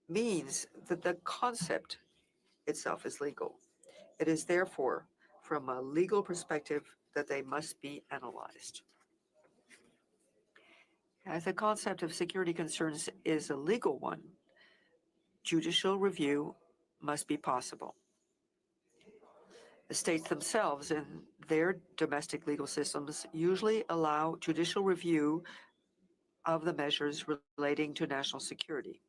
means that the concept itself is legal. It is therefore, from a legal perspective, that they must be analyzed. As the concept of security concerns is a legal one, judicial review must be possible. The states themselves in their domestic legal systems usually allow judicial review of the measures relating to national security.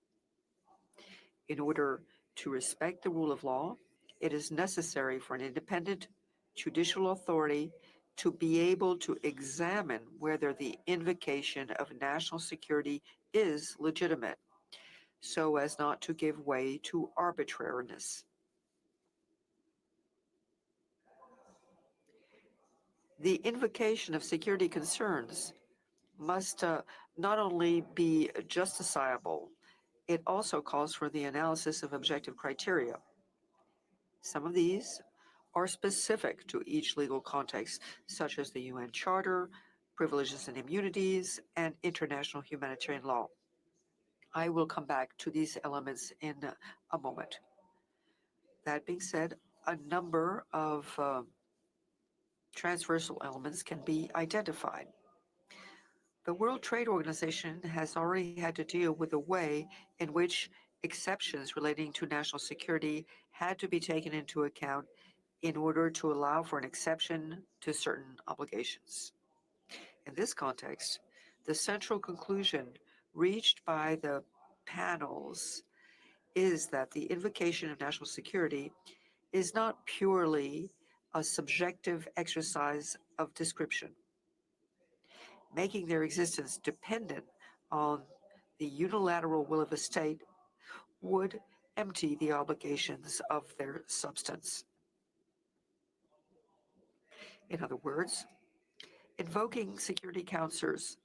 In order to respect the rule of law, it is necessary for an independent judicial authority to be able to examine whether the invocation of national security is legitimate, so as not to give way to arbitrariness. The invocation of security concerns must not only be justiciable, it also calls for the analysis of objective criteria. Some of these are specific to each legal context, such as the UN Charter, privileges and immunities, and international humanitarian law. I will come back to these elements in a moment. That being said, a number of transversal elements can be identified. The World Trade Organization has already had to deal with the way in which exceptions relating to national security had to be taken into account in order to allow for an exception to certain obligations. In this context, the central conclusion reached by the panels is that the invocation of national security is not purely a subjective exercise of description. Making their existence dependent on the unilateral will of a state would empty the obligations of their substance. In other words, invoking security concerns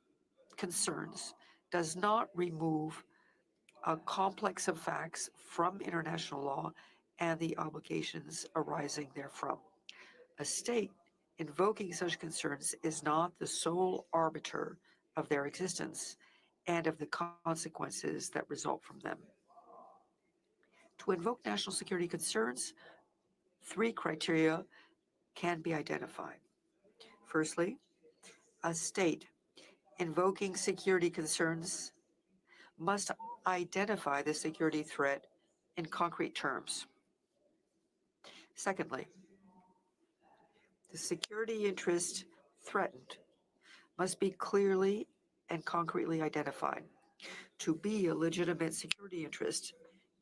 does not remove a complex of facts from international law and the obligations arising therefrom. A state invoking such concerns is not the sole arbiter of their existence and of the consequences that result from them. To invoke national security concerns, 3 criteria can be identified. Firstly, a state invoking security concerns must identify the security threat in concrete terms. Secondly, the security interest threatened must be clearly and concretely identified. To be a legitimate security interest,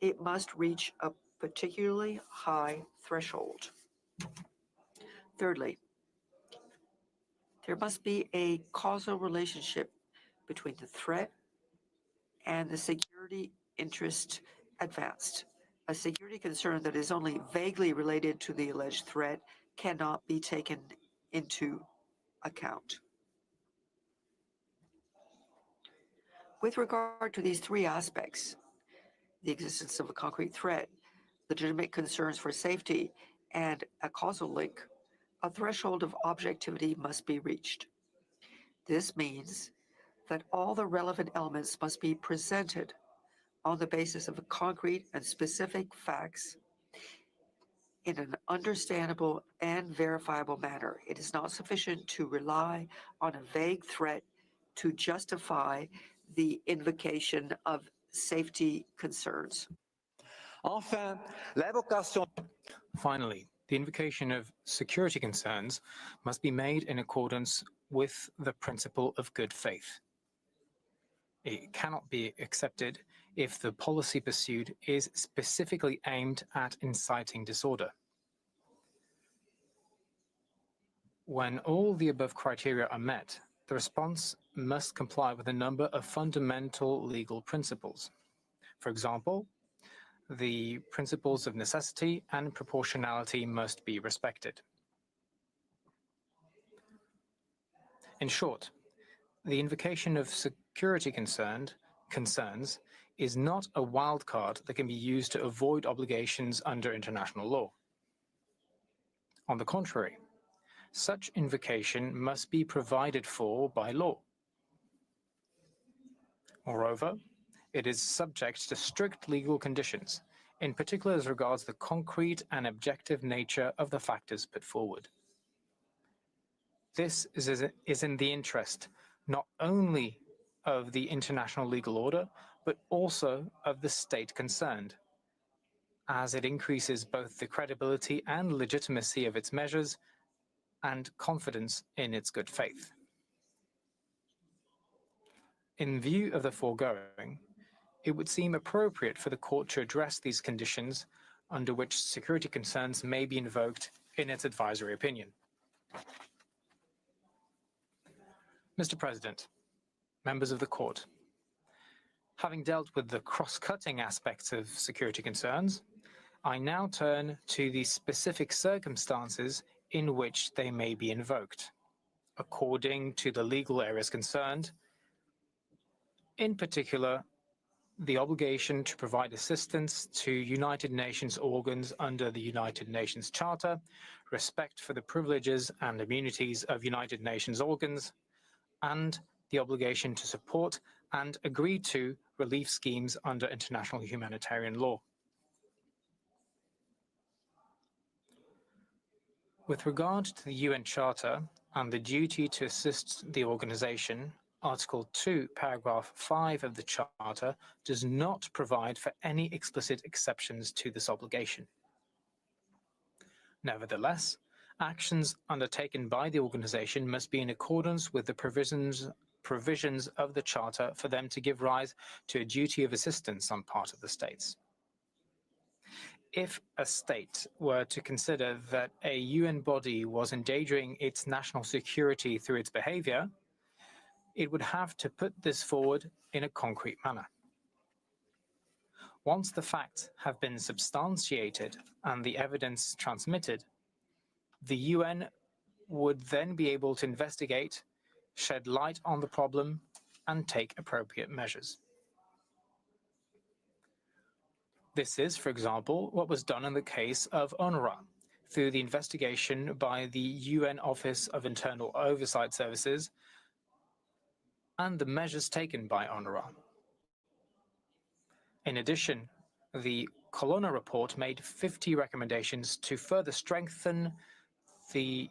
it must reach a particularly high threshold. Thirdly, there must be a causal relationship between the threat and the security interest advanced. A security concern that is only vaguely related to the alleged threat cannot be taken into account. With regard to these 3 aspects, the existence of a concrete threat, legitimate concerns for safety, and a causal link, a threshold of objectivity must be reached. This means that all the relevant elements must be presented on the basis of concrete and specific facts in an understandable and verifiable manner. It is not sufficient to rely on a vague threat to justify the invocation of safety concerns. Finally, the invocation of security concerns must be made in accordance with the principle of good faith. It cannot be accepted if the policy pursued is specifically aimed at inciting disorder. When all the above criteria are met, the response must comply with a number of fundamental legal principles. For example, the principles of necessity and proportionality must be respected. In short, the invocation of security concerns is not a wild card that can be used to avoid obligations under international law. On the contrary, such invocation must be provided for by law. Moreover, it is subject to strict legal conditions, in particular as regards the concrete and objective nature of the factors put forward. This is in the interest not only of the international legal order, but also of the state concerned, as it increases both the credibility and legitimacy of its measures and confidence in its good faith. In view of the foregoing, it would seem appropriate for the Court to address these conditions under which security concerns may be invoked in its advisory opinion. Mr. President, members of the Court, having dealt with the cross-cutting aspects of security concerns, I now turn to the specific circumstances in which they may be invoked, according to the legal areas concerned, In particular, the obligation to provide assistance to United Nations organs under the United Nations Charter, respect for the privileges and immunities of United Nations organs, and the obligation to support and agree to relief schemes under international humanitarian law. With regard to the UN Charter and the duty to assist the organization, Article 2, Paragraph 5 of the Charter does not provide for any explicit exceptions to this obligation. Nevertheless, actions undertaken by the organization must be in accordance with the provisions of the Charter for them to give rise to a duty of assistance on part of the states. If a state were to consider that a UN body was endangering its national security through its behavior, it would have to put this forward in a concrete manner. Once the facts have been substantiated and the evidence transmitted, the UN would then be able to investigate, shed light on the problem, and take appropriate measures. This is, for example, what was done in the case of UNRWA, through the investigation by the UN Office of Internal Oversight Services and the measures taken by UNRWA. In addition, the Colonna report made 50 recommendations to further strengthen the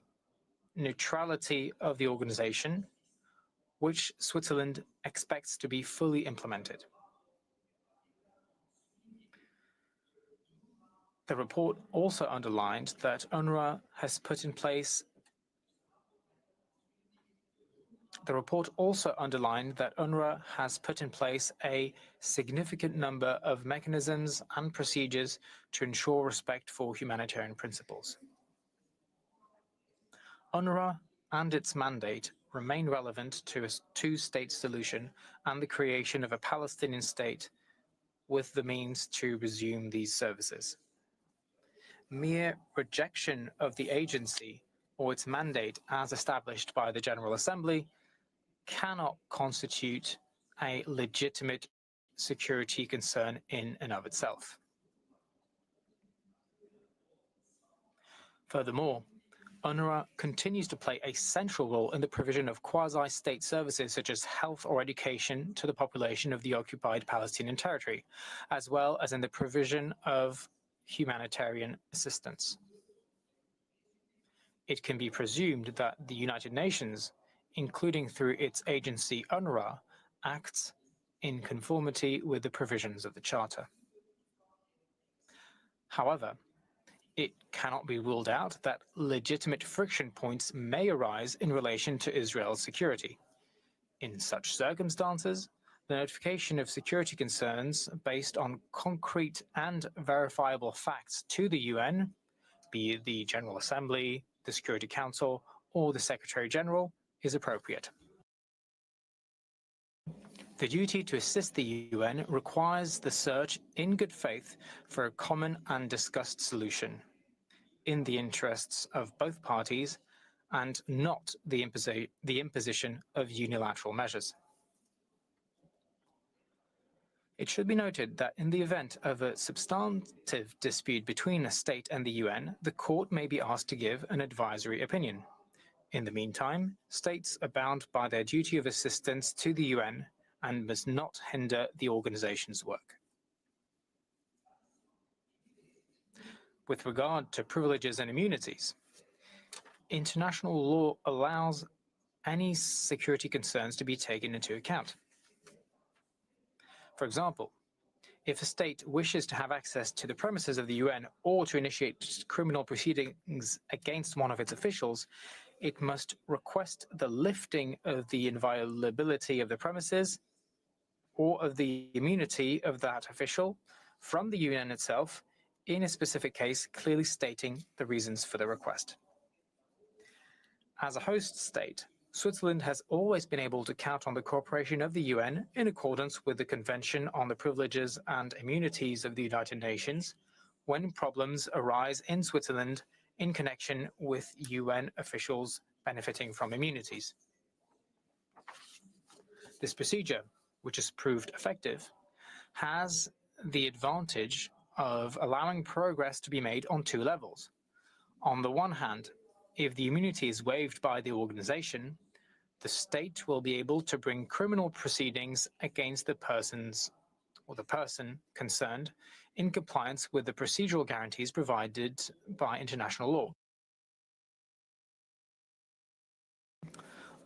neutrality of the organization, which Switzerland expects to be fully implemented. The report also underlined that UNRWA has put in place a significant number of mechanisms and procedures to ensure respect for humanitarian principles. UNRWA and its mandate remain relevant to a two-state solution and the creation of a Palestinian state with the means to resume these services. Mere rejection of the agency or its mandate as established by the General Assembly cannot constitute a legitimate security concern in and of itself. Furthermore, UNRWA continues to play a central role in the provision of quasi-state services such as health or education to the population of the occupied Palestinian territory, as well as in the provision of humanitarian assistance. It can be presumed that the United Nations, including through its agency UNRWA, acts in conformity with the provisions of the Charter. However, it cannot be ruled out that legitimate friction points may arise in relation to Israel's security. In such circumstances, the notification of security concerns based on concrete and verifiable facts to the UN, be it the General Assembly, the Security Council, or the Secretary General, is appropriate. The duty to assist the UN requires the search in good faith for a common and discussed solution, in the interests of both parties, and not the imposition of unilateral measures. It should be noted that in the event of a substantive dispute between a state and the UN, the court may be asked to give an advisory opinion. In the meantime, states are bound by their duty of assistance to the UN and must not hinder the organization's work. With regard to privileges and immunities, international law allows any security concerns to be taken into account. For example, if a state wishes to have access to the premises of the UN or to initiate criminal proceedings against one of its officials, it must request the lifting of the inviolability of the premises or of the immunity of that official from the UN itself, in a specific case clearly stating the reasons for the request. As a host state, Switzerland has always been able to count on the cooperation of the UN in accordance with the Convention on the Privileges and Immunities of the United Nations when problems arise in Switzerland in connection with UN officials benefiting from immunities. This procedure which has proved effective, has the advantage of allowing progress to be made on two levels. On the one hand, if the immunity is waived by the organization, the state will be able to bring criminal proceedings against the persons or the person concerned in compliance with the procedural guarantees provided by international law.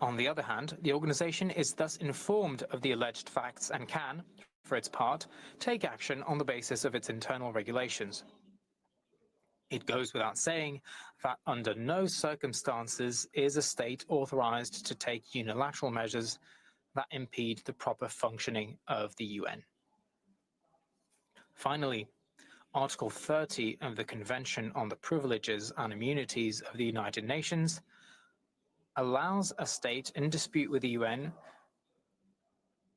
On the other hand, the organization is thus informed of the alleged facts and can, for its part, take action on the basis of its internal regulations. It goes without saying that under no circumstances is a state authorized to take unilateral measures that impede the proper functioning of the UN. Finally, Article 30 of the Convention on the Privileges and Immunities of the United Nations allows a state in dispute with the UN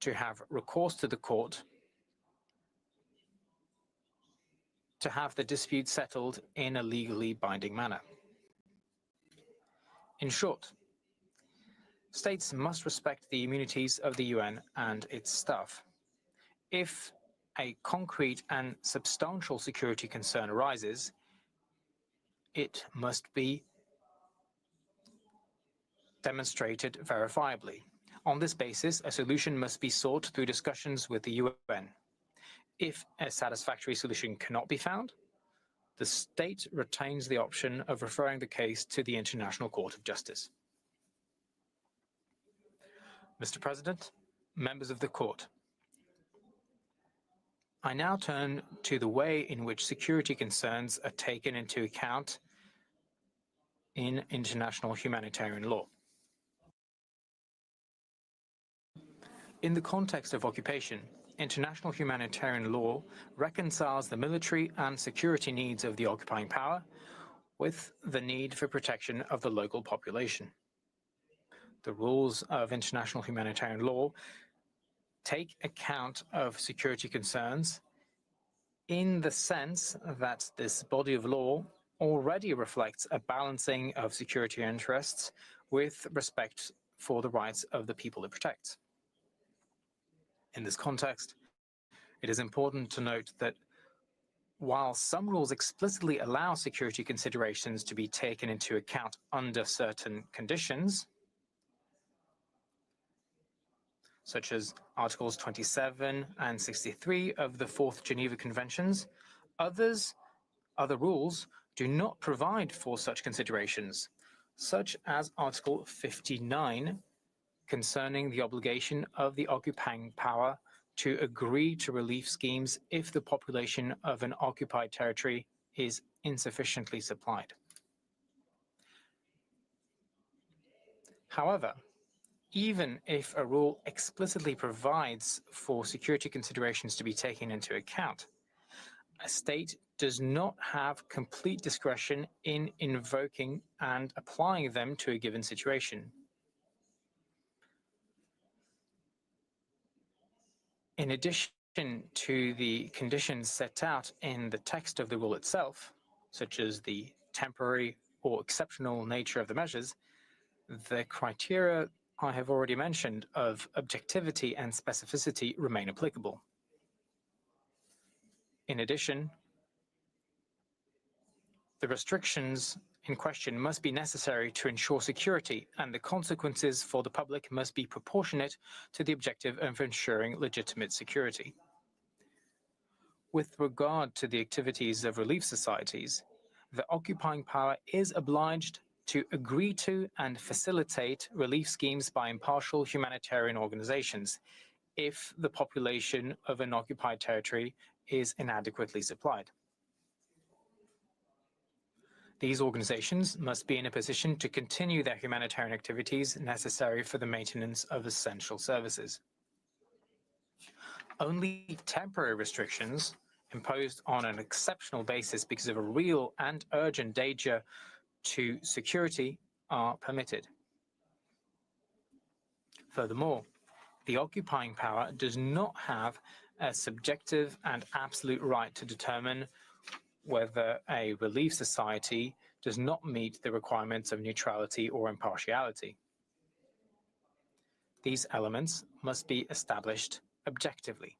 to have recourse to the court to have the dispute settled in a legally binding manner. In short, states must respect the immunities of the UN and its staff. If a concrete and substantial security concern arises, it must be demonstrated verifiably. On this basis, a solution must be sought through discussions with the UN. If a satisfactory solution cannot be found, the state retains the option of referring the case to the International Court of Justice. Mr. President, members of the Court, I now turn to the way in which security concerns are taken into account in international humanitarian law. In the context of occupation, international humanitarian law reconciles the military and security needs of the occupying power with the need for protection of the local population. The rules of international humanitarian law take account of security concerns in the sense that this body of law already reflects a balancing of security interests with respect for the rights of the people it protects. In this context, it is important to note that while some rules explicitly allow security considerations to be taken into account under certain conditions, such as Articles 27 and 63 of the Fourth Geneva Conventions, other rules do not provide for such considerations, such as Article 59 concerning the obligation of the occupying power to agree to relief schemes if the population of an occupied territory is insufficiently supplied. However, even if a rule explicitly provides for security considerations to be taken into account, a state does not have complete discretion in invoking and applying them to a given situation. In addition to the conditions set out in the text of the rule itself, such as the temporary or exceptional nature of the measures, the criteria I have already mentioned of objectivity and specificity remain applicable. In addition, the restrictions in question must be necessary to ensure security, and the consequences for the public must be proportionate to the objective of ensuring legitimate security. With regard to the activities of relief societies, the occupying power is obliged to agree to and facilitate relief schemes by impartial humanitarian organizations if the population of an occupied territory is inadequately supplied. These organizations must be in a position to continue their humanitarian activities necessary for the maintenance of essential services. Only temporary restrictions imposed on an exceptional basis because of a real and urgent danger to security are permitted. Furthermore, the occupying power does not have a subjective and absolute right to determine whether a relief society does not meet the requirements of neutrality or impartiality. These elements must be established objectively.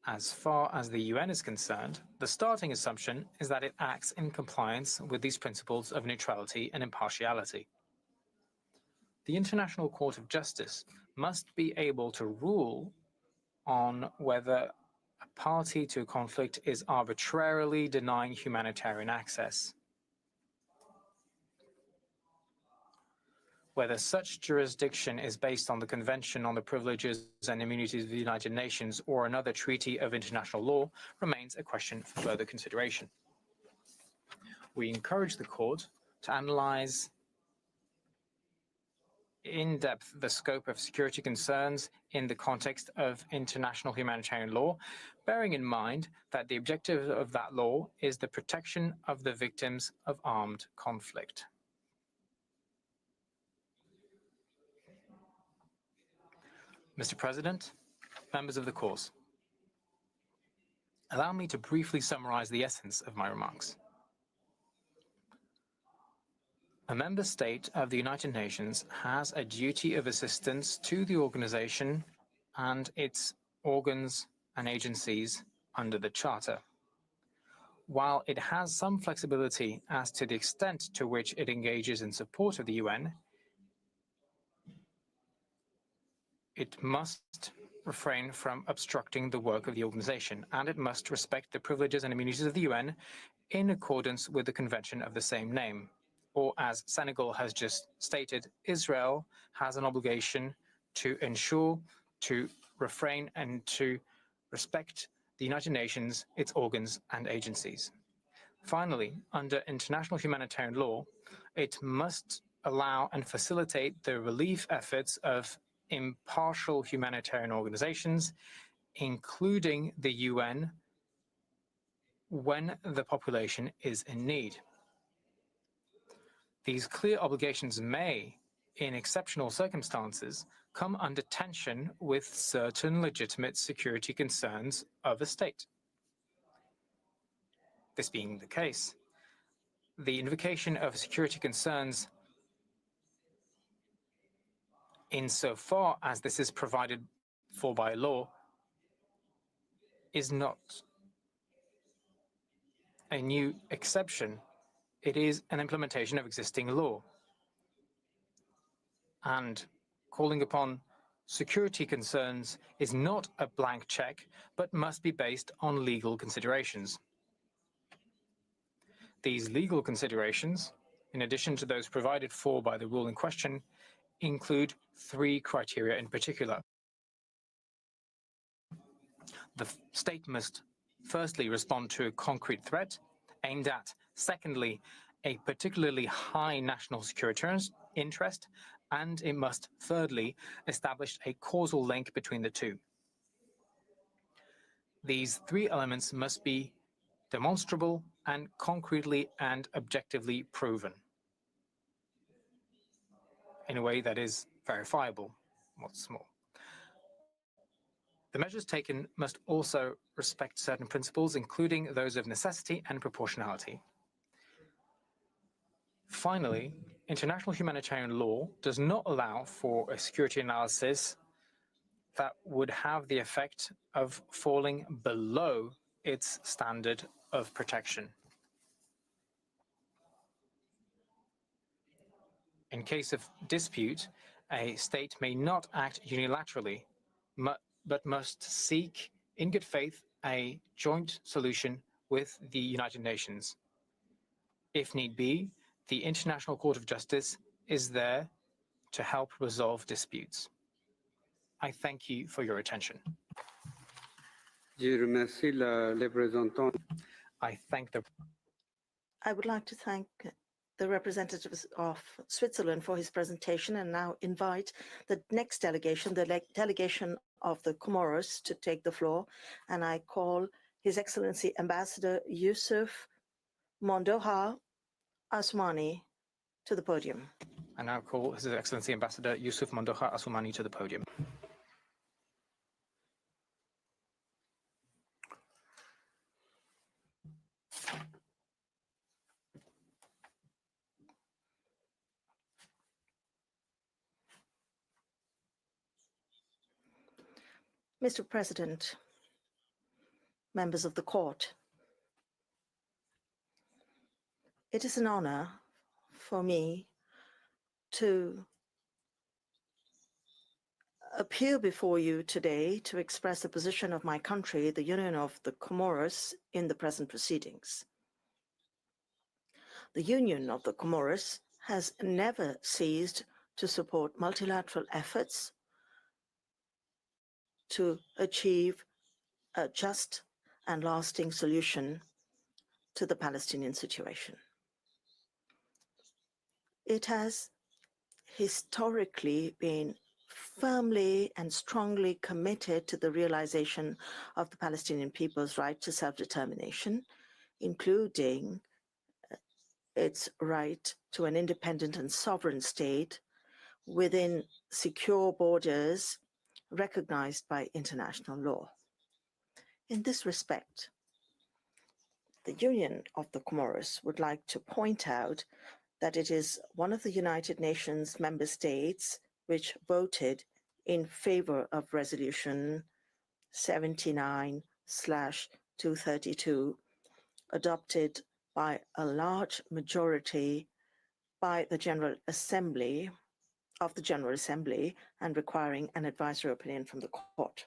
As far as the UN is concerned, the starting assumption is that it acts in compliance with these principles of neutrality and impartiality. The International Court of Justice must be able to rule on whether a party to a conflict is arbitrarily denying humanitarian access, whether such jurisdiction is based on the Convention on the Privileges and Immunities of the United Nations or another treaty of international law remains a question for further consideration. We encourage the Court to analyze in depth the scope of security concerns in the context of international humanitarian law, bearing in mind that the objective of that law is the protection of the victims of armed conflict. Mr. President, members of the Court, allow me to briefly summarize the essence of my remarks. A member state of the United Nations has a duty of assistance to the organization and its organs and agencies under the Charter. While it has some flexibility as to the extent to which it engages in support of the UN, it must refrain from obstructing the work of the organization, and it must respect the privileges and immunities of the UN in accordance with the convention of the same name. Or, as Senegal has just stated, Israel has an obligation to ensure, to refrain, and to respect the United Nations, its organs and agencies. Finally, under international humanitarian law, it must allow and facilitate the relief efforts of impartial humanitarian organizations, including the UN, when the population is in need. These clear obligations may, in exceptional circumstances, come under tension with certain legitimate security concerns of a state. This being the case, the invocation of security concerns, insofar as this is provided for by law, is not a new exception. It is an implementation of existing law. And calling upon security concerns is not a blank check, but must be based on legal considerations. These legal considerations, in addition to those provided for by the rule in question, include three criteria in particular. The state must firstly respond to a concrete threat aimed at, secondly, a particularly high national security interest, and it must thirdly establish a causal link between the two. These three elements must be demonstrable and concretely and objectively proven in a way that is verifiable, what's more. The measures taken must also respect certain principles, including those of necessity and proportionality. Finally, international humanitarian law does not allow for a security analysis that would have the effect of falling below its standard of protection. In case of dispute, a state may not act unilaterally, but must seek, in good faith, a joint solution with the United Nations. If need be, the International Court of Justice is there to help resolve disputes. I thank you for your attention. I would like to thank the representatives of Switzerland for his presentation, and now invite the next delegation, the delegation of the Comoros, to take the floor. And I call His Excellency Ambassador Yusuf Mondoha Asmani to the podium. I now call His Excellency Ambassador Yusuf Mondoha Asumani to the podium. Mr. President, members of the court, it is an honor for me to appear before you today to express the position of my country, the Union of the Comoros, in the present proceedings. The Union of the Comoros has never ceased to support multilateral efforts to achieve a just and lasting solution to the Palestinian situation. It has historically been firmly and strongly committed to the realization of the Palestinian people's right to self-determination, including its right to an independent and sovereign state within secure borders recognized by international law. In this respect, the Union of the Comoros would like to point out that it is one of the United Nations member states which voted in favor of Resolution 79/232, adopted by a large majority by the General Assembly and requiring an advisory opinion from the court.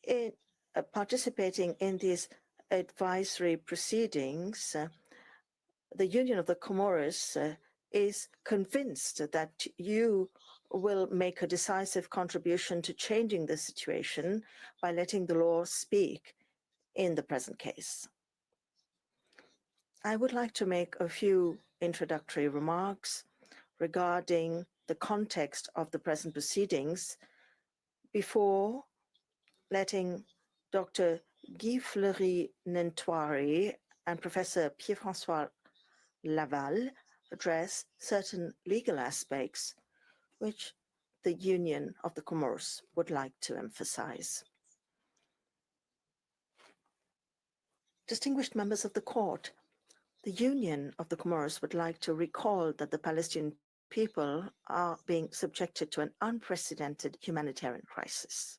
In participating in these advisory proceedings, the Union of the Comoros is convinced that you will make a decisive contribution to changing the situation by letting the law speak in the present case. I would like to make a few introductory remarks regarding the context of the present proceedings before letting Dr. Guy Fleury-Nentoiri and Professor Pierre-François Laval address certain legal aspects which the Union of the Comoros would like to emphasize. Distinguished members of the court, the Union of the Comoros would like to recall that the Palestinian people are being subjected to an unprecedented humanitarian crisis.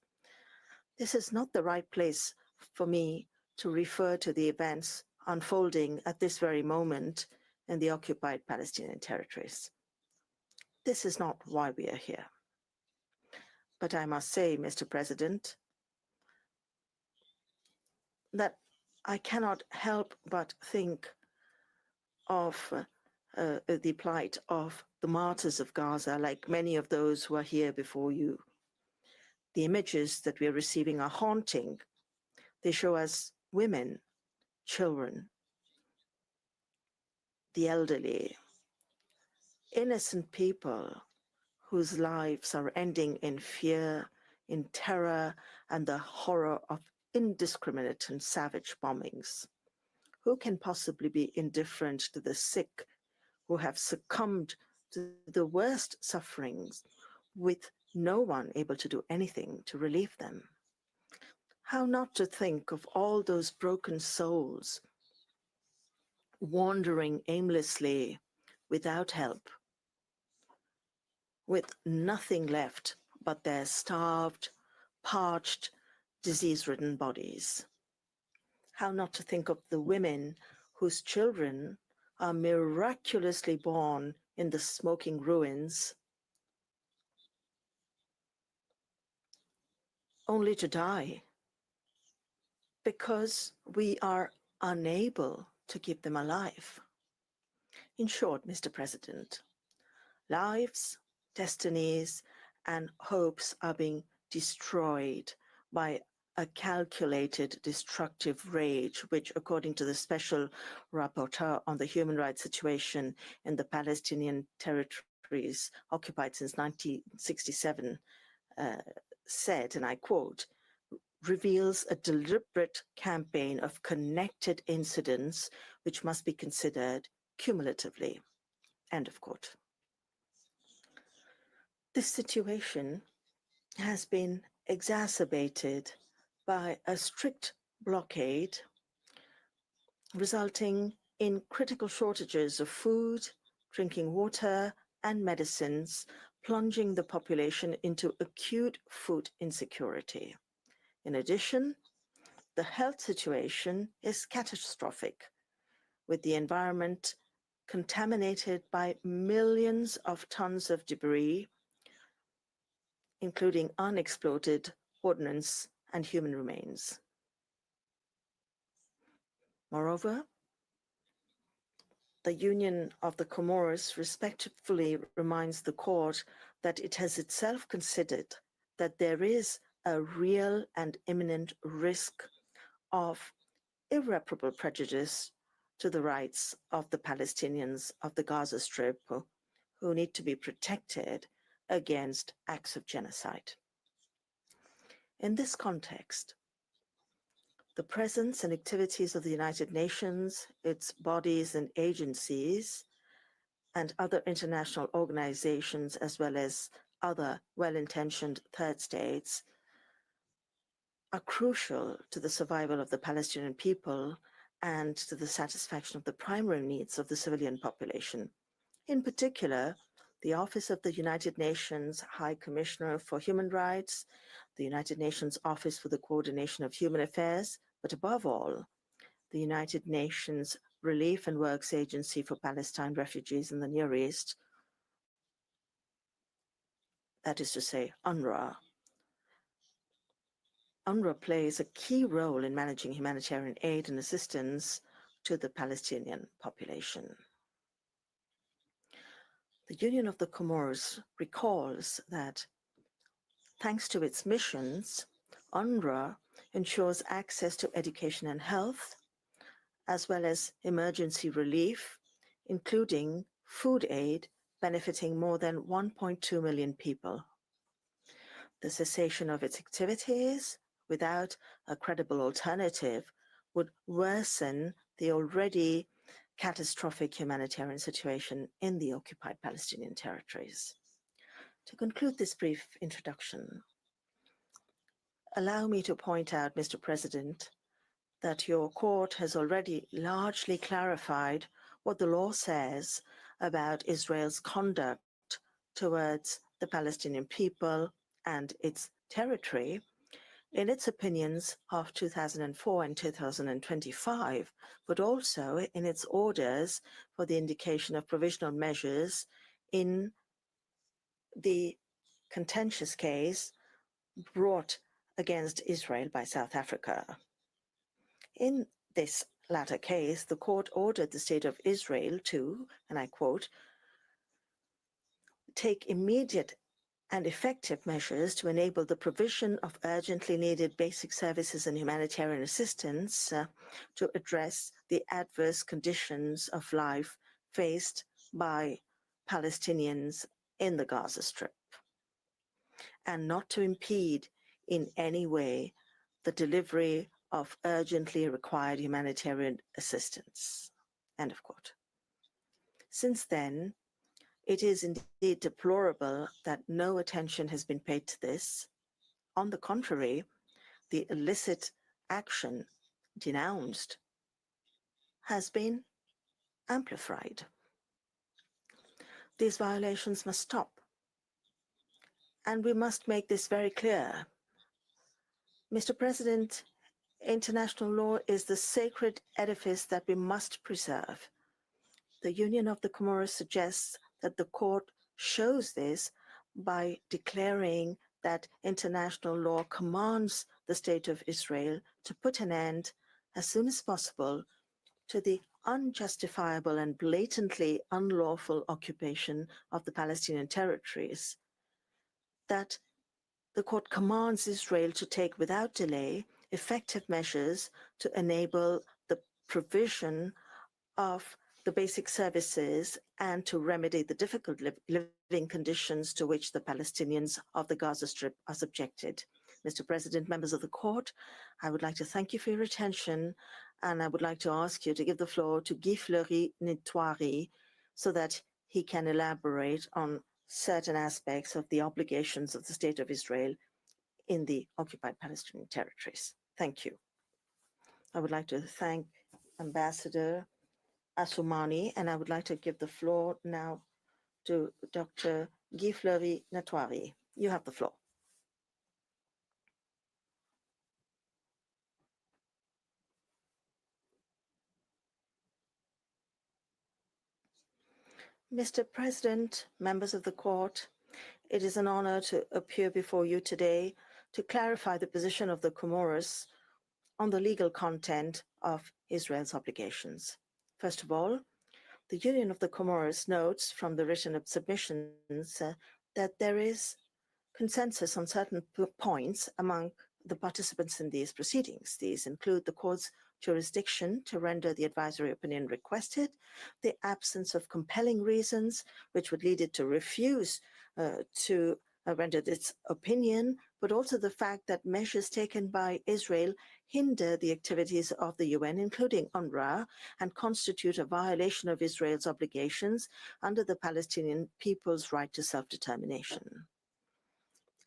This is not the right place for me to refer to the events unfolding at this very moment in the occupied Palestinian territories. This is not why we are here. But I must say, Mr. President, that I cannot help but think of the plight of the martyrs of Gaza, like many of those who are here before you. The images that we are receiving are haunting. They show us women, children, the elderly, innocent people whose lives are ending in fear, in terror, and the horror of indiscriminate and savage bombings. Who can possibly be indifferent to the sick who have succumbed to the worst sufferings with no one able to do anything to relieve them? How not to think of all those broken souls wandering aimlessly without help, with nothing left but their starved, parched, disease-ridden bodies? How not to think of the women whose children are miraculously born in the smoking ruins, only to die because we are unable to keep them alive. In short, Mr. President, lives, destinies, and hopes are being destroyed by a calculated destructive rage, which, according to the Special Rapporteur on the human rights situation in the Palestinian territories occupied since 1967, said, and I quote, reveals a deliberate campaign of connected incidents which must be considered cumulatively, end of quote. This situation has been exacerbated by a strict blockade, resulting in critical shortages of food, drinking water, and medicines, plunging the population into acute food insecurity. In addition, the health situation is catastrophic, with the environment contaminated by millions of tons of debris, including unexploded ordnance and human remains. Moreover, the Union of the Comoros respectfully reminds the court that it has itself considered that there is a real and imminent risk of irreparable prejudice to the rights of the Palestinians of the Gaza Strip who need to be protected against acts of genocide. In this context, the presence and activities of the United Nations, its bodies and agencies, and other international organizations, as well as other well-intentioned third states, are crucial to the survival of the Palestinian people and to the satisfaction of the primary needs of the civilian population. In particular, the Office of the United Nations High Commissioner for Human Rights, the United Nations Office for the Coordination of Human Affairs, but above all, the United Nations Relief and Works Agency for Palestine refugees in the Near East, that is to say, UNRWA. UNRWA plays a key role in managing humanitarian aid and assistance to the Palestinian population. The Union of the Comoros recalls that, thanks to its missions, UNRWA ensures access to education and health, as well as emergency relief, including food aid benefiting more than 1.2 million people. The cessation of its activities without a credible alternative would worsen the already catastrophic humanitarian situation in the occupied Palestinian territories. To conclude this brief introduction, allow me to point out, Mr. President, that your court has already largely clarified what the law says about Israel's conduct towards the Palestinian people and its territory in its opinions of 2004 and 2025, but also in its orders for the indication of provisional measures in the contentious case brought against Israel by South Africa. In this latter case, the court ordered the State of Israel to, and I quote, take immediate and effective measures to enable the provision of urgently needed basic services and humanitarian assistance to address the adverse conditions of life faced by Palestinians in the Gaza Strip, and not to impede in any way the delivery of urgently required humanitarian assistance. End of quote. Since then, it is indeed deplorable that no attention has been paid to this. On the contrary, the illicit action denounced has been amplified. These violations must stop. And we must make this very clear. Mr. President, international law is the sacred edifice that we must preserve. The Union of the Comoros suggests that the court shows this by declaring that international law commands the State of Israel to put an end, as soon as possible, to the unjustifiable and blatantly unlawful occupation of the Palestinian territories, that the court commands Israel to take without delay effective measures to enable the provision of the basic services and to remedy the difficult living conditions to which the Palestinians of the Gaza Strip are subjected. Mr. President, members of the court, I would like to thank you for your attention, and I would like to ask you to give the floor to Guy Fleury-Netoiri so that he can elaborate on certain aspects of the obligations of the State of Israel in the occupied Palestinian territories. Thank you. I would like to thank Ambassador Assoumani, and I would like to give the floor now to Dr. Guy Fleury-Natwari. You have the floor. Mr. President, members of the court, it is an honor to appear before you today to clarify the position of the Comoros on the legal content of Israel's obligations. First of all, the Union of the Comoros notes from the written submissions that there is consensus on certain points among the participants in these proceedings. These include the court's jurisdiction to render the advisory opinion requested, the absence of compelling reasons which would lead it to refuse to render its opinion, but also the fact that measures taken by Israel hinder the activities of the UN, including UNRWA, and constitute a violation of Israel's obligations under the Palestinian people's right to self-determination.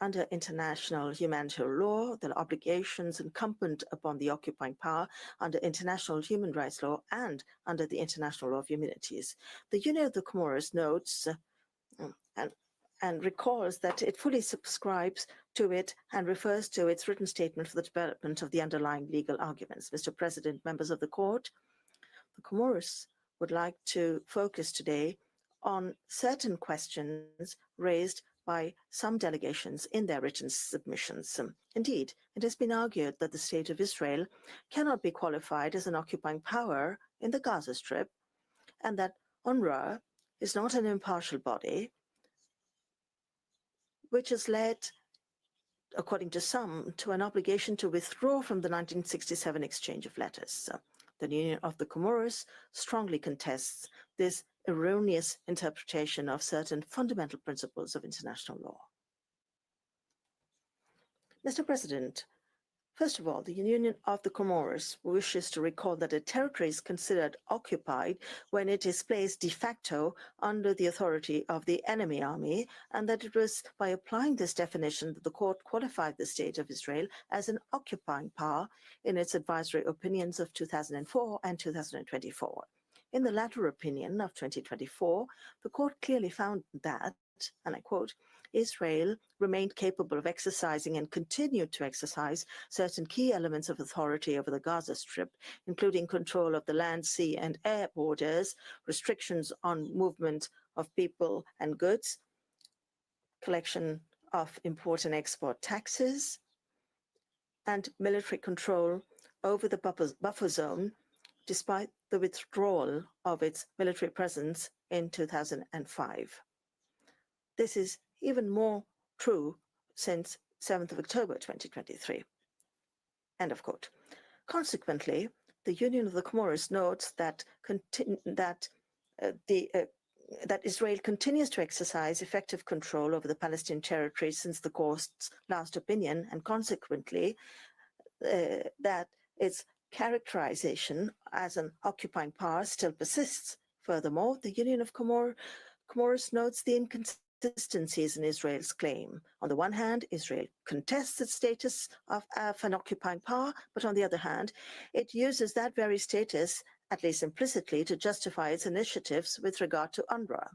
Under international humanitarian law, the obligations incumbent upon the occupying power under international human rights law and under the international law of humanities. The Union of the Comoros notes and recalls that it fully subscribes to it and refers to its written statement for the development of the underlying legal arguments. Mr. President, members of the court, the Comoros would like to focus today on certain questions raised by some delegations in their written submissions. Indeed, it has been argued that the state of Israel cannot be qualified as an occupying power in the Gaza Strip, and that UNRWA is not an impartial body, which has led, according to some, to an obligation to withdraw from the 1967 exchange of letters. The Union of the Comoros strongly contests this erroneous interpretation of certain fundamental principles of international law. Mr. President, first of all, the Union of the Comoros wishes to recall that a territory is considered occupied when it is placed de facto under the authority of the enemy army, and that it was by applying this definition that the court qualified the state of Israel as an occupying power in its advisory opinions of 2004 and 2024. In the latter opinion of 2024, the court clearly found that, and I quote, Israel remained capable of exercising and continued to exercise certain key elements of authority over the Gaza Strip, including control of the land, sea, and air borders, restrictions on movement of people and goods, collection of import and export taxes, and military control over the buffer zone, despite the withdrawal of its military presence in 2005. This is even more true since 7th of October 2023. End of quote. Consequently, the Union of the Comoros notes that Israel continues to exercise effective control over the Palestinian territory since the court's last opinion, and consequently, that its characterization as an occupying power still persists. Furthermore, the Union of Comoros notes the inconsistencies in Israel's claim. On the one hand, Israel contests its status of an occupying power, but on the other hand, it uses that very status, at least implicitly, to justify its initiatives with regard to UNRWA.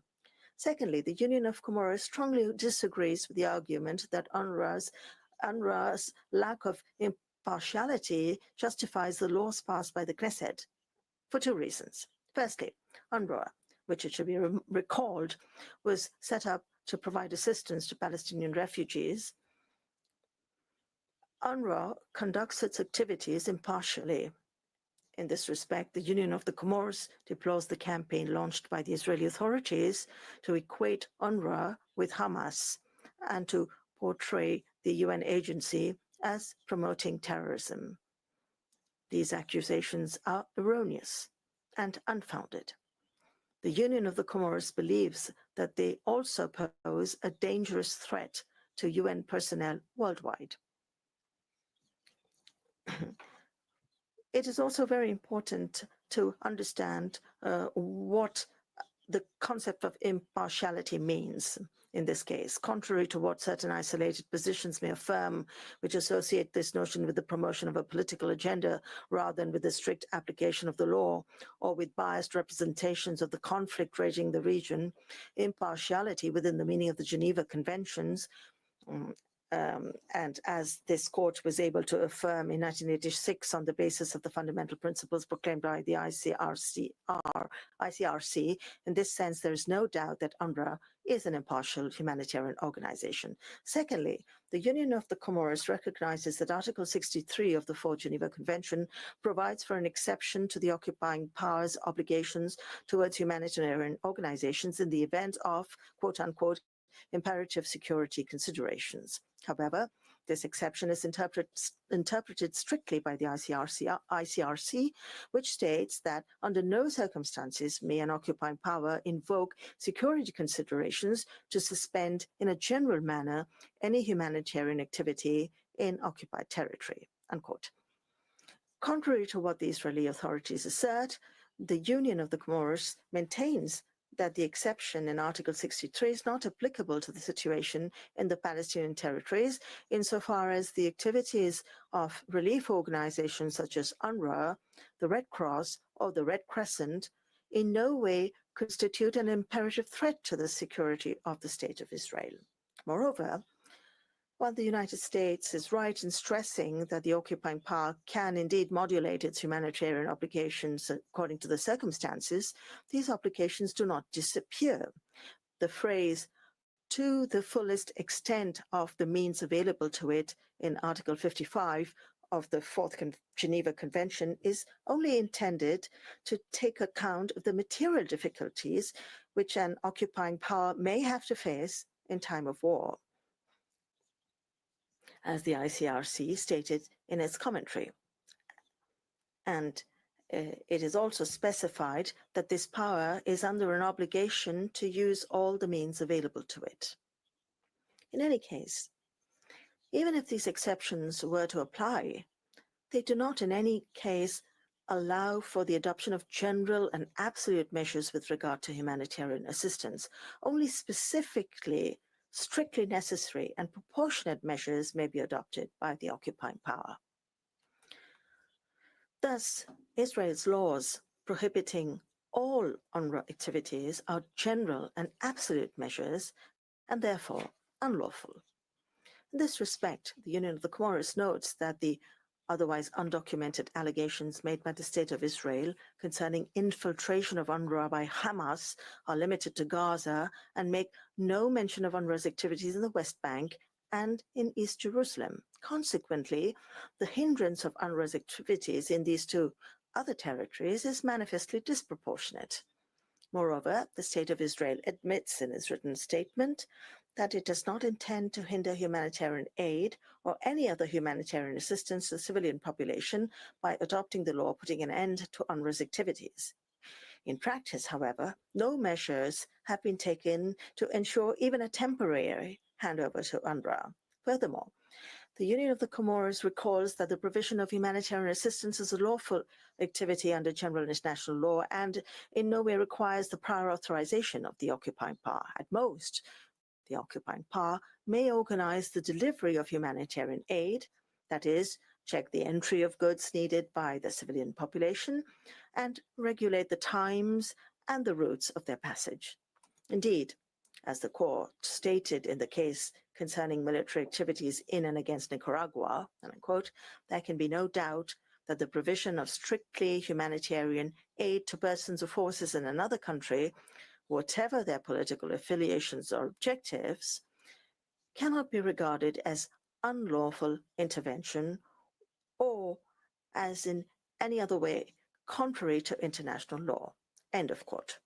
Secondly, the Union of Comoros strongly disagrees with the argument that UNRWA's lack of impartiality justifies the laws passed by the Knesset for two reasons. Firstly, UNRWA, which it should be recalled, was set up to provide assistance to Palestinian refugees. UNRWA conducts its activities impartially. In this respect, the Union of the Comoros deplores the campaign launched by the Israeli authorities to equate UNRWA with Hamas and to portray the UN agency as promoting terrorism. These accusations are erroneous and unfounded. The Union of the Comoros believes that they also pose a dangerous threat to UN personnel worldwide. It is also very important to understand what the concept of impartiality means. in this case, contrary to what certain isolated positions may affirm, which associate this notion with the promotion of a political agenda rather than with the strict application of the law or with biased representations of the conflict raging in the region, impartiality within the meaning of the Geneva Conventions, and as this court was able to affirm in 1986 on the basis of the fundamental principles proclaimed by the ICRC, in this sense, there is no doubt that UNRWA is an impartial humanitarian organization. Secondly, the Union of the Comoros recognizes that Article 63 of the Fourth Geneva Convention provides for an exception to the occupying power's obligations towards humanitarian organizations in the event of, quote unquote, imperative security considerations. However, this exception is interpreted strictly by the ICRC, which states that under no circumstances may an occupying power invoke security considerations to suspend in a general manner any humanitarian activity in occupied territory, unquote. Contrary to what the Israeli authorities assert, the Union of the Comoros maintains that the exception in Article 63 is not applicable to the situation in the Palestinian territories insofar as the activities of relief organizations such as UNRWA, the Red Cross, or the Red Crescent in no way constitute an imperative threat to the security of the State of Israel. Moreover, while the United States is right in stressing that the occupying power can indeed modulate its humanitarian obligations according to the circumstances, these obligations do not disappear. The phrase, to the fullest extent of the means available to it in Article 55 of the Fourth Geneva Convention is only intended to take account of the material difficulties which an occupying power may have to face in time of war, as the ICRC stated in its commentary. And it is also specified that this power is under an obligation to use all the means available to it. In any case, even if these exceptions were to apply, they do not in any case allow for the adoption of general and absolute measures with regard to humanitarian assistance. Only specifically strictly necessary and proportionate measures may be adopted by the occupying power. Thus, Israel's laws prohibiting all UNRWA activities are general and absolute measures and therefore unlawful. In this respect, the Union of the Comoros notes that the otherwise undocumented allegations made by the State of Israel concerning infiltration of UNRWA by Hamas are limited to Gaza and make no mention of UNRWA's activities in the West Bank and in East Jerusalem. Consequently, the hindrance of UNRWA's activities in these two other territories is manifestly disproportionate. Moreover, the State of Israel admits in its written statement that it does not intend to hinder humanitarian aid or any other humanitarian assistance to the civilian population by adopting the law putting an end to UNRWA's activities. In practice, however, no measures have been taken to ensure even a temporary handover to UNRWA. Furthermore, the Union of the Comoros recalls that the provision of humanitarian assistance is a lawful activity under general international law and in no way requires the prior authorization of the occupying power. At most, the occupying power may organize the delivery of humanitarian aid, that is, check the entry of goods needed by the civilian population, and regulate the times and the routes of their passage. Indeed, as the court stated in the case concerning military activities in and against Nicaragua, and I quote, there can be no doubt that the provision of strictly humanitarian aid to persons or forces in another country, whatever their political affiliations or objectives, cannot be regarded as unlawful intervention or as in any other way contrary to international law. End of quote.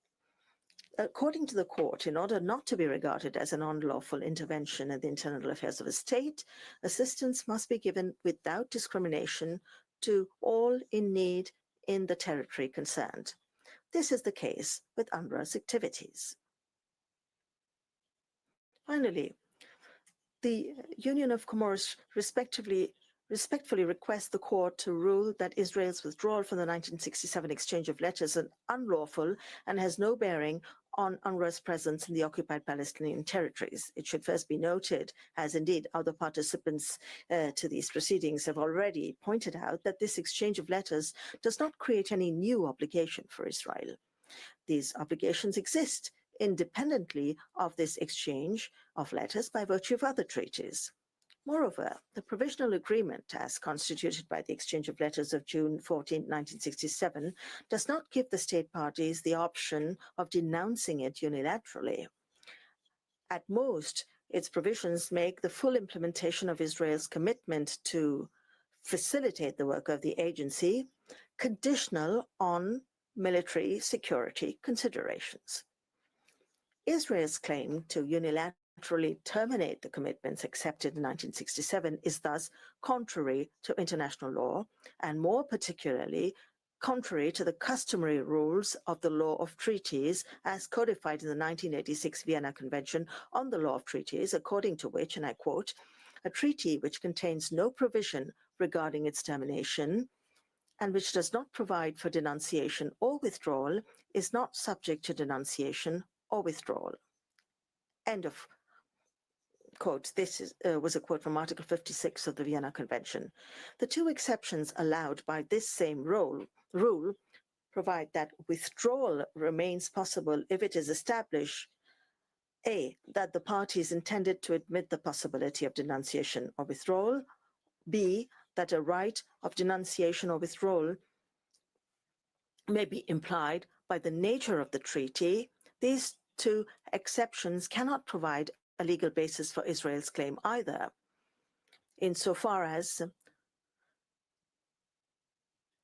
According to the court, in order not to be regarded as an unlawful intervention in the internal affairs of a state, assistance must be given without discrimination to all in need in the territory concerned. This is the case with UNRWA's activities. Finally, the Union of Comoros respectfully respectfully request the court to rule that Israel's withdrawal from the 1967 exchange of letters is unlawful and has no bearing on UNRWA's presence in the occupied Palestinian territories. It should first be noted, as indeed other participants to these proceedings have already pointed out, that this exchange of letters does not create any new obligation for Israel. These obligations exist independently of this exchange of letters by virtue of other treaties. Moreover, the provisional agreement, as constituted by the exchange of letters of June 14, 1967, does not give the state parties the option of denouncing it unilaterally. At most, its provisions make the full implementation of Israel's commitment to facilitate the work of the agency conditional on military security considerations. Israel's claim to unilaterally terminate the commitments accepted in 1967 is thus contrary to international law, and more particularly contrary to the customary rules of the law of treaties as codified in the 1986 Vienna Convention on the Law of Treaties, according to which, and I quote, "A treaty which contains no provision regarding its termination and which does not provide for denunciation or withdrawal is not subject to denunciation or withdrawal." End of quote. This was a quote from Article 56 of the Vienna Convention. The two exceptions allowed by this same rule provide that withdrawal remains possible if it is established, A, that the parties intended to admit the possibility of denunciation or withdrawal, B, that a right of denunciation or withdrawal may be implied by the nature of the treaty. These two exceptions cannot provide a legal basis for Israel's claim either, insofar as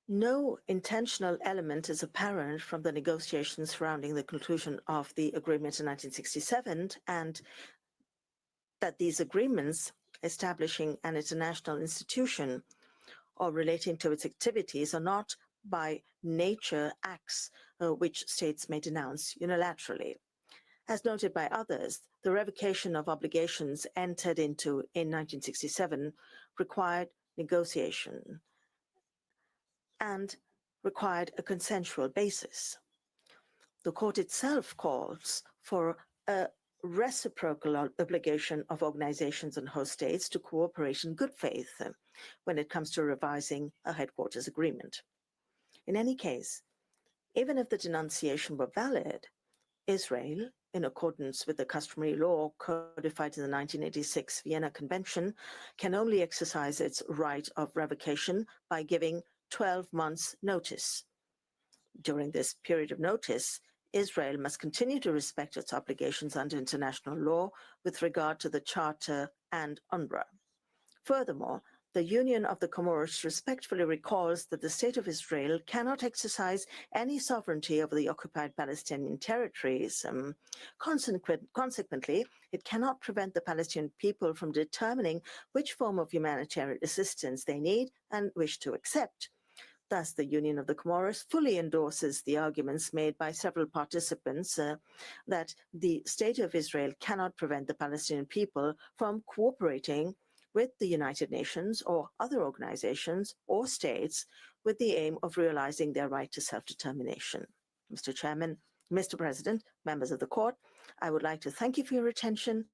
no intentional element is apparent from the negotiations surrounding the conclusion of the agreement in 1967, and that these agreements establishing an international institution or relating to its activities are not by nature acts which states may denounce unilaterally. As noted by others, the revocation of obligations entered into in 1967 required negotiation and required a consensual basis. The court itself calls for a reciprocal obligation of organizations and host states to cooperate in good faith when it comes to revising a headquarters agreement. In any case, even if the denunciation were valid, Israel, in accordance with the customary law codified in the 1986 Vienna Convention, can only exercise its right of revocation by giving 12 months' notice. During this period of notice, Israel must continue to respect its obligations under international law with regard to the Charter and UNRWA. Furthermore, the Union of the Comoros respectfully recalls that the State of Israel cannot exercise any sovereignty over the occupied Palestinian territories. Consequently, it cannot prevent the Palestinian people from determining which form of humanitarian assistance they need and wish to accept. Thus, the Union of the Comoros fully endorses the arguments made by several participants that the State of Israel cannot prevent the Palestinian people from cooperating with the United Nations or other organizations or states with the aim of realizing their right to self-determination. Mr. Chairman, Mr. President, members of the court, I would like to thank you for your attention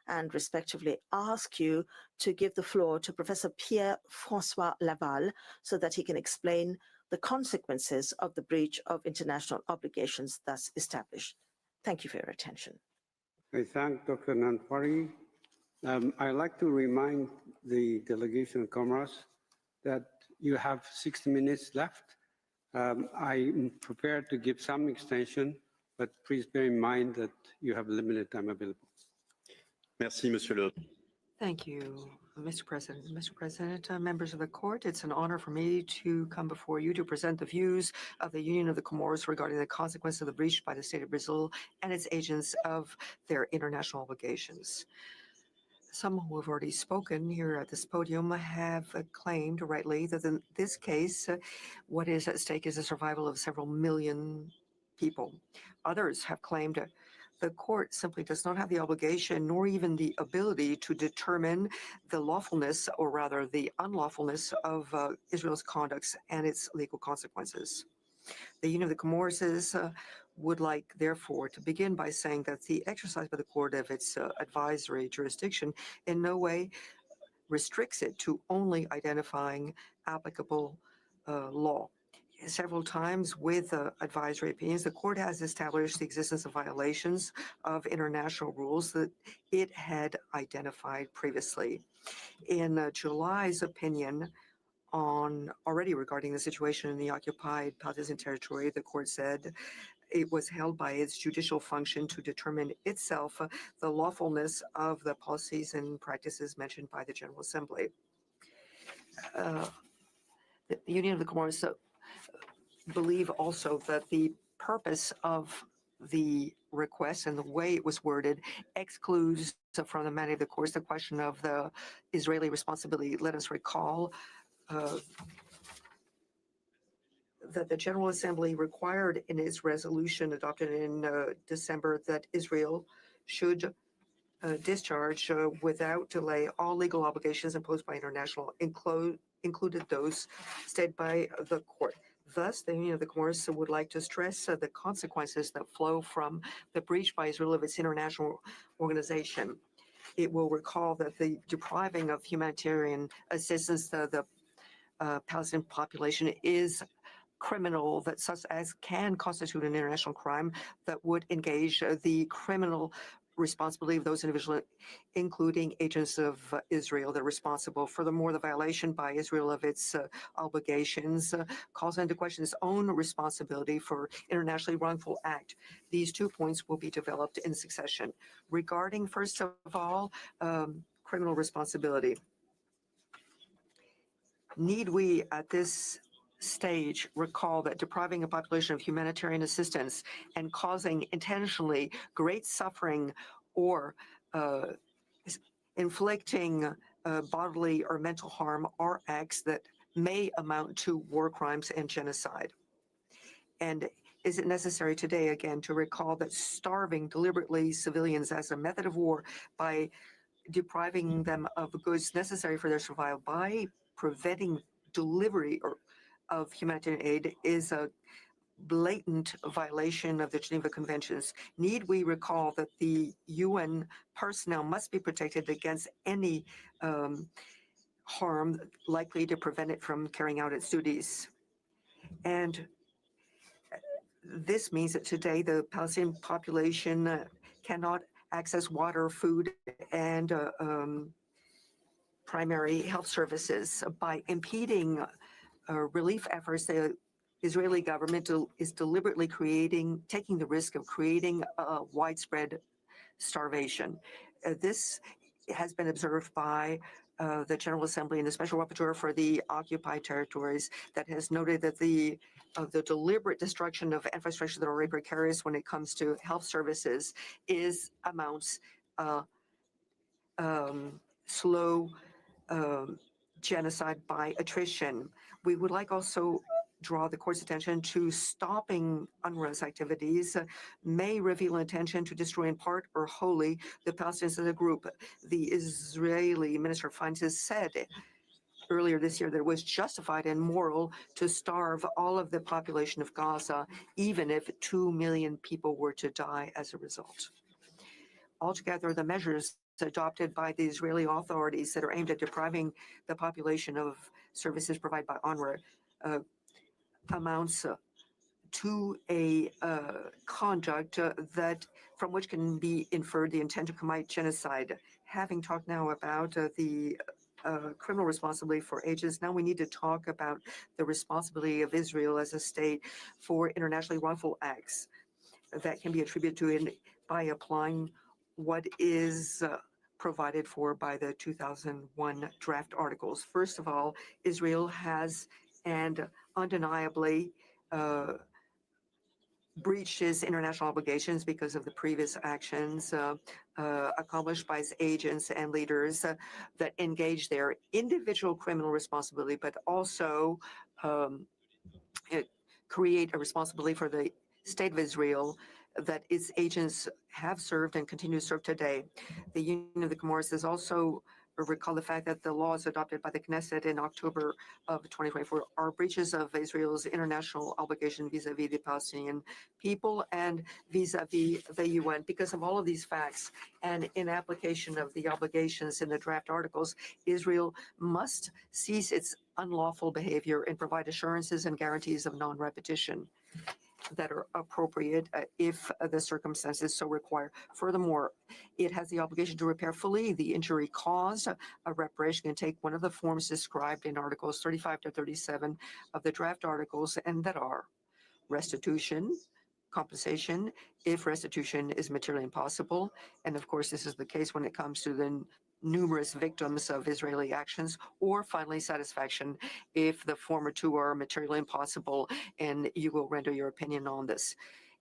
and respectively ask you to give the floor to Professor Pierre-François Laval so that he can explain the consequences of the breach of international obligations thus established. Thank you for your attention. I thank Dr. Nantwari. I'd like to remind the delegation of Comoros that you have 60 minutes left. I'm prepared to give some extension, but please bear in mind that you have limited time available. Merci, Monsieur le. Thank you, Mr. President. Mr. President, members of the court, it's an honor for me to come before you to present the views of the Union of the Comoros regarding the consequence of the breach by the State of Brazil and its agents of their international obligations. Some who have already spoken here at this podium have claimed rightly that in this case, what is at stake is the survival of several million people. Others have claimed The court simply does not have the obligation nor even the ability to determine the lawfulness, or rather the unlawfulness, of Israel's conduct and its legal consequences. The Union of the Comoros would like, therefore, to begin by saying that the exercise by the court of its advisory jurisdiction in no way restricts it to only identifying applicable law. Several times with advisory opinions, the court has established the existence of violations of international rules that it had identified previously. In July's opinion regarding the situation in the occupied Palestinian territory, the court said it was held by its judicial function to determine itself the lawfulness of the policies and practices mentioned by the General Assembly. The Union of the Comoros believe also that the purpose of the request and the way it was worded excludes from the mandate of the course the question of the Israeli responsibility. Let us recall that the General Assembly required in its resolution adopted in December that Israel should discharge without delay all legal obligations imposed by international, included those stated by the court. Thus, the Union of the Comoros would like to stress the consequences that flow from the breach by Israel of its international organization. It will recall that the depriving of humanitarian assistance the Palestinian population is criminal, that such as can constitute an international crime that would engage the criminal responsibility of those individuals, including agents of Israel that are responsible. Furthermore, the violation by Israel of its obligations calls into question its own responsibility for internationally wrongful act. These 2 points will be developed in succession. Regarding, first of all, criminal responsibility, need we at this stage recall that depriving a population of humanitarian assistance and causing intentionally great suffering or inflicting bodily or mental harm are acts that may amount to war crimes and genocide? And is it necessary today, again, to recall that starving deliberately civilians as a method of war by depriving them of goods necessary for their survival, by preventing delivery of humanitarian aid, is a blatant violation of the Geneva Conventions? Need we recall that the UN personnel must be protected against any harm likely to prevent it from carrying out its duties? And this means that today the Palestinian population cannot access water, food, and primary health services. By impeding relief efforts, the Israeli government is deliberately taking the risk of creating a widespread starvation. This has been observed by the General Assembly and the Special Rapporteur for the occupied territories, that has noted that the deliberate destruction of infrastructure that are already precarious when it comes to health services amounts slow genocide by attrition. We would like also draw the court's attention to stopping UNRWA's activities may reveal intention to destroy in part or wholly the Palestinians as a group. The Israeli Minister of Finance said earlier this year that it was justified and moral to starve all of the population of Gaza, even if 2 million people were to die as a result. Altogether, the measures adopted by the Israeli authorities that are aimed at depriving the population of services provided by UNRWA amounts to a conduct that from which can be inferred the intent to commit genocide. Having talked now about the criminal responsibility for agents, now we need to talk about the responsibility of Israel as a state for internationally wrongful acts that can be attributed to it by applying what is provided for by the 2001 draft articles. First of all, Israel has and undeniably breached its international obligations because of the previous actions accomplished by its agents and leaders that engage their individual criminal responsibility, but also create a responsibility for the State of Israel that its agents have served and continue to serve today. The Union of the Comoros has also recall the fact that the laws adopted by the Knesset in October of 2024 are breaches of Israel's international obligation vis-à-vis the Palestinian people and vis-à-vis the UN. Because of all of these facts and in application of the obligations in the draft articles, Israel must cease its unlawful behavior and provide assurances and guarantees of non-repetition that are appropriate if the circumstances so require. Furthermore, it has the obligation to repair fully the injury caused. A reparation can take one of the forms described in Articles 35 to 37 of the draft articles, and that are restitution, compensation, if restitution is materially impossible. And of course, this is the case when it comes to the numerous victims of Israeli actions, or finally satisfaction if the former two are materially impossible, and you will render your opinion on this.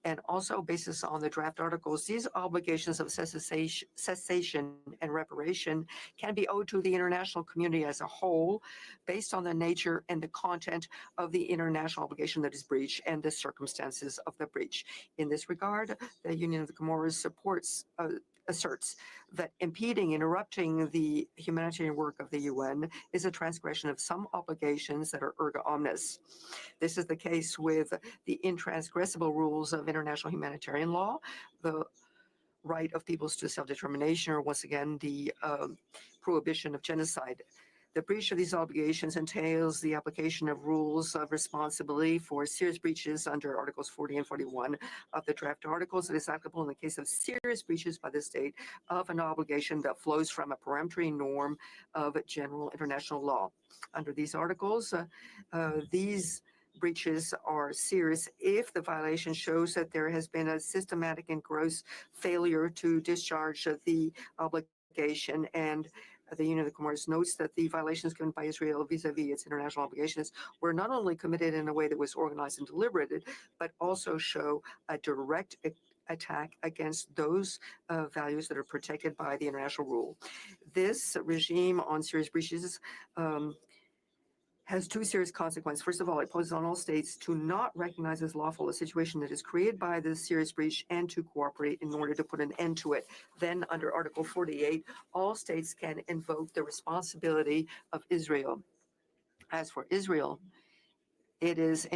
And also, basis on the draft articles, these obligations of cessation and reparation can be owed to the international community as a whole, based on the nature and the content of the international obligation that is breached and the circumstances of the breach. In this regard, the Union of the Comoros asserts that impeding, interrupting the humanitarian work of the UN is a transgression of some obligations that are erga omnes. This is the case with the intransgressible rules of international humanitarian law, the right of peoples to self-determination, or once again, the prohibition of genocide. The breach of these obligations entails the application of rules of responsibility for serious breaches under Articles 40 and 41 of the draft articles. It is applicable in the case of serious breaches by the state of an obligation that flows from a peremptory norm of general international law. Under these articles, these breaches are serious if the violation shows that there has been a systematic and gross failure to discharge the obligation, and the Union of the Comoros notes that the violations given by Israel vis-à-vis its international obligations were not only committed in a way that was organized and deliberated, but also show a direct attack against those values that are protected by the international rule. This regime on serious breaches has two serious consequences. First of all, it poses on all states to not recognize as lawful a situation that is created by the serious breach and to cooperate in order to put an end to it. Then, under Article 48, all states can invoke the responsibility of Israel. As for Israel, it is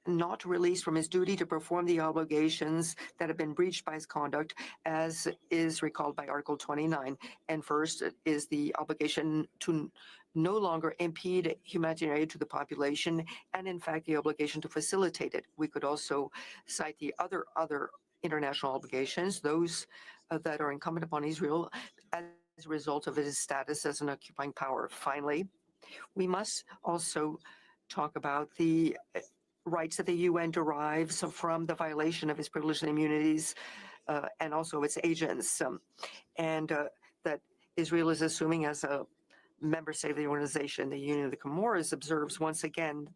not released from his duty to perform the obligations that have been breached by his conduct, as is recalled by Article 29. And first is the obligation to no longer impede humanitarian aid to the population, and in fact, the obligation to facilitate it. We could also cite the other international obligations, those that are incumbent upon Israel as a result of its status as an occupying power. Finally, we must also talk about the rights that the UN derives from the violation of its privileges and immunities and also its agents, and that Israel is assuming as a member state of the organization. The Union of the Comoros observes once again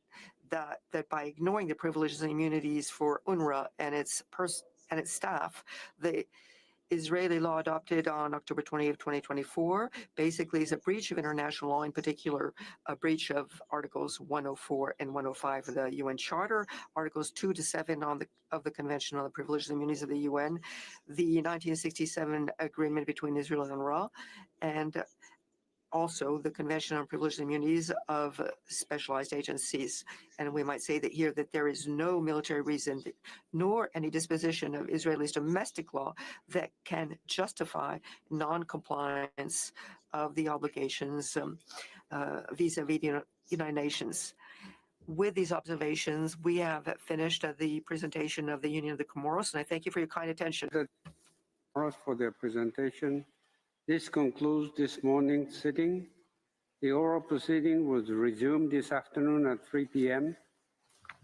that by ignoring the privileges and immunities for UNRWA and its staff, the Israeli law adopted on October 20th, 2024, basically is a breach of international law, in particular, a breach of Articles 104 and 105 of the UN Charter, Articles 2 to 7 of the Convention on the Privileges and Immunities of the UN, the 1967 agreement between Israel and UNRWA, and also the Convention on Privileges and Immunities of specialized agencies. And we might say that here that there is no military reason nor any disposition of Israel's domestic law that can justify non-compliance of the obligations vis-a-vis the United Nations. With these observations, we have finished the presentation of the Union of the Comoros, and I thank you for your kind attention. For their presentation. This concludes this morning's sitting. The oral proceeding was resumed this afternoon at 3 p.m.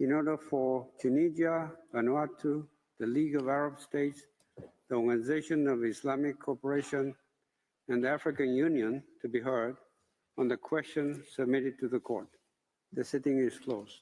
in order for Tunisia, Vanuatu, the League of Arab States, the Organization of Islamic Cooperation, and the African Union to be heard on the question submitted to the court. The sitting is closed.